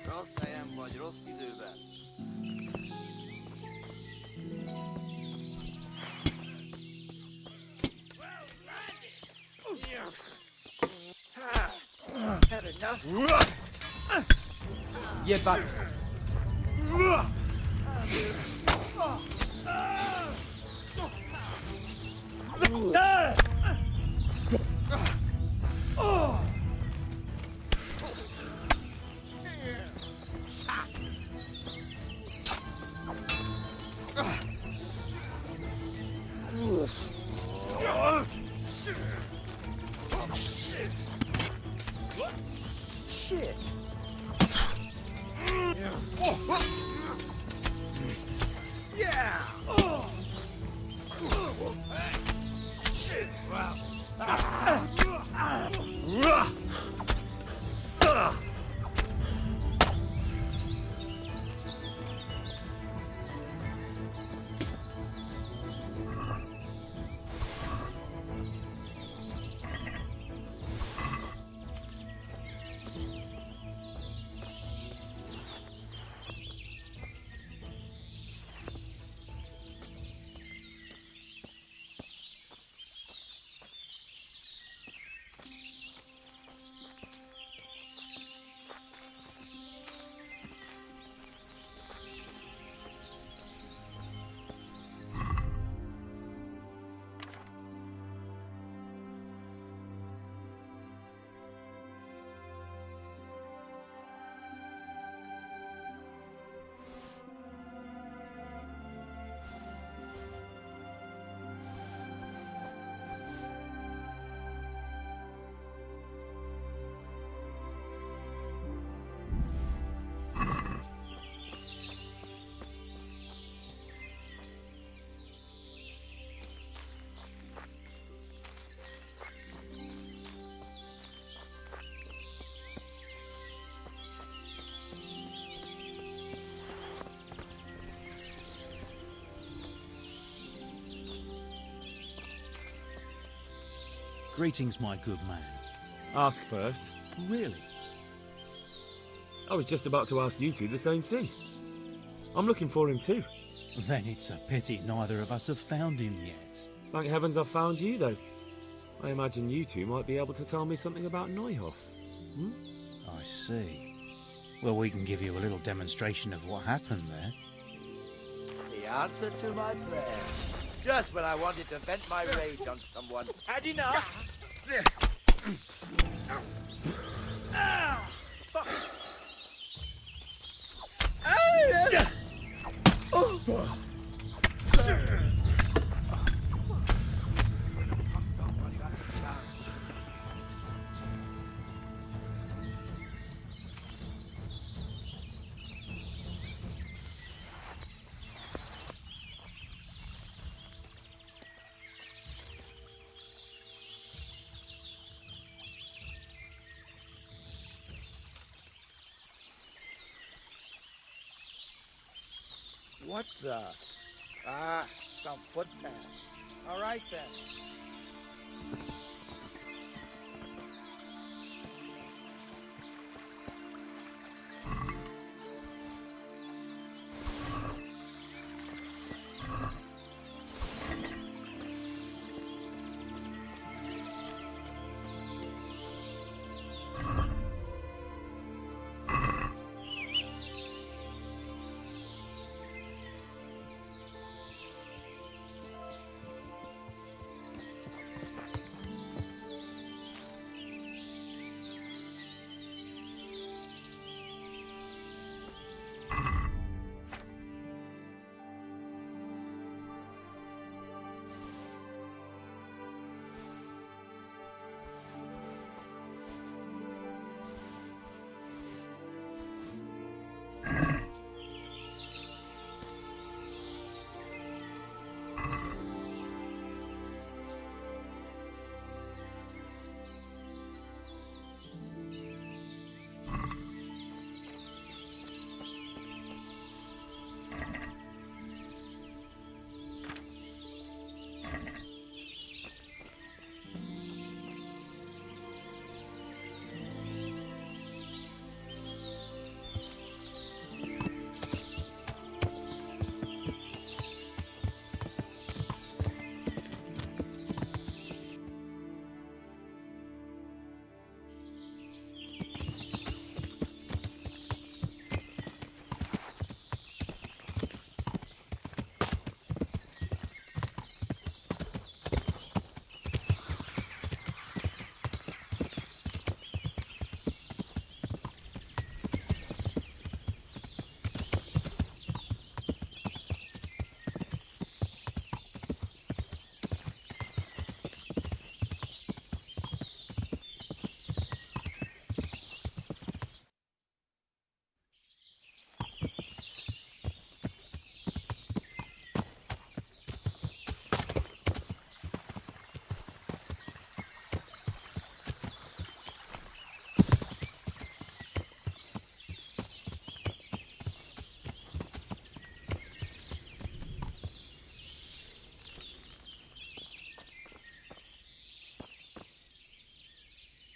Rossz helyen vagy, rossz időben. Had enough? Yeah, but... Shit. Yeah. Shit. Wow. Greetings, my good man. Ask first. Really? I was just about to ask you two the same thing. I'm looking for him too. Then it's a pity neither of us have found him yet. Thank heavens I've found you, though. I imagine you two might be able to tell me something about Neuhoff. Hmm? I see. Well, we can give you a little demonstration of what happened there. The answer to my prayer. Just when I wanted to vent my rage on someone. Had enough? What the? Ah, some footpath. All right then.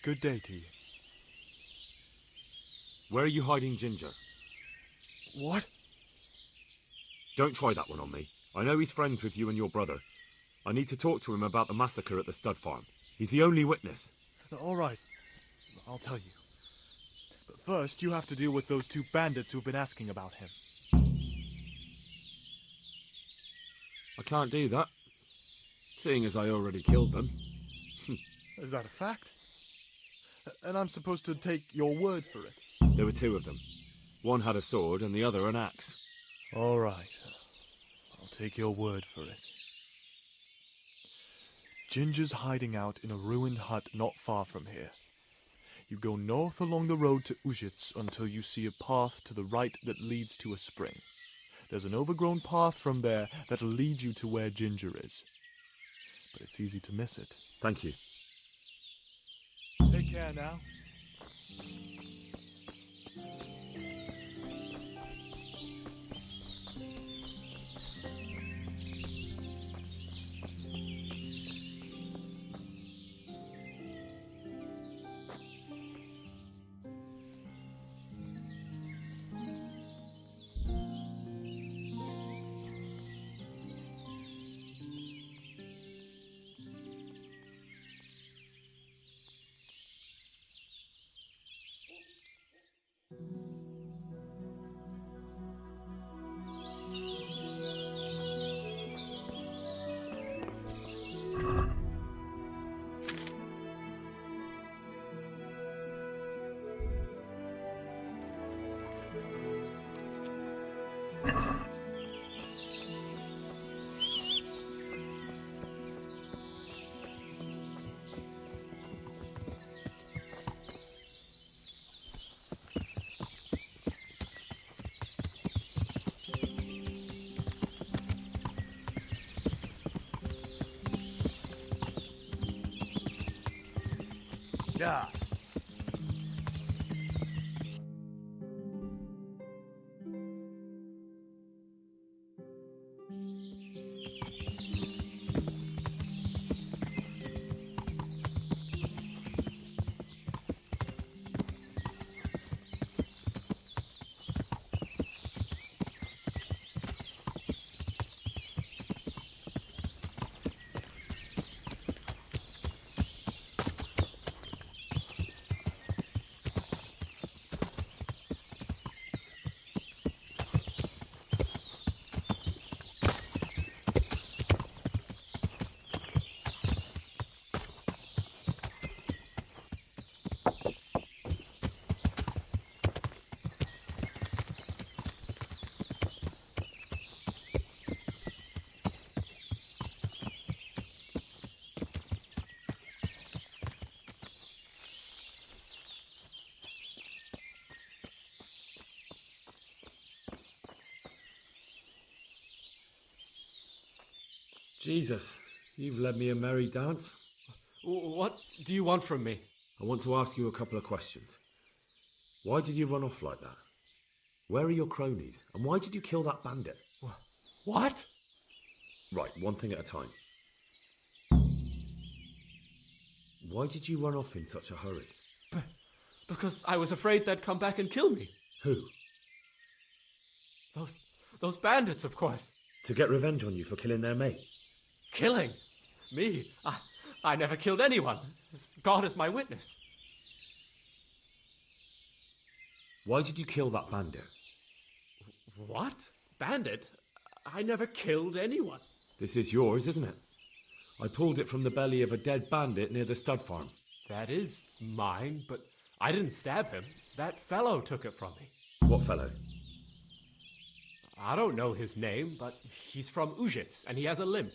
Good day to you. Where are you hiding Ginger? What? Don't try that one on me. I know he's friends with you and your brother. I need to talk to him about the massacre at the stud farm. He's the only witness. All right. I'll tell you. But first, you have to deal with those two bandits who've been asking about him. I can't do that, seeing as I already killed them. Is that a fact? And I'm supposed to take your word for it? There were two of them. One had a sword and the other an axe. All right. I'll take your word for it. Ginger's hiding out in a ruined hut not far from here. You go north along the road to Ujits until you see a path to the right that leads to a spring. There's an overgrown path from there that'll lead you to where Ginger is. But it's easy to miss it. Thank you. Take care now. Yeah. Jesus, you've led me a merry dance. What do you want from me? I want to ask you a couple of questions. Why did you run off like that? Where are your cronies? And why did you kill that bandit? What? Right, one thing at a time. Why did you run off in such a hurry? Because I was afraid they'd come back and kill me. Who? Those bandits, of course. To get revenge on you for killing their mate? Killing? Me? I never killed anyone. God is my witness. Why did you kill that bandit? What? Bandit? I never killed anyone. This is yours, isn't it? I pulled it from the belly of a dead bandit near the stud farm. That is mine, but I didn't stab him. That fellow took it from me. What fellow? I don't know his name, but he's from Uzhitz, and he has a limp.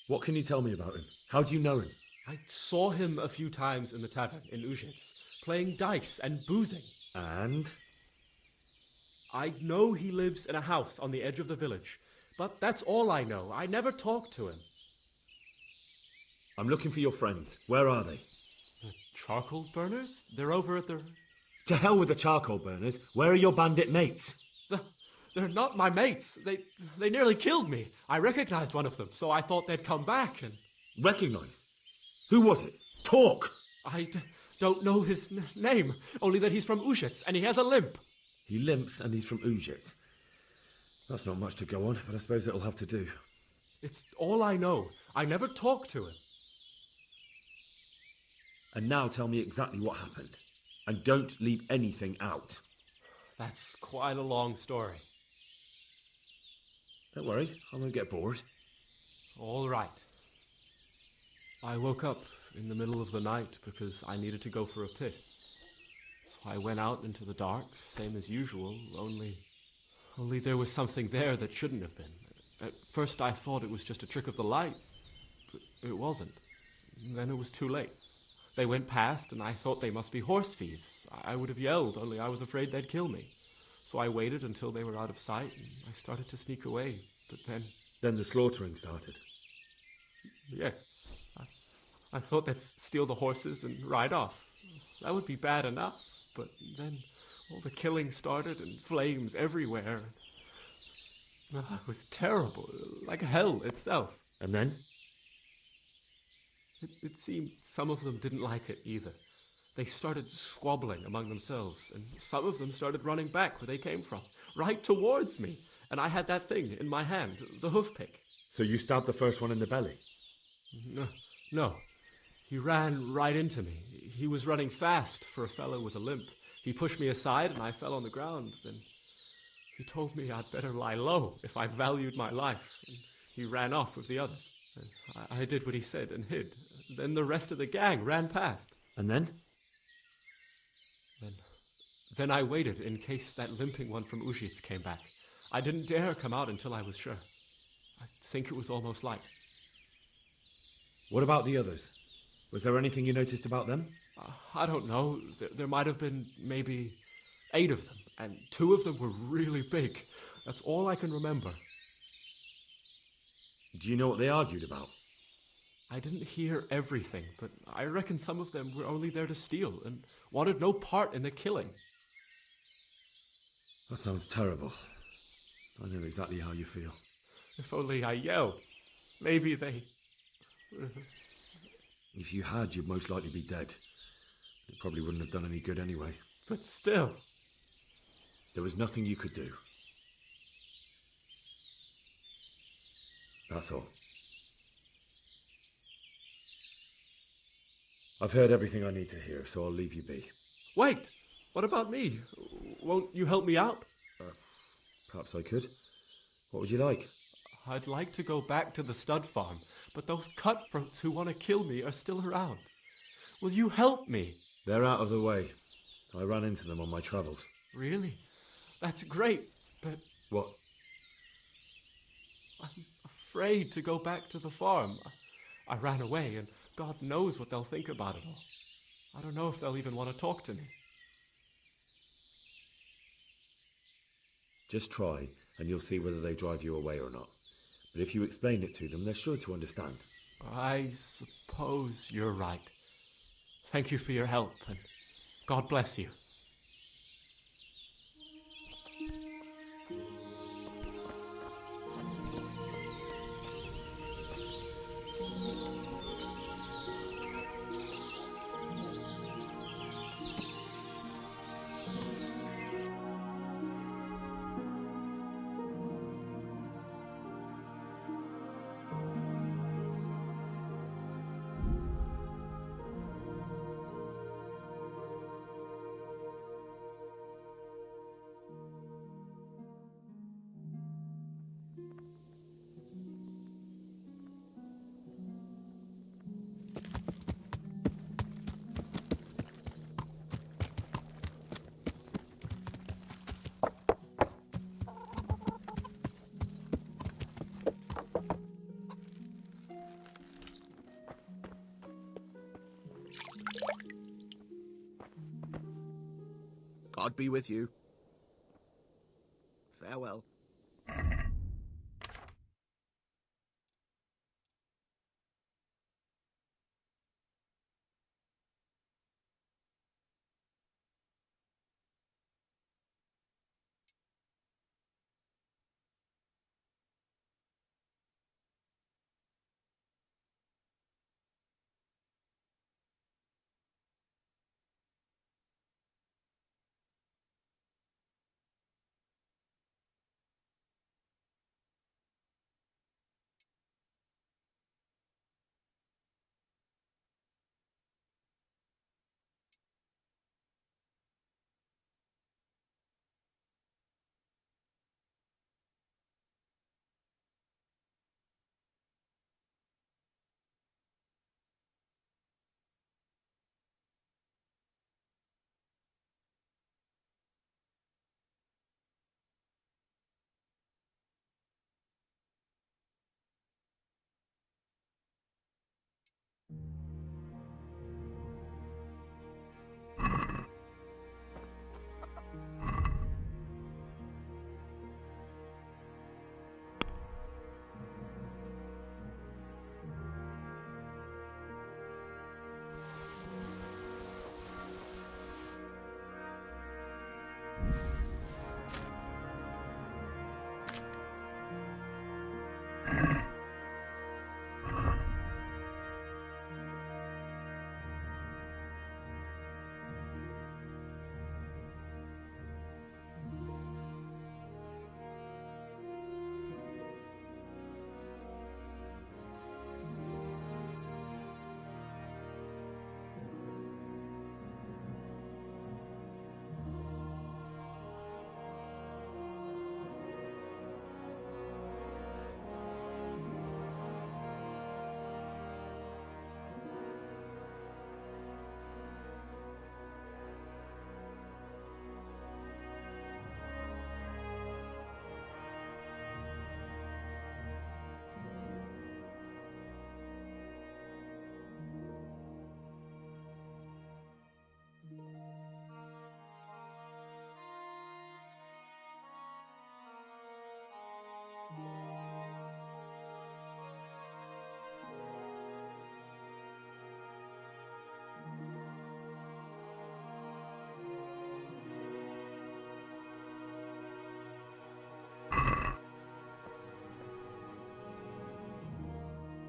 What can you tell me about him? How do you know him? I saw him a few times in the tavern in Uzhitz, playing dice and boozing. And? I know he lives in a house on the edge of the village, but that's all I know. I never talked to him. I'm looking for your friends. Where are they? The charcoal burners? They're over at the... To hell with the charcoal burners. Where are your bandit mates? They're not my mates. They nearly killed me. I recognized one of them, so I thought they'd come back and... Recognized? Who was it? Talk! I don't know his name, only that he's from Uzhitz, and he has a limp. He limps and he's from Uzhitz. That's not much to go on, but I suppose it'll have to do. It's all I know. I never talked to him. And now tell me exactly what happened. And don't leave anything out. That's quite a long story. Don't worry, I won't get bored. All right. I woke up in the middle of the night because I needed to go for a piss. So I went out into the dark, same as usual, only there was something there that shouldn't have been. At first I thought it was just a trick of the light, but it wasn't. Then it was too late. They went past, and I thought they must be horse thieves. I would have yelled, only I was afraid they'd kill me. So I waited until they were out of sight, and I started to sneak away, but then... Then the slaughtering started? Yes. I thought they'd steal the horses and ride off. That would be bad enough, but then all the killing started, and flames everywhere. It was terrible, like hell itself. And then? It seemed some of them didn't like it either. They started squabbling among themselves, and some of them started running back where they came from, right towards me. And I had that thing in my hand, the hoof pick. So you stabbed the first one in the belly? No. He ran right into me. He was running fast for a fellow with a limp. He pushed me aside, and I fell on the ground. Then he told me I'd better lie low if I valued my life. And he ran off with the others. I did what he said and hid. Then the rest of the gang ran past. And then? Then I waited in case that limping one from Uzhitz came back. I didn't dare come out until I was sure. I think it was almost light. What about the others? Was there anything you noticed about them? I don't know. There might have been maybe 8 of them, and 2 of them were really big. That's all I can remember. Do you know what they argued about? I didn't hear everything, but I reckon some of them were only there to steal and wanted no part in the killing. That sounds terrible. I know exactly how you feel. If only I yelled. Maybe they... If you had, you'd most likely be dead. It probably wouldn't have done any good anyway. But still... There was nothing you could do. That's all. I've heard everything I need to hear, so I'll leave you be. Wait! What about me? Won't you help me out? Perhaps I could. What would you like? I'd like to go back to the stud farm, but those cutthroats who want to kill me are still around. Will you help me? They're out of the way. I ran into them on my travels. Really? That's great, but... What? I'm afraid to go back to the farm. I ran away, and God knows what they'll think about it all. I don't know if they'll even want to talk to me. Just try, and you'll see whether they drive you away or not. But if you explain it to them, they're sure to understand. I suppose you're right. Thank you for your help, and God bless you. God be with you. Farewell.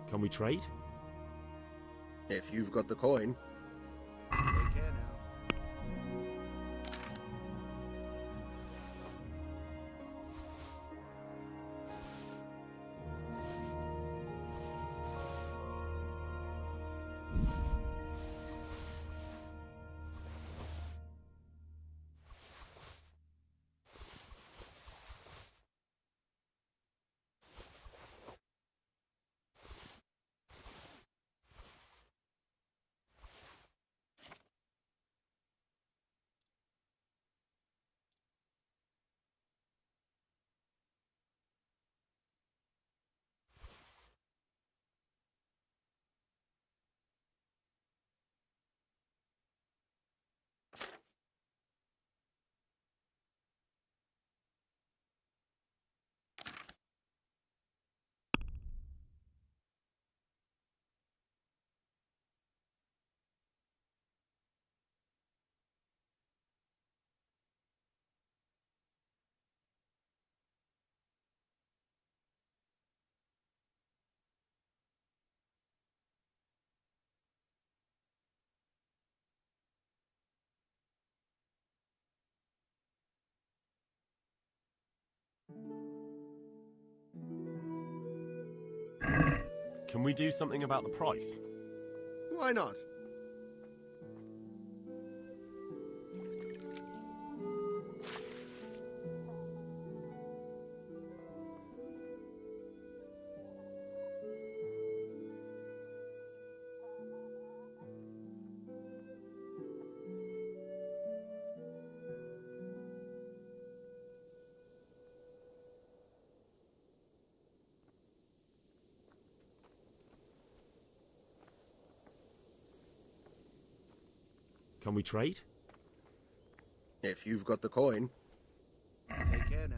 Can we trade? If you've got the coin. Take care now. Can we do something about the price? Why not? Can we trade? If you've got the coin. Take care now.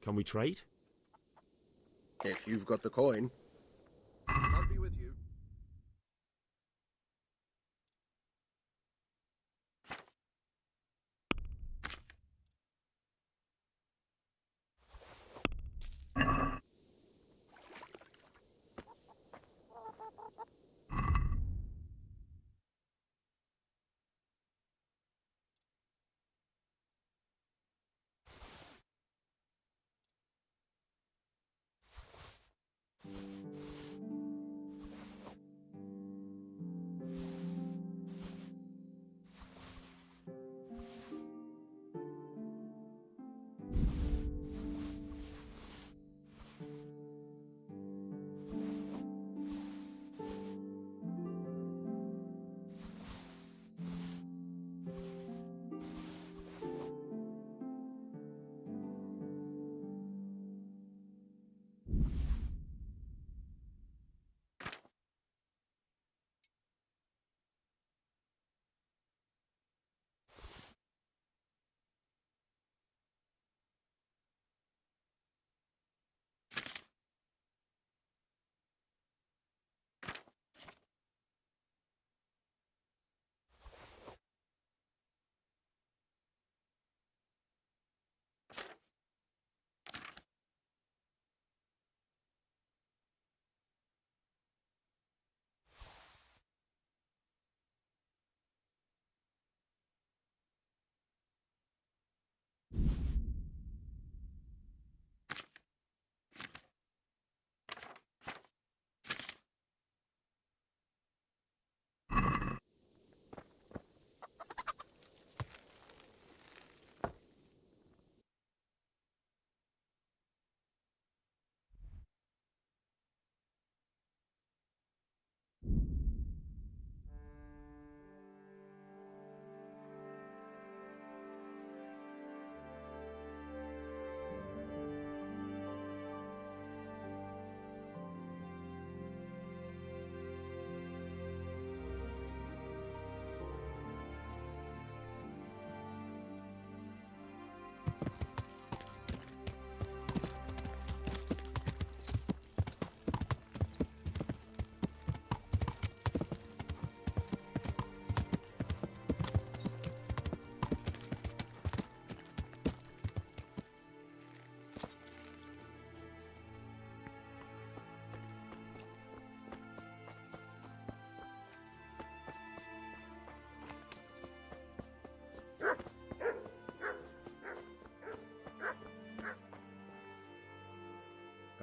Can we trade? If you've got the coin. I'll be with you.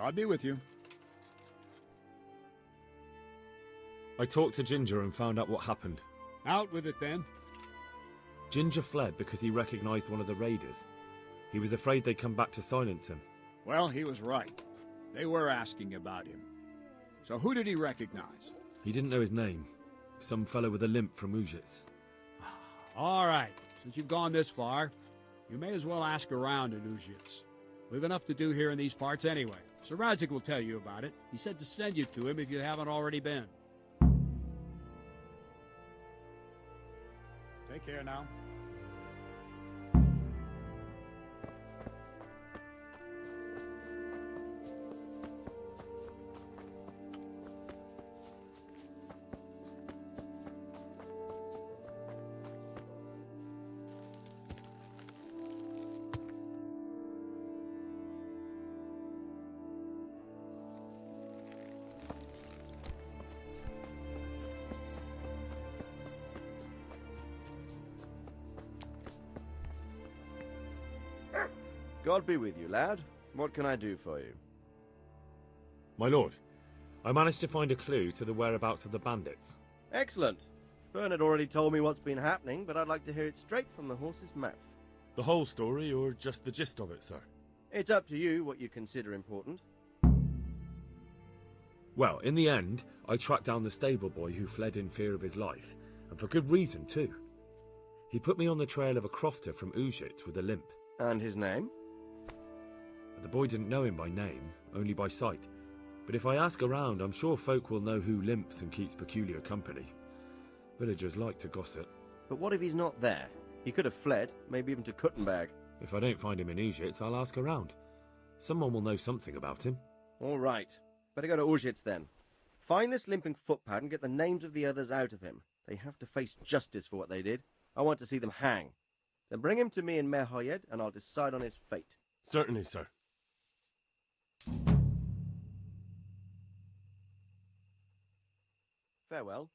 God be with you. I talked to Ginger and found out what happened. Out with it, then. Ginger fled because he recognized one of the raiders. He was afraid they'd come back to silence him. Well, he was right. They were asking about him. So who did he recognize? He didn't know his name. Some fellow with a limp from Uzhitz. All right. Since you've gone this far, you may as well ask around at Uzhitz. We've enough to do here in these parts anyway. Sir Radzik will tell you about it. He said to send you to him if you haven't already been. Take care now. God be with you, lad. What can I do for you? My lord, I managed to find a clue to the whereabouts of the bandits. Excellent. Bernard already told me what's been happening, but I'd like to hear it straight from the horse's mouth. The whole story, or just the gist of it, sir? It's up to you what you consider important. Well, in the end, I tracked down the stable boy who fled in fear of his life, and for good reason, too. He put me on the trail of a crofter from Uzhitz with a limp. And his name? The boy didn't know him by name, only by sight. But if I ask around, I'm sure folk will know who limps and keeps peculiar company. Villagers like to gossip. But what if he's not there? He could have fled, maybe even to Kuttenberg. If I don't find him in Uzhitz, I'll ask around. Someone will know something about him. All right. Better go to Uzhitz then. Find this limping footpad and get the names of the others out of him. They have to face justice for what they did. I want to see them hang. Then bring him to me in Merhoyed, and I'll decide on his fate. Certainly, sir. Farewell.